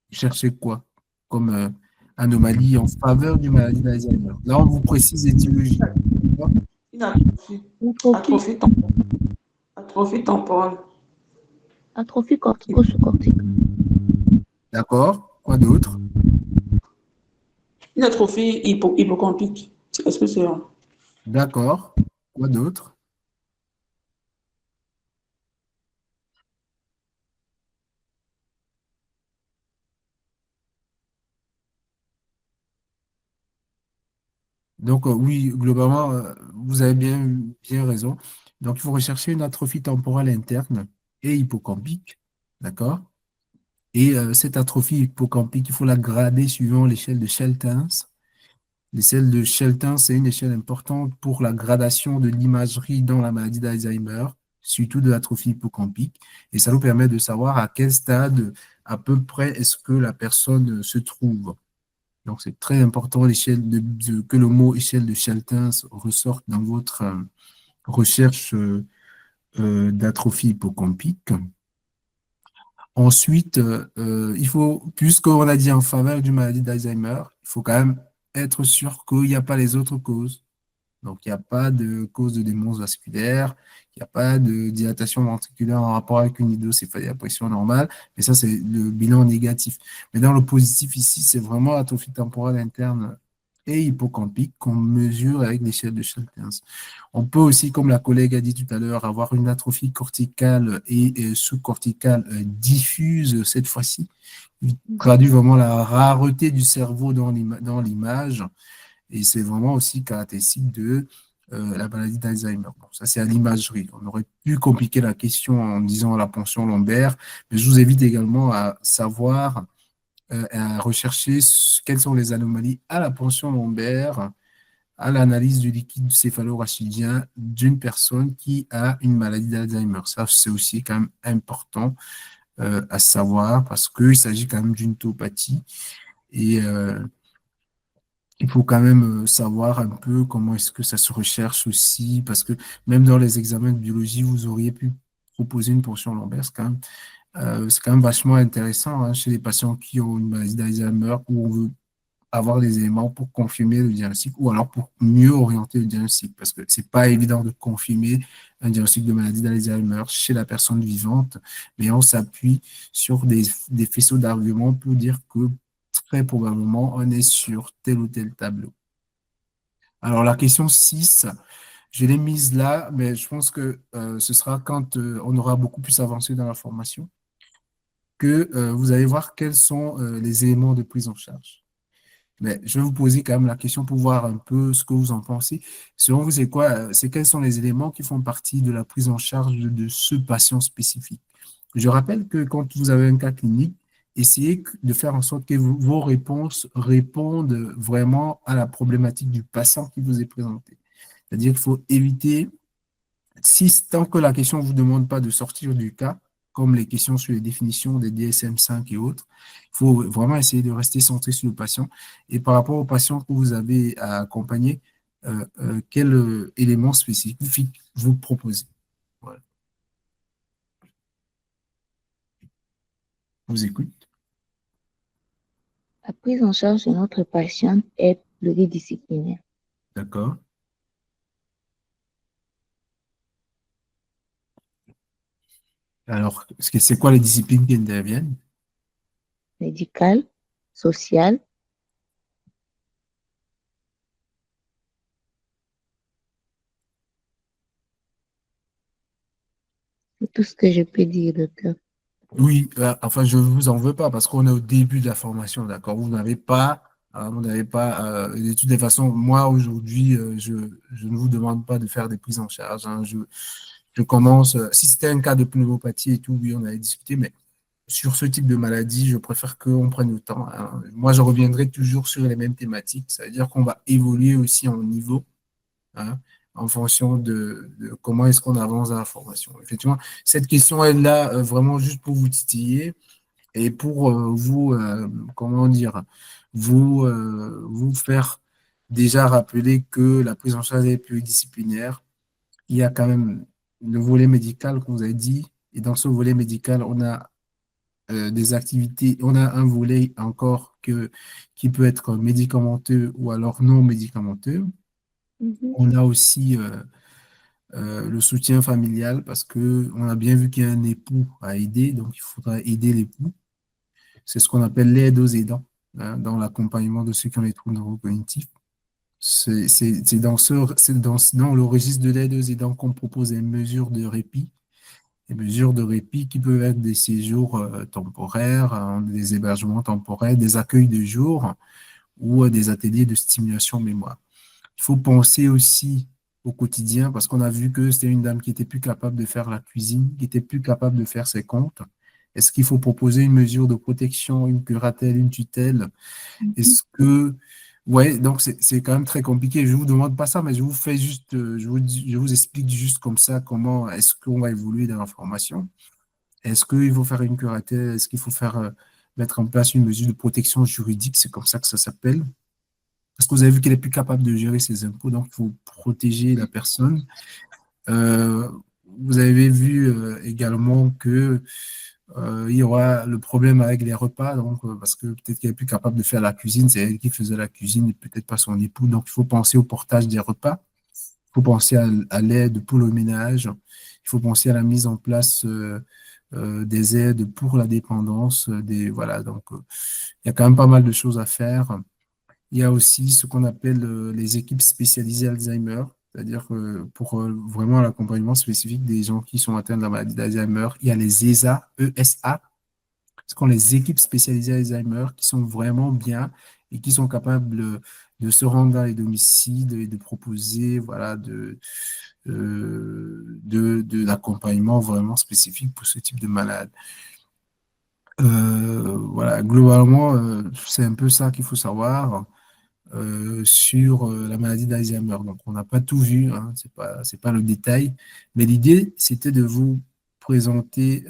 Speaker 1: Vous cherchez quoi comme anomalie en faveur d'une maladie d'Alzheimer? Là, on vous précise l'étiologie.
Speaker 7: Une atrophie temporale. Atrophie temporale.
Speaker 6: Atrophie cortico-sous-cortique.
Speaker 1: D'accord. Quoi d'autre?
Speaker 7: Une atrophie hippocampique. Est-ce que c'est...
Speaker 1: D'accord. Quoi d'autre? Donc, oui, globalement, vous avez bien raison. Donc, il faut rechercher une atrophie temporale interne et hippocampique. D'accord? Et cette atrophie hippocampique, il faut la grader suivant l'échelle de Sheltens. L'échelle de Sheltens, c'est une échelle importante pour la gradation de l'imagerie dans la maladie d'Alzheimer, surtout de l'atrophie hippocampique. Et ça nous permet de savoir à quel stade, à peu près, est-ce que la personne se trouve. Donc, c'est très important que le mot échelle de Sheltens ressorte dans votre recherche d'atrophie hippocampique. Ensuite, il faut, puisqu'on a dit en faveur d'une maladie d'Alzheimer, il faut quand même être sûr qu'il n'y a pas les autres causes. Donc, il n'y a pas de cause de démence vasculaire, il n'y a pas de dilatation ventriculaire en rapport avec une hydrocéphalie à pression normale, mais ça, c'est le bilan négatif. Mais dans le positif ici, c'est vraiment l'atrophie temporale interne et hippocampique qu'on mesure avec l'échelle de Sheltens. On peut aussi, comme la collègue a dit tout à l'heure, avoir une atrophie corticale et sous-corticale diffuse cette fois-ci, qui traduit vraiment la rareté du cerveau dans l'image. Et c'est vraiment aussi caractéristique de la maladie d'Alzheimer. Bon, ça, c'est à l'imagerie. On aurait pu compliquer la question en disant la ponction lombaire, mais je vous invite également à savoir, à rechercher quelles sont les anomalies à la ponction lombaire, à l'analyse du liquide céphalo-rachidien d'une personne qui a une maladie d'Alzheimer. Ça, c'est aussi quand même important à savoir parce qu'il s'agit quand même d'une taupathie et il faut quand même savoir un peu comment est-ce que ça se recherche aussi, parce que même dans les examens de biologie, vous auriez pu proposer une ponction lombaire. C'est quand même vachement intéressant hein, chez les patients qui ont une maladie d'Alzheimer où on veut avoir des éléments pour confirmer le diagnostic ou alors pour mieux orienter le diagnostic, parce que c'est pas évident de confirmer un diagnostic de maladie d'Alzheimer chez la personne vivante, mais on s'appuie sur des faisceaux d'arguments pour dire que très probablement, on est sur tel ou tel tableau. Alors, la question 6, je l'ai mise là, mais je pense que ce sera quand on aura beaucoup plus avancé dans la formation, que vous allez voir quels sont les éléments de prise en charge. Mais je vais vous poser quand même la question pour voir un peu ce que vous en pensez. Selon vous, c'est quoi? C'est quels sont les éléments qui font partie de la prise en charge de ce patient spécifique? Je rappelle que quand vous avez un cas clinique, essayez de faire en sorte que vos réponses répondent vraiment à la problématique du patient qui vous est présenté. C'est-à-dire qu'il faut éviter, tant que la question ne vous demande pas de sortir du cas, comme les questions sur les définitions des DSM-5 et autres, il faut vraiment essayer de rester centré sur le patient. Et par rapport au patient que vous avez à accompagner, quel élément spécifique vous proposez. Voilà. Je vous écoute.
Speaker 6: La prise en charge de notre patiente est pluridisciplinaire.
Speaker 1: D'accord. Alors, c'est quoi les disciplines qui interviennent?
Speaker 6: Médicale, sociale, c'est tout ce que je peux dire, docteur.
Speaker 1: Oui, enfin, je ne vous en veux pas parce qu'on est au début de la formation, d'accord? Vous n'avez pas, de toutes les façons, moi, aujourd'hui, je ne vous demande pas de faire des prises en charge. Hein. Je commence, si c'était un cas de pneumopathie et tout, oui, on avait discuté, mais sur ce type de maladie, je préfère qu'on prenne le temps. Hein. Moi, je reviendrai toujours sur les mêmes thématiques, c'est-à-dire qu'on va évoluer aussi en niveau. Hein. en fonction de comment est-ce qu'on avance dans la formation. Effectivement, cette question est là vraiment juste pour vous titiller et pour vous, comment dire, vous faire déjà rappeler que la prise en charge est pluridisciplinaire. Il y a quand même le volet médical, comme vous avez dit, et dans ce volet médical, on a des activités, on a un volet encore qui peut être médicamenteux ou alors non médicamenteux. On a aussi le soutien familial parce que on a bien vu qu'il y a un époux à aider, donc il faudra aider l'époux. C'est ce qu'on appelle l'aide aux aidants dans l'accompagnement de ceux qui ont les troubles neurocognitifs. C'est dans le registre de l'aide aux aidants qu'on propose des mesures de répit. Des mesures de répit qui peuvent être des séjours temporaires, des hébergements temporaires, des accueils de jour ou des ateliers de stimulation mémoire. Il faut penser aussi au quotidien parce qu'on a vu que c'était une dame qui était plus capable de faire la cuisine, qui était plus capable de faire ses comptes. Est-ce qu'il faut proposer une mesure de protection, une curatelle, une tutelle? Est-ce que... Ouais, donc c'est quand même très compliqué. Je ne vous demande pas ça, mais je vous fais juste, je vous explique juste comme ça comment est-ce qu'on va évoluer dans la formation. Est-ce qu'il faut faire une curatelle? Est-ce qu'il faut mettre en place une mesure de protection juridique? C'est comme ça que ça s'appelle. Parce que vous avez vu qu'elle est plus capable de gérer ses impôts, donc il faut protéger la personne. Vous avez vu également que il y aura le problème avec les repas, donc, parce que peut-être qu'elle est plus capable de faire la cuisine, c'est elle qui faisait la cuisine et peut-être pas son époux, donc il faut penser au portage des repas, il faut penser à l'aide pour le ménage, il faut penser à la mise en place des aides pour la dépendance, voilà, donc il y a quand même pas mal de choses à faire. Il y a aussi ce qu'on appelle les équipes spécialisées Alzheimer, c'est-à-dire que pour vraiment l'accompagnement spécifique des gens qui sont atteints de la maladie d'Alzheimer, il y a les ESA, ESA, ce sont les équipes spécialisées Alzheimer qui sont vraiment bien et qui sont capables de se rendre dans les domiciles et de proposer voilà, de l'accompagnement vraiment spécifique pour ce type de malade. Voilà, globalement, c'est un peu ça qu'il faut savoir. Sur la maladie d'Alzheimer. Donc, on n'a pas tout vu, hein, c'est pas le détail, mais l'idée, c'était de vous présenter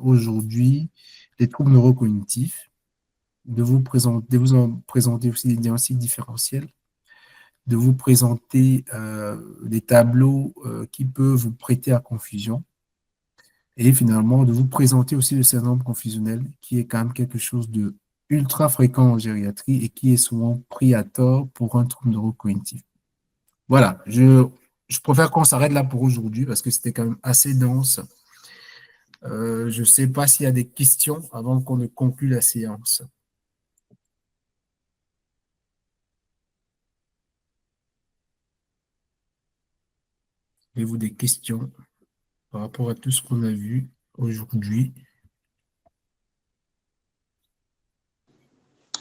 Speaker 1: aujourd'hui les troubles neurocognitifs, de vous en présenter aussi les diagnostics différentiels, de vous présenter des tableaux qui peuvent vous prêter à confusion, et finalement, de vous présenter aussi le syndrome confusionnel, qui est quand même quelque chose de ultra fréquent en gériatrie et qui est souvent pris à tort pour un trouble neurocognitif. Voilà, je préfère qu'on s'arrête là pour aujourd'hui parce que c'était quand même assez dense. Je ne sais pas s'il y a des questions avant qu'on ne conclue la séance. Avez-vous des questions par rapport à tout ce qu'on a vu aujourd'hui?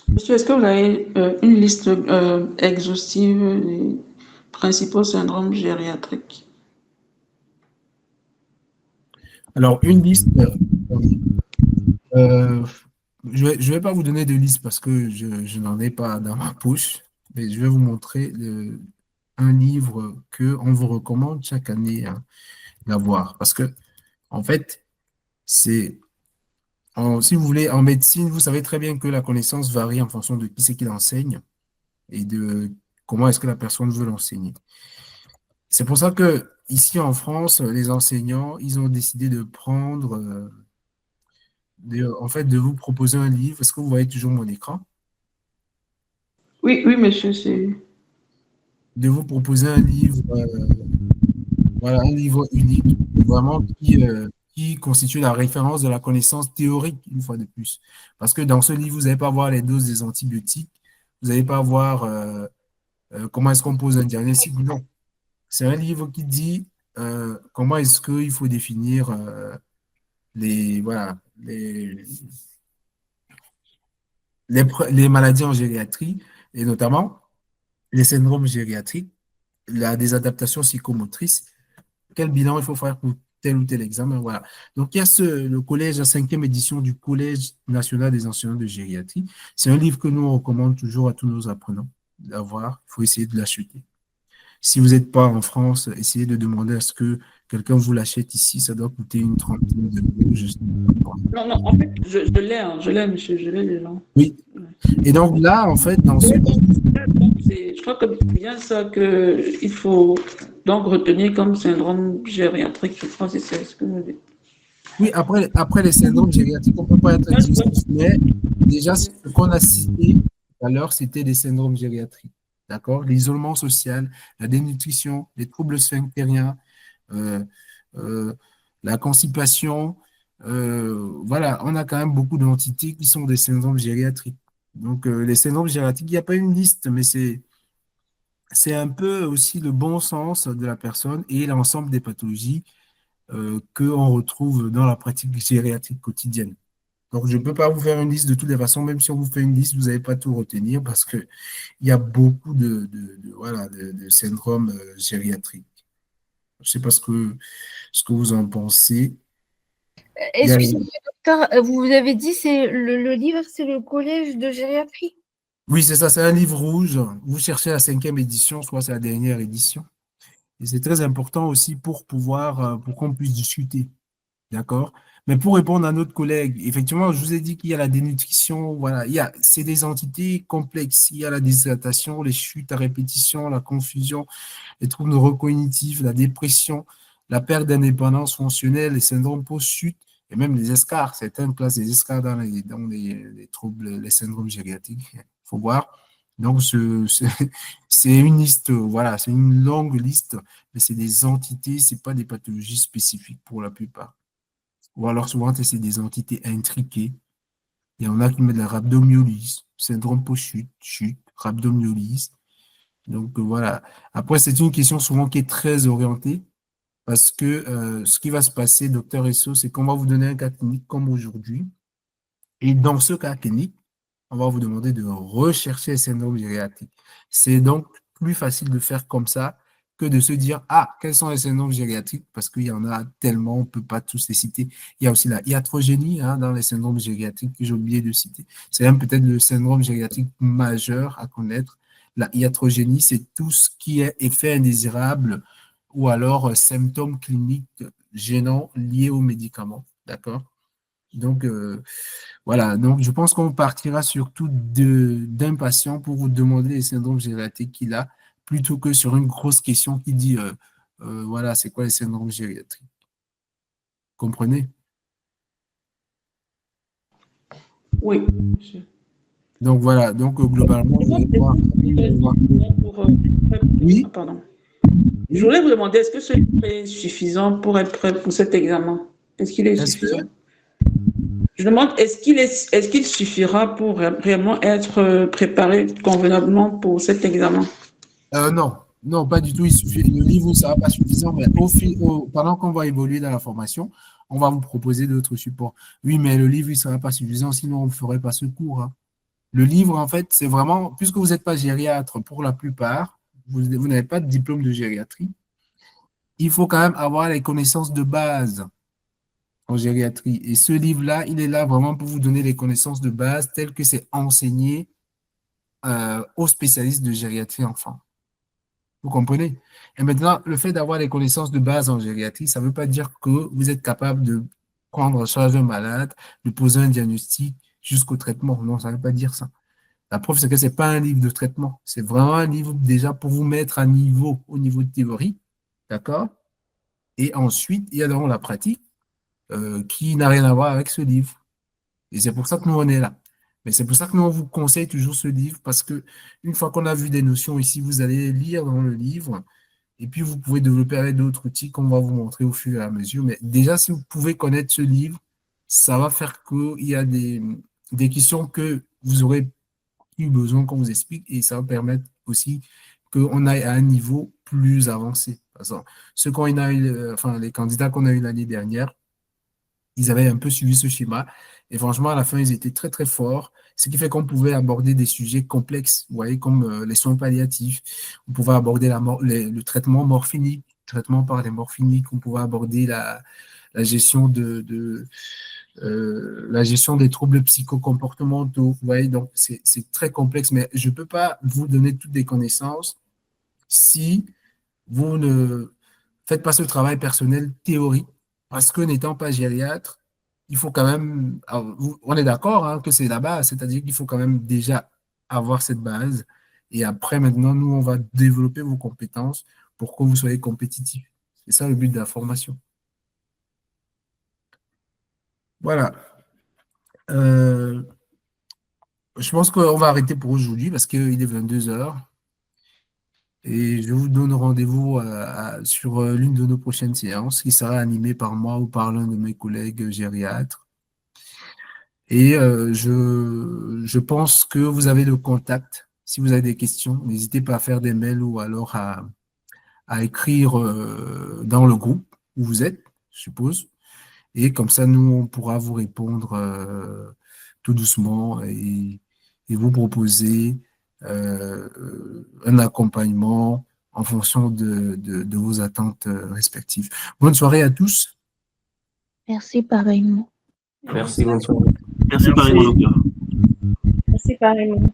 Speaker 7: Monsieur, est-ce que vous avez une liste exhaustive des principaux syndromes gériatriques?
Speaker 1: Alors, une liste, je ne vais pas vous donner de liste parce que je n'en ai pas dans ma poche, mais je vais vous montrer un livre qu'on vous recommande chaque année d'avoir. Parce que, en fait, si vous voulez, en médecine, vous savez très bien que la connaissance varie en fonction de qui c'est qui l'enseigne et de comment est-ce que la personne veut l'enseigner. C'est pour ça que ici en France, les enseignants, ils ont décidé de prendre, en fait, de vous proposer un livre. Est-ce que vous voyez toujours mon écran?
Speaker 7: Oui, oui, monsieur, c'est...
Speaker 1: De vous proposer un livre, voilà, un livre unique, vraiment qui constitue la référence de la connaissance théorique, une fois de plus. Parce que dans ce livre, vous n'allez pas voir les doses des antibiotiques, vous n'allez pas voir comment est-ce qu'on pose un diagnostic, non. C'est un livre qui dit comment est-ce qu'il faut définir les maladies en gériatrie, et notamment les syndromes gériatriques, des adaptations psychomotrices, quel bilan il faut faire pour tel ou tel examen. Voilà. Donc, il y a le collège, la 5e édition du Collège national des enseignants de gériatrie. C'est un livre que nous recommandons toujours à tous nos apprenants d'avoir. Il faut essayer de l'acheter. Si vous n'êtes pas en France, essayez de demander à ce que quelqu'un vous l'achète ici. Ça doit coûter une trentaine d'euros. Je sais pas.
Speaker 7: Non, non, en fait, je l'ai, monsieur, je l'ai là.
Speaker 1: Oui. Et donc là, en fait, dans ce
Speaker 7: Je crois que c'est bien ça qu'il faut donc retenir comme syndrome gériatrique. Je crois que c'est ce que vous dites.
Speaker 1: oui, après les syndromes gériatriques, on ne peut pas être exhaustif, mais déjà, ce qu'on a cité tout à l'heure, c'était des syndromes gériatriques. D'accord? L'isolement social, la dénutrition, les troubles sphinctériens, euh, euh, la constipation. Voilà, on a quand même beaucoup d'entités qui sont des syndromes gériatriques. Donc, les syndromes gériatriques, il n'y a pas une liste, mais c'est un peu aussi le bon sens de la personne et l'ensemble des pathologies qu'on retrouve dans la pratique gériatrique quotidienne. Donc, je ne peux pas vous faire une liste de toutes les façons, même si on vous fait une liste, vous n'allez pas tout retenir parce qu'il y a beaucoup voilà, de syndromes gériatriques. Je ne sais pas ce que vous en pensez.
Speaker 3: Excusez-moi, docteur, vous avez dit c'est le livre, c'est le collège de gériatrie.
Speaker 1: Oui, c'est ça, c'est un livre rouge. Vous cherchez la 5e édition, soit c'est la dernière édition. Et c'est très important aussi pour qu'on puisse discuter. D'accord? Mais pour répondre à notre collègue, effectivement, je vous ai dit qu'il y a la dénutrition, voilà, c'est des entités complexes. Il y a la déshydratation, les chutes à répétition, la confusion, les troubles neurocognitifs, la dépression, la perte d'indépendance fonctionnelle, les syndromes post-chute, et même les escarres. Certaines classent les escarres dans les troubles, les syndromes gériatriques. Il faut voir. Donc, c'est une liste, voilà, c'est une longue liste, mais c'est des entités, c'est pas des pathologies spécifiques pour la plupart. Ou alors, souvent, c'est des entités intriquées. Il y en a qui mettent la rhabdomyolyse, syndrome post-chute, chute, rhabdomyolyse. Donc, voilà. Après, c'est une question souvent qui est très orientée parce que ce qui va se passer, docteur Esso, c'est qu'on va vous donner un cas clinique comme aujourd'hui. Et dans ce cas clinique, on va vous demander de rechercher les syndromes gériatriques. C'est donc plus facile de faire comme ça que de se dire, ah, quels sont les syndromes gériatriques? Parce qu'il y en a tellement, on ne peut pas tous les citer. Il y a aussi la iatrogénie dans les syndromes gériatriques que j'ai oublié de citer. C'est même peut-être le syndrome gériatrique majeur à connaître. La iatrogénie, c'est tout ce qui est effet indésirable ou alors symptômes cliniques gênants liés aux médicaments. D'accord? Donc, voilà. Donc, je pense qu'on partira surtout d'un patient pour vous demander les syndromes gériatriques qu'il a, plutôt que sur une grosse question qui dit, voilà, c'est quoi les syndromes gériatriques? Comprenez?
Speaker 7: Oui, monsieur.
Speaker 1: Donc, voilà. Donc, globalement, vous allez voir. Oui.
Speaker 7: Pardon. Je voulais vous demander, est-ce que ce livre est suffisant pour être prêt pour cet examen? Est-ce qu'il est suffisant? Je demande, est-ce qu'il suffira pour vraiment être préparé convenablement pour cet examen?
Speaker 1: Non, non, pas du tout. Il suffit, le livre ne sera pas suffisant, mais pendant qu'on va évoluer dans la formation, on va vous proposer d'autres supports. Oui, mais le livre ne sera pas suffisant, sinon on ne ferait pas ce cours. Le livre, en fait, c'est vraiment, puisque vous n'êtes pas gériatre pour la plupart, vous n'avez pas de diplôme de gériatrie, il faut quand même avoir les connaissances de base en gériatrie. Et ce livre-là, il est là vraiment pour vous donner les connaissances de base telles que c'est enseigné aux spécialistes de gériatrie enfant. Vous comprenez? Et maintenant, le fait d'avoir les connaissances de base en gériatrie, ça ne veut pas dire que vous êtes capable de prendre en charge un malade, de poser un diagnostic jusqu'au traitement. Non, ça ne veut pas dire ça. La preuve, c'est que ce n'est pas un livre de traitement. C'est vraiment un livre déjà pour vous mettre à niveau, au niveau de théorie. D'accord? Et ensuite, il y a donc la pratique qui n'a rien à voir avec ce livre. Et c'est pour ça que nous, on est là. Mais c'est pour ça que nous, on vous conseille toujours ce livre, parce que une fois qu'on a vu des notions ici, vous allez lire dans le livre, et puis vous pouvez développer avec d'autres outils qu'on va vous montrer au fur et à mesure. Mais déjà, si vous pouvez connaître ce livre, ça va faire qu'il y a des questions que vous aurez eu besoin qu'on vous explique, et ça va permettre aussi qu'on aille à un niveau plus avancé. Par exemple, les candidats qu'on a eu l'année dernière, ils avaient un peu suivi ce schéma. Et franchement, à la fin, ils étaient très, très forts. Ce qui fait qu'on pouvait aborder des sujets complexes, vous voyez, comme les soins palliatifs. On pouvait aborder le traitement morphinique, traitement par les morphiniques. On pouvait aborder la gestion la gestion des troubles psychocomportementaux. Vous voyez, donc c'est très complexe, mais je ne peux pas vous donner toutes les connaissances si vous ne faites pas ce travail personnel théorique, parce que n'étant pas gériatre, il faut quand même, on est d'accord hein, que c'est la base, c'est-à-dire qu'il faut quand même déjà avoir cette base, et après, maintenant, nous, on va développer vos compétences pour que vous soyez compétitifs. C'est ça le but de la formation. Voilà. Je pense qu'on va arrêter pour aujourd'hui parce qu'il est 22 h. Et je vous donne rendez-vous sur l'une de nos prochaines séances qui sera animée par moi ou par l'un de mes collègues gériatres. Et je pense que vous avez le contact. Si vous avez des questions, n'hésitez pas à faire des mails ou alors à écrire dans le groupe où vous êtes, je suppose. Et comme ça, nous, on pourra vous répondre tout doucement et vous proposer un accompagnement en fonction de vos attentes respectives. Bonne soirée à tous.
Speaker 6: Merci pareillement.
Speaker 9: Merci, bonne soirée.
Speaker 11: Merci pareillement, docteur.
Speaker 10: Merci pareillement.